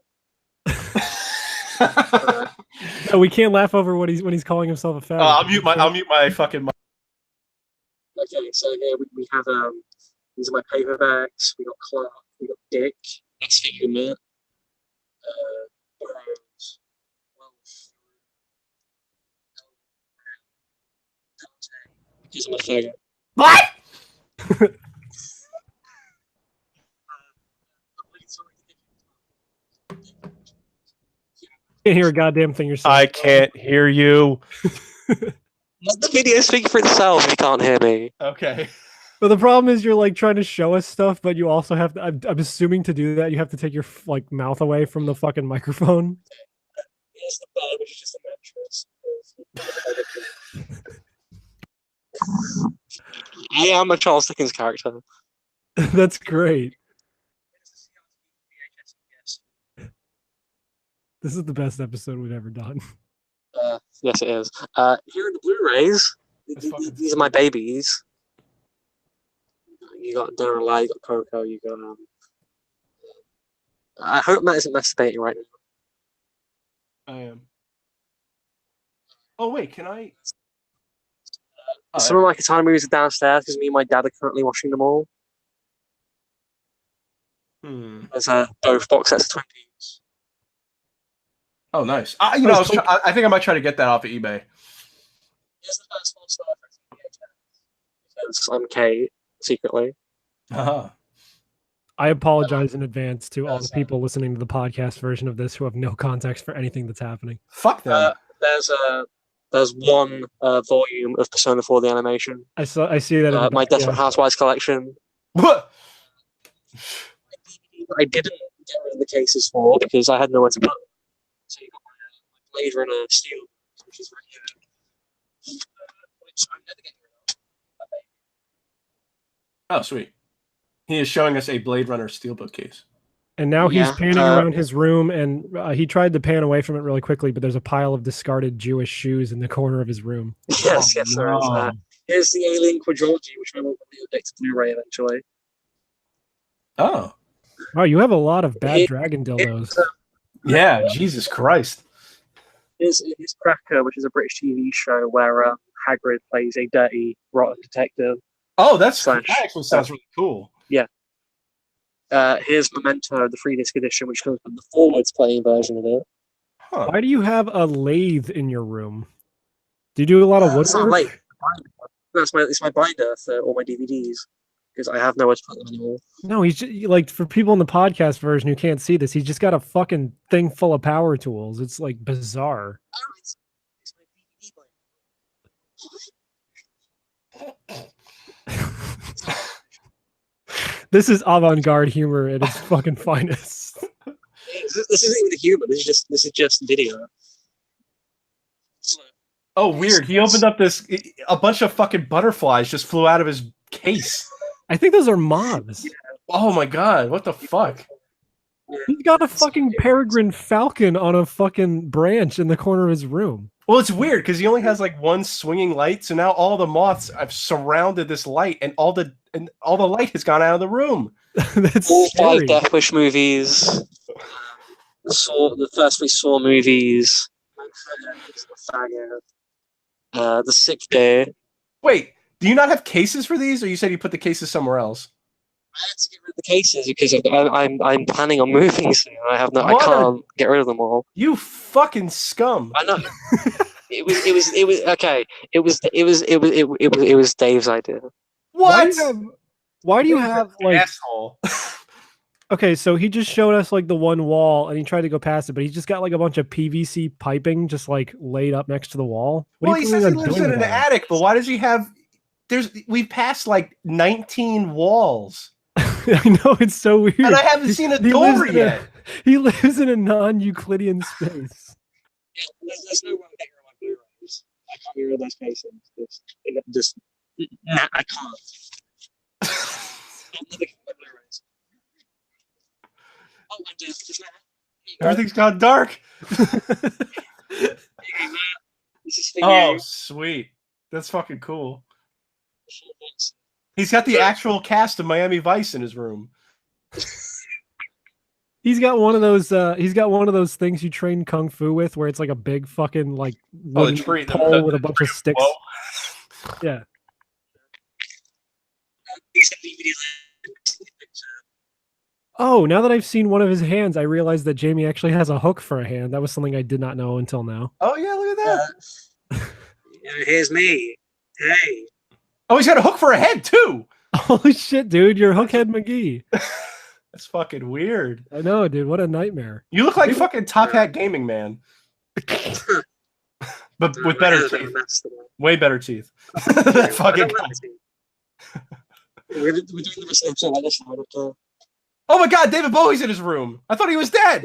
No, we can't laugh over what when he's calling himself a fag. I'll mute my fucking mic. Okay, so here we have these are my paperbacks. We got Clark. We got Dick. That's Figure Burroughs. Welsh. Dante. He's my faggot. What? Can't hear a goddamn thing you're saying. I can't hear you. Let the video speak for itself if you can't hear me. Okay. But the problem is you're like trying to show us stuff, but you also have to. I'm assuming to do that you have to take your like mouth away from the fucking microphone. Here's the bed, which is just a mattress. I am a Charles Dickens character. That's great. This is the best episode we've ever done. Yes, it is. Here are the Blu-rays. These are my babies. You got Darren Lai, you got Coco, you got I hope Matt isn't masturbating right now. I am. Oh wait, can I? Some of my katana movies are downstairs because me and my dad are currently watching them all. There's both box sets of Twin Peaks. Oh, nice. I think I might try to get that off of eBay. Here's the first full Star Trek VHS. Because I'm Kate, secretly. Uh-huh. I apologize in advance to all the people listening to the podcast version of this who have no context for anything that's happening. Fuck them. There's one volume of Persona 4 the animation. I see that in the My back, Desperate yeah. Housewives collection. What? I didn't get rid of the cases for because I had nowhere to put them. So you got my Blade Runner Steel, which is right here. Which I'm never getting rid of. Oh, sweet. He is showing us a Blade Runner Steelbook case. And now he's Yeah, panning around his room, and he tried to pan away from it really quickly, but there's a pile of discarded Jewish shoes in the corner of his room. Yes, there is that. Here's the Alien Quadrilogy, which I will update to Blu-ray eventually. Oh. Wow, you have a lot of bad dragon dildos. Yeah, Jesus Christ. Here's Cracker, which is a British TV show where Hagrid plays a dirty, rotten detective. Oh, that Slash- actually sounds really cool. Here's Memento, the 3-disc edition, which comes with the forwards playing version of it. Huh. Why do you have a lathe in your room? Do you do a lot of It's not woodwork? late. No, it's my binder for all my DVDs because I have nowhere to put them anymore. No, he's just, like, for people in the podcast version who can't see this, he's just got a fucking thing full of power tools. It's like bizarre. Oh, it's my DVD binder. This is avant-garde humor at its fucking finest. This isn't even the humor. This is just video. So, Oh, weird. He opened up a bunch of fucking butterflies just flew out of his case. I think those are moths. Oh my god, what the fuck? He's got a fucking peregrine falcon on a fucking branch in the corner of his room. Well, it's weird because he only has like one swinging light, so now all the moths have surrounded this light, and all the light has gone out of the room. That's all scary. 5 Death Wish movies. The first 3 Saw movies. The 6th Day. Wait, do you not have cases for these, or you said you put the cases somewhere else? I had to get rid of the cases because I'm planning on moving soon. I can't get rid of them all. You fucking scum! I know. It was okay. It was Dave's idea. What? Why do you have like? Asshole. Okay, so he just showed us like the one wall, and he tried to go past it, but he's just got like a bunch of PVC piping just like laid up next to the wall. What Well, are he you says he planning on lives doing in an with that? attic, but why does he have? We've passed like 19 walls, I know, it's so weird. and I haven't seen a He door lives in yet. He lives in a non-Euclidean space. Yeah, there's no way I'm getting rid of my Blu-rays. I can't get rid of those cases. Nah, I can't. I'm never getting my Blu-rays. Oh, and just that. Everything's gone dark. This is for Oh, you. sweet. That's fucking cool. He's got the actual cast of Miami Vice in his room. He's got one of those. He's got one of those things you train kung fu with, where it's like a big fucking like Oh, the wooden tree, pole with a bunch of sticks. Whoa. Yeah. These are DVDs. Oh, now that I've seen one of his hands, I realized that Jamie actually has a hook for a hand. That was something I did not know until now. Oh yeah, look at that. Here's me. Hey. Oh, he's got a hook for a head too. Holy shit, dude! You're Hookhead McGee. That's fucking weird. I know, dude. What a nightmare. You look like fucking Top Hat Gaming Man, but with better teeth. Way better teeth. That fucking guy. We're doing the reception like this. Oh my god, David Bowie's in his room. I thought he was dead.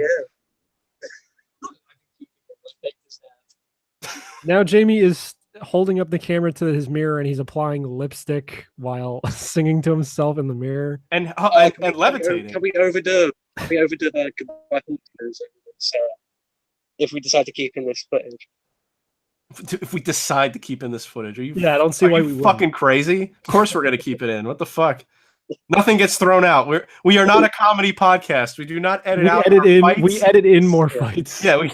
Now Jamie is holding up the camera to his mirror and he's applying lipstick while singing to himself in the mirror. And levitating. Can we overdub? Goodbye Horses? So, if we decide to keep in this footage. If we decide to keep in this footage, are you? Yeah, I don't see are why you we wouldn't. fucking crazy. Of course, we're gonna keep it in. What the fuck? Nothing gets thrown out. We are not a comedy podcast. We do not edit out. We edit in more fights. Yeah, we.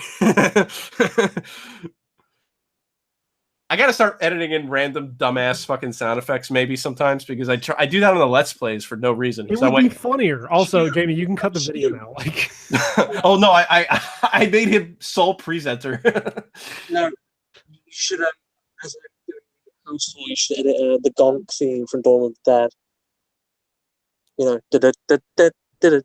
I gotta start editing in random dumbass fucking sound effects maybe sometimes because I do that on the Let's Plays for no reason. It 'cause would I be went, funnier. Also, Jamie, you can cut the video now. Like, oh no, I made him sole presenter. No, you should as a host, you should edit the Gonk theme from Dawn of the Dead. You know, as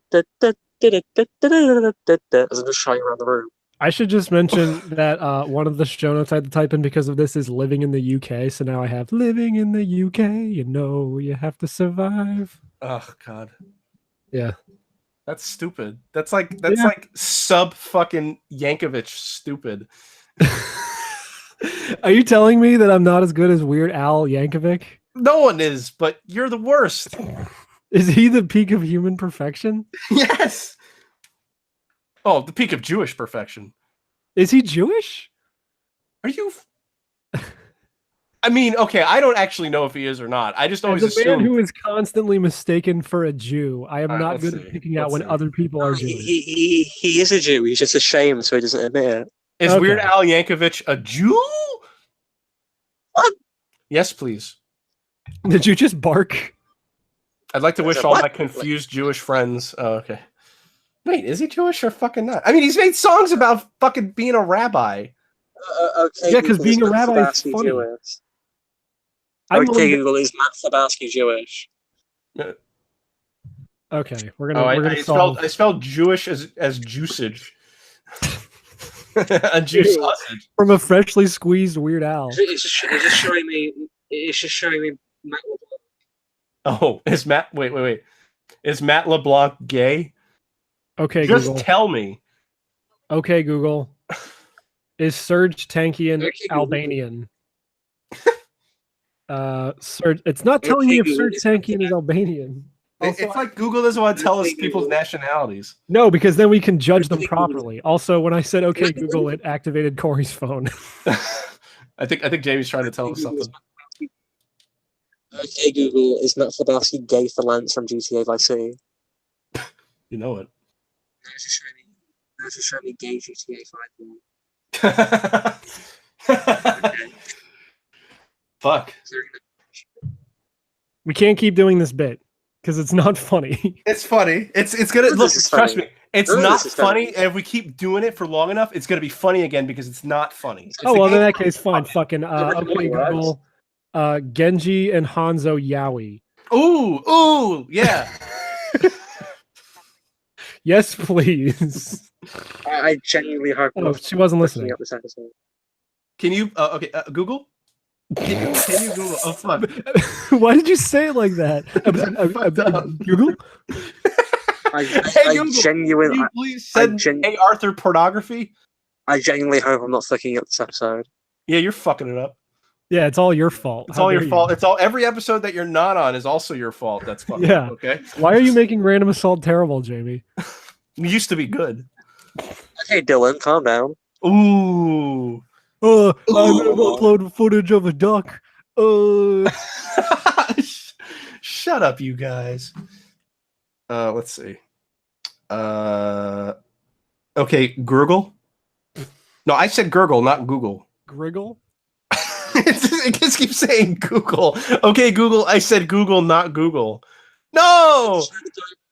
I'm just shouting around the room. I should just mention that one of the show notes I had to type in because of this is living in the UK. So now I have living in the UK. You know, you have to survive. Oh God, Yeah. that's stupid. That's like Yeah. like sub fucking Yankovic stupid. Are you telling me that I'm not as good as Weird Al Yankovic? No one is, but you're the worst. Is he the peak of human perfection? Yes. Oh, the peak of Jewish perfection. Is he Jewish? Are you? I mean, okay, I don't actually know if he is or not. I just always As a man assume. who is constantly mistaken for a Jew, I am All right, not let's good see. at picking out Let's when see. other people are He, Jewish. he is a Jew. He's just ashamed, so he doesn't admit it. Is Okay. Weird Al Yankovic a Jew? What? Yes, please. Did you just bark? I'd like to wish What? all my confused Jewish friends. Oh, okay. Wait, is he Jewish or fucking not? I mean, he's made songs about fucking being a rabbi. Okay. Yeah, 'cause Google, being is a Matt rabbi is Fabowski funny. Jewish? I'm Okay, willing to- Google, is Matt Fabowski Jewish? Okay, we're Oh, gonna I solve. spelled Jewish as juicage. A juice Ew. sausage. From a freshly squeezed Weird Al. It's just showing me. It's just showing me Matt LeBlanc. Oh, is Matt? Wait. Is Matt LeBlanc gay? Okay, Just Google. tell me. Okay, Google. Is Serge Tankian Okay, Google. Albanian? Serge. It's not telling me if Google, Serge it's Tankian is Albanian. Also, It's like Google doesn't want to tell us Okay, people's Google. nationalities. no, because then we can judge them Okay, Google. properly. Also, when I said okay, Google, it activated Corey's phone. I think Jamie's trying to tell us something. Okay, Google, is Matt Fabowski gay for Lance from GTA Vice City? You know it. No, it's just showing me. No, it's just showing me gay GTA 5. Okay. Fuck. We can't keep doing this bit because it's not funny. It's funny. It's gonna None of look. this is Trust funny. me. It's None of not this is funny, funny. and if we keep doing it for long enough, it's gonna be funny again because it's not funny. It's Oh the well, in game- that case, fine. Fucking okay, works. Google. Genji and Hanzo Yaoi. Ooh, yeah. Yes, please. I genuinely hope Oh, not she wasn't looking listening. up this episode. Can you? Okay, Google. Can you Google? Oh fuck. Why did you say it like that? Fucked up. Google? I Google, genuinely, Can you please send Hey Arthur pornography? I genuinely hope I'm not fucking up this episode. Yeah, you're fucking it up. Yeah, it's all your fault. It's How all your dare you. fault. It's all every episode that you're not on is also your fault. That's fucking Yeah. okay. Why are you making random assault terrible, Jamie? It used to be good. Okay, Dylan, calm down. Ooh. I'm gonna Ooh. upload footage of a duck. Shut up, you guys. Let's see. Okay, Gurgle. No, I said Gurgle, not Google. Griggle? It just keeps saying Google. Okay, Google. I said Google, not Google. No.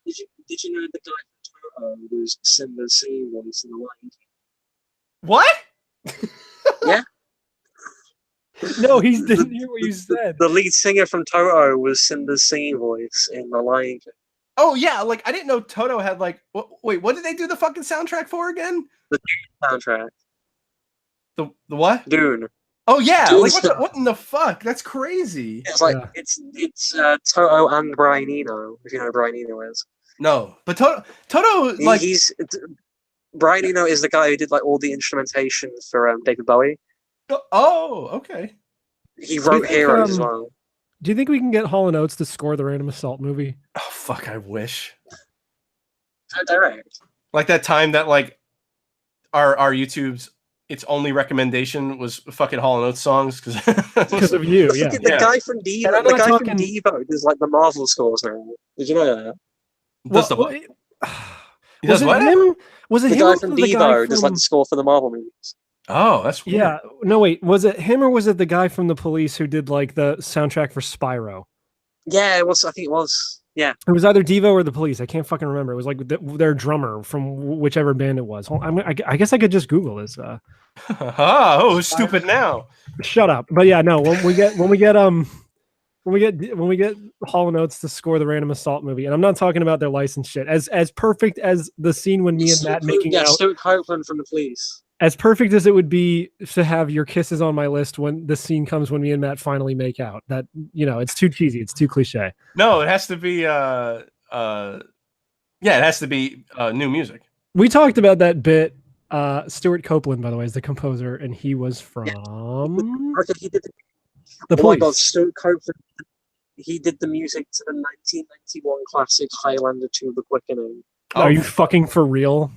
Did you know the guy from Toto was Simba's singing voice in the Lion King? What? No, he didn't hear what you said. The lead singer from Toto was Simba's singing voice in the Lion King. Oh yeah, like I didn't know Toto had like. Wait, what did they do the fucking soundtrack for again? Soundtrack. The what? Dune. Oh yeah, Dude, like what in the fuck? That's crazy. It's like Yeah. it's Toto and Brian Eno, if you know who Brian Eno is. No, but Toto like Brian Eno is the guy who did like all the instrumentation for David Bowie. oh okay. He wrote think, Heroes as um, well. Do you think we can get Hall & Oates to score the Random Assault movie? Oh fuck, I wish. Direct. Like that time that like our YouTube's its only recommendation was fucking Hall & Oates songs Because of you, yeah. The Yeah. guy from Devo, And I'm the not guy talking- from Devo does like the Marvel scores now. Did you know that? Does the Well, what? He was does it what? him? Was it The him? guy or from was it the guy Devo does like from- the score for the Marvel movies. Oh, that's weird. Yeah, no, wait. Was it him or was it the guy from The Police who did like the soundtrack for Spyro? Yeah, it was. I think it was. Yeah. It was either Devo or The Police. I can't fucking remember. It was like their drummer from whichever band it was. I guess I could just Google this. Oh, who's stupid now? Shut up. But yeah, no. When we get when we get Hall & Oates to score the Random Assault movie, and I'm not talking about their license shit. As perfect as the scene when me and Matt making out, Stuart Copeland from The Police. as perfect as it would be to have Your Kisses on My List when the scene comes when me and Matt finally make out. That, it's too cheesy, it's too cliche. No, it has to be it has to be new music. We talked about that bit. Stuart Copeland, by the way, is the composer, and he was from Okay, he did The Oh my Police. God, Stuart Copeland. He did the music to the 1991 classic Highlander 2: The Quickening. Are you fucking for real?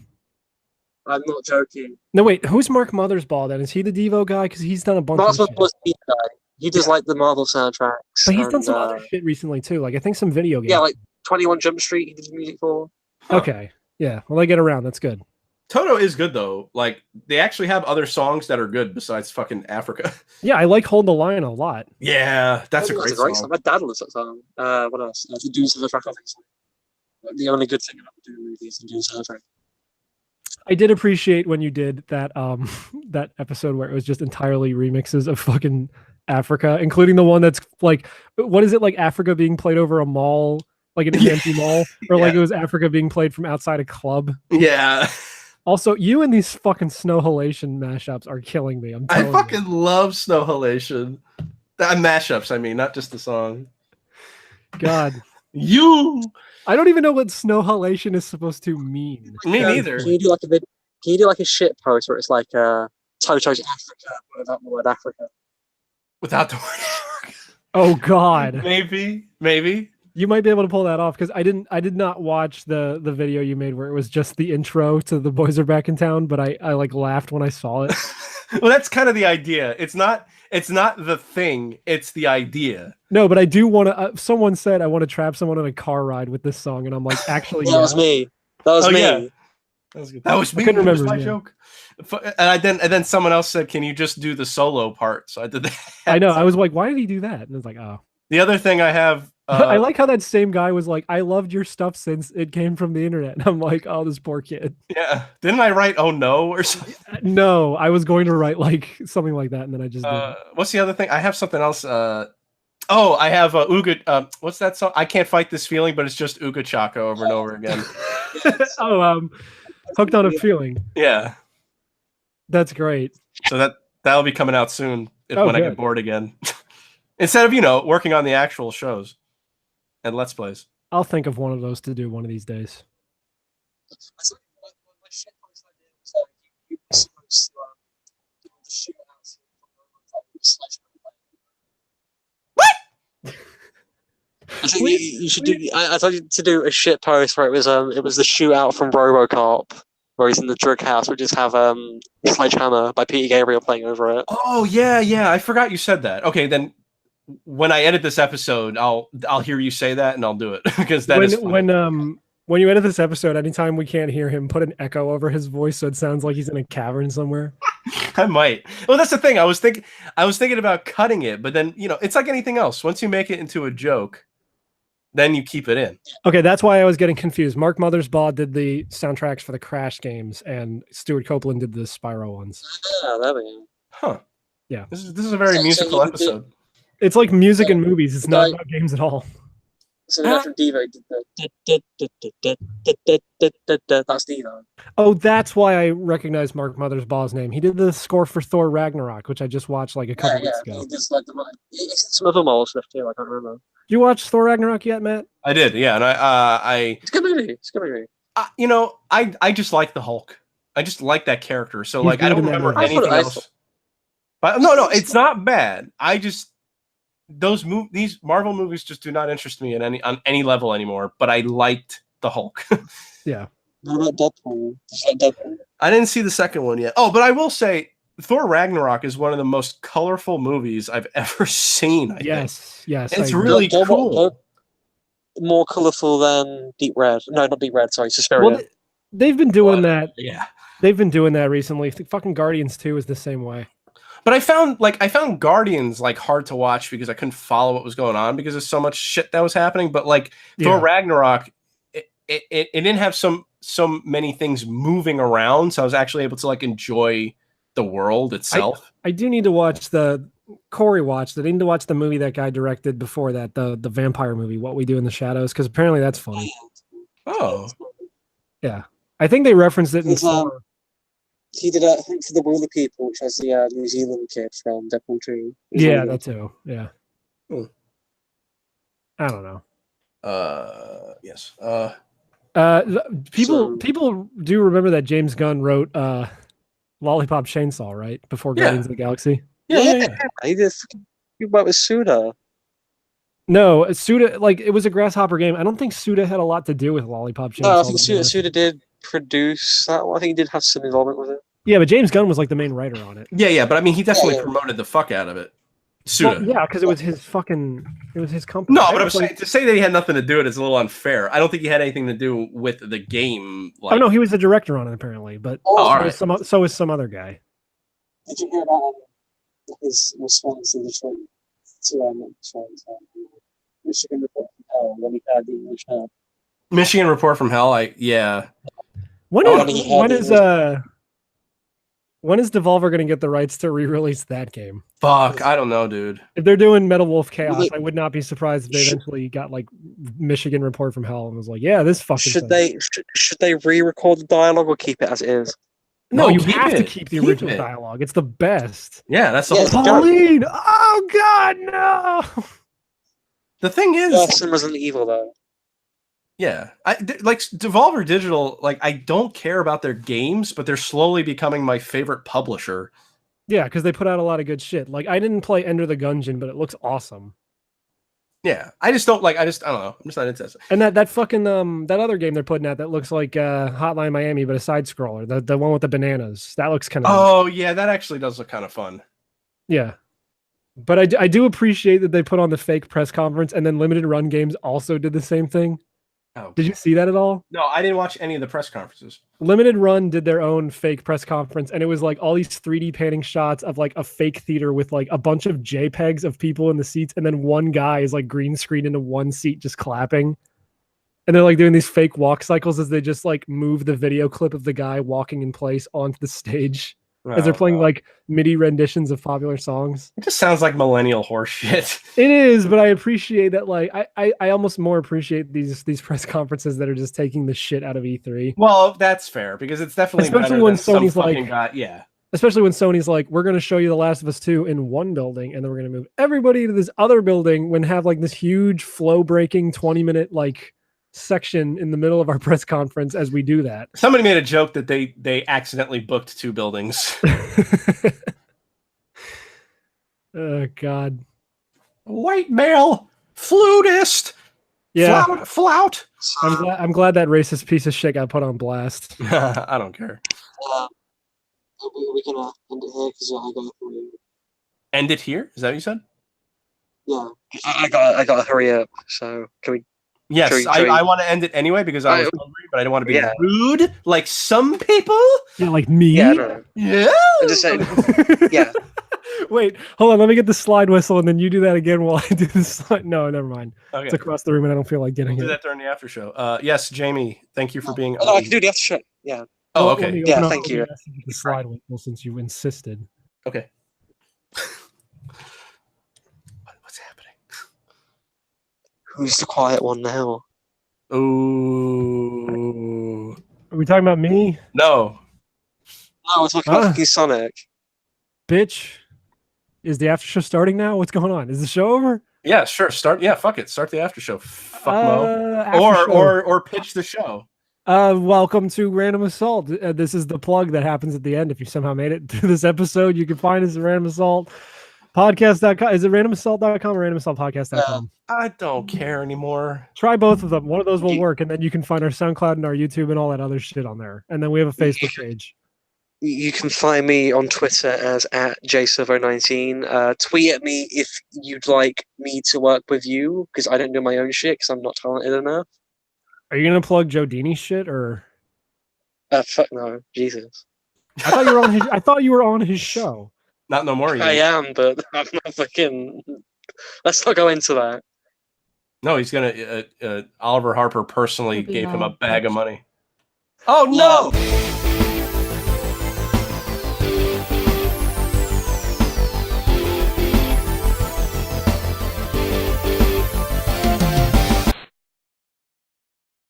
I'm not joking. No, wait. Who's Mark Mothersbaugh then? Is he the Devo guy? Because he's done a bunch Mark of shit. was the guy. He does like the Marvel soundtracks. But he's done and, some other shit recently too. Like I think some video games. Yeah, like 21 Jump Street. He did the music for. Okay. Yeah. Well, I get around. That's good. Toto is good though. Like they actually have other songs that are good besides fucking Africa. Yeah, I like Hold the Line a lot. Yeah, that's a great song. My dad loves that song. What else? The Dune soundtrack, obviously. The only good thing about the Dune movie is the Dune soundtrack. I did appreciate when you did that that episode where it was just entirely remixes of fucking Africa, including the one that's like, what is it, like Africa being played over a mall, like an empty mall, or like it was Africa being played from outside a club. Yeah. Also, you and these fucking Snow Halation mashups are killing me. I fucking love Snow Halation. Mashups, I mean, not just the song. God. I don't even know what Snow Halation is supposed to mean. Me neither. Can you do like a shit post where it's like Toto's Africa without the word Africa? Without the word. Oh God. Maybe. You might be able to pull that off because I did not watch the video you made where it was just the intro to The Boys Are Back in Town, but I like laughed when I saw it. Well, that's kind of the idea. It's not the thing, it's the idea. No, but I do want to. Someone said I want to trap someone on a car ride with this song, and I'm like, actually, That was me. That was me. Yeah. That was me. I couldn't remember. That was my joke. And then someone else said, "Can you just do the solo part?" So I did that. I know. I was like, why did he do that? And I was like, oh. The other thing I have. I like how that same guy was like, I loved your stuff since it came from the internet. And I'm like, oh, this poor kid. Yeah. Didn't I write "Oh no" or something? No, I was going to write like something like that, and then I just did. What's the other thing? I have something else. I have Uga. What's that song? I Can't Fight This Feeling, but it's just Uga Chaka over and over again. Hooked on a Feeling. Yeah. That's great. So that'll be coming out soon when I get bored again. Instead of, working on the actual shows and Let's Plays. I'll think of one of those to do one of these days. I think you should do. I told you to do a shit post where it was the shootout from RoboCop, where he's in the drug house. We just have Sledgehammer by Peter Gabriel playing over it. Oh yeah, I forgot you said that. Okay, then when I edit this episode, I'll hear you say that and I'll do it because that is funny. When you edit this episode, anytime we can't hear him, put an echo over his voice so it sounds like he's in a cavern somewhere. I might. Well, that's the thing. I was thinking about cutting it, but then it's like anything else. Once you make it into a joke, then you keep it in. Okay, that's why I was getting confused. Mark Mothersbaugh did the soundtracks for the Crash games, and Stuart Copeland did the Spyro ones. Yeah, there we go. Huh. Yeah. This is a very musical episode. It's like music and movies. It's not about games at all. So the guy from Devo did that's Devo. Oh, that's why I recognize Mark Mothersbaugh's name. He did the score for Thor Ragnarok, which I just watched like a couple weeks ago. He does like some other Marvel stuff too. I can't remember. Did you watch Thor Ragnarok yet, Matt? I did, yeah, and I It's a good movie. It's a good movie. I just like the Hulk. I just like that character. So He's like I good don't in that remember movie. anything else. But no, it's not bad. I just these Marvel movies just do not interest me on any level anymore. But I liked the Hulk. Yeah. What about Deadpool? Deadpool? I didn't see the second one yet. Oh, but I will say Thor Ragnarok is one of the most colorful movies I've ever seen. I think. Yes. It's really cool. More colorful than Deep Red. No, not Deep Red. Sorry, Suspiria. Well, they've been doing that. Yeah. They've been doing that recently. Fucking Guardians 2 is the same way. But I found Guardians like hard to watch because I couldn't follow what was going on because there's so much shit that was happening. But like Thor Ragnarok, it didn't have so many things moving around, so I was actually able to like enjoy the world itself. I do need to watch the Corey watched it. I need to watch the movie that guy directed before that, the vampire movie, What We Do in the Shadows, because apparently that's funny. Oh, Yeah, I think they referenced it in It's, 4. He did a Hunt for the Wilder People, which has the New Zealand kid from Deadpool 2. It was Yeah, really that good. too. Yeah. Hmm. I don't know. yes. People do remember that James Gunn wrote Lollipop Chainsaw, right? Before Yeah. Guardians of the Galaxy. Yeah. He did. You worked with Suda. No, Suda, like, it was a Grasshopper game. I don't think Suda had a lot to do with Lollipop Chainsaw. No, I think to be honest. Suda did produce that one. I think he did have some involvement with it. Yeah, but James Gunn was like the main writer on it. Yeah, but I mean, he definitely Yeah. promoted the fuck out of it. Suda. Well, yeah, because it was his company. No, right? but I'm It's like- saying to say that he had nothing to do with it is a little unfair. I don't think he had anything to do with the game. Like, Oh no, he was the director on it apparently, but all so, right. so is some other guy. Did you hear about his response in Detroit to Michigan Report from Hell when he had the English help? Michigan Report from Hell. Yeah. When Oh, is I mean, he had when is Devolver going to get the rights to re-release that game? Fuck, I don't know, dude. If they're doing Metal Wolf Chaos, Wait. I would not be surprised if they Should- eventually got like Michigan Report from Hell and was like, "Yeah, this fucking." Should thing. should they re-record the dialogue or keep it as it is? No, No, you keep have to it. keep the Keep original it. dialogue. It's the best. Yeah, that's the Yeah, whole. it's- Pauline, oh God, no! The thing is, Worse than Resident Evil though. yeah, like Devolver Digital. Like, I don't care about their games, but they're slowly becoming my favorite publisher. Yeah, because they put out a lot of good shit. Like I didn't play Enter the Gungeon, but it looks awesome. Yeah, I just don't like. I don't know. I'm just not interested. And that fucking that other game they're putting out that looks like Hotline Miami, but a side scroller. The one with the bananas. That looks kind of Oh yeah, that actually does look kind of fun. yeah. But I do appreciate that they put on the fake press conference, and then Limited Run Games also did the same thing. Oh, Did you see that at all? no, I didn't watch any of the press conferences. Limited Run did their own fake press conference, and it was like all these 3D panning shots of like a fake theater with like a bunch of JPEGs of people in the seats, and then one guy is like green screened into one seat just clapping. And they're like doing these fake walk cycles as they just like move the video clip of the guy walking in place onto the stage as they're playing like MIDI renditions of popular songs. It just sounds like millennial horse shit. It is, but I appreciate that. Like, I almost more appreciate these press conferences that are just taking the shit out of E3. Well, that's fair because it's definitely Especially better when than some Sony's fucking like- guy. Yeah, Especially when Sony's like, we're going to show you The Last of Us 2 in one building, and then we're going to move everybody to this other building when have like this huge flow breaking 20-minute like section in the middle of our press conference as we do that. somebody made a joke that they accidentally booked 2 buildings. Oh God. White male flutist. Yeah. flout. I'm glad that racist piece of shit got put on blast. I don't care. We're gonna end it here because I got to. End it here. Is that what you said? Yeah, I got to hurry up. So can we? Yes, Should we- I want to end it anyway because I was hungry, but I didn't want to be Yeah. rude like some people. Yeah, like me. Yeah, I don't know. Yeah. I'm just saying. Yeah. Wait, hold on. Let me get the slide whistle, and then you do that again while I do the slide. No, never mind. Okay. It's across the room, and I don't feel like We'll getting do it. that during the after show. Yes, Jamie, thank you for being. Oh, no, I can do the after show. Yeah. Oh, Let okay. me Yeah, open up thank you. OBS and get the slide whistle since you insisted. Okay. What's happening? Who's the quiet one now? Ooh. Are we talking about me, No. No, we're talking about fucking Sonic. bitch? Is the after show starting now? What's going on? Is the show over? Yeah, sure. Start. Yeah, fuck it. Start the after show. Fuck Mo. After show. Or pitch the show. Welcome to Random Assault. This is the plug that happens at the end. If you somehow made it through this episode, you can find us at Random Assault Podcast.com. Is it randomassault.com or randomassaultpodcast.com? I don't care anymore. Try both of them. One of those will work, and then you can find our SoundCloud and our YouTube and all that other shit on there. And then we have a Facebook page. You can find me on Twitter as @jservo19. Tweet at me if you'd like me to work with you, because I don't do my own shit because I'm not talented enough. Are you gonna plug Joe Dini shit or? Fuck no, Jesus. I thought you were on his. I thought you were on his show. Not no more. I am, but I'm not fucking. Let's not go into that. No, he's gonna. Oliver Harper personally Maybe gave him a not. bag of money. Oh no!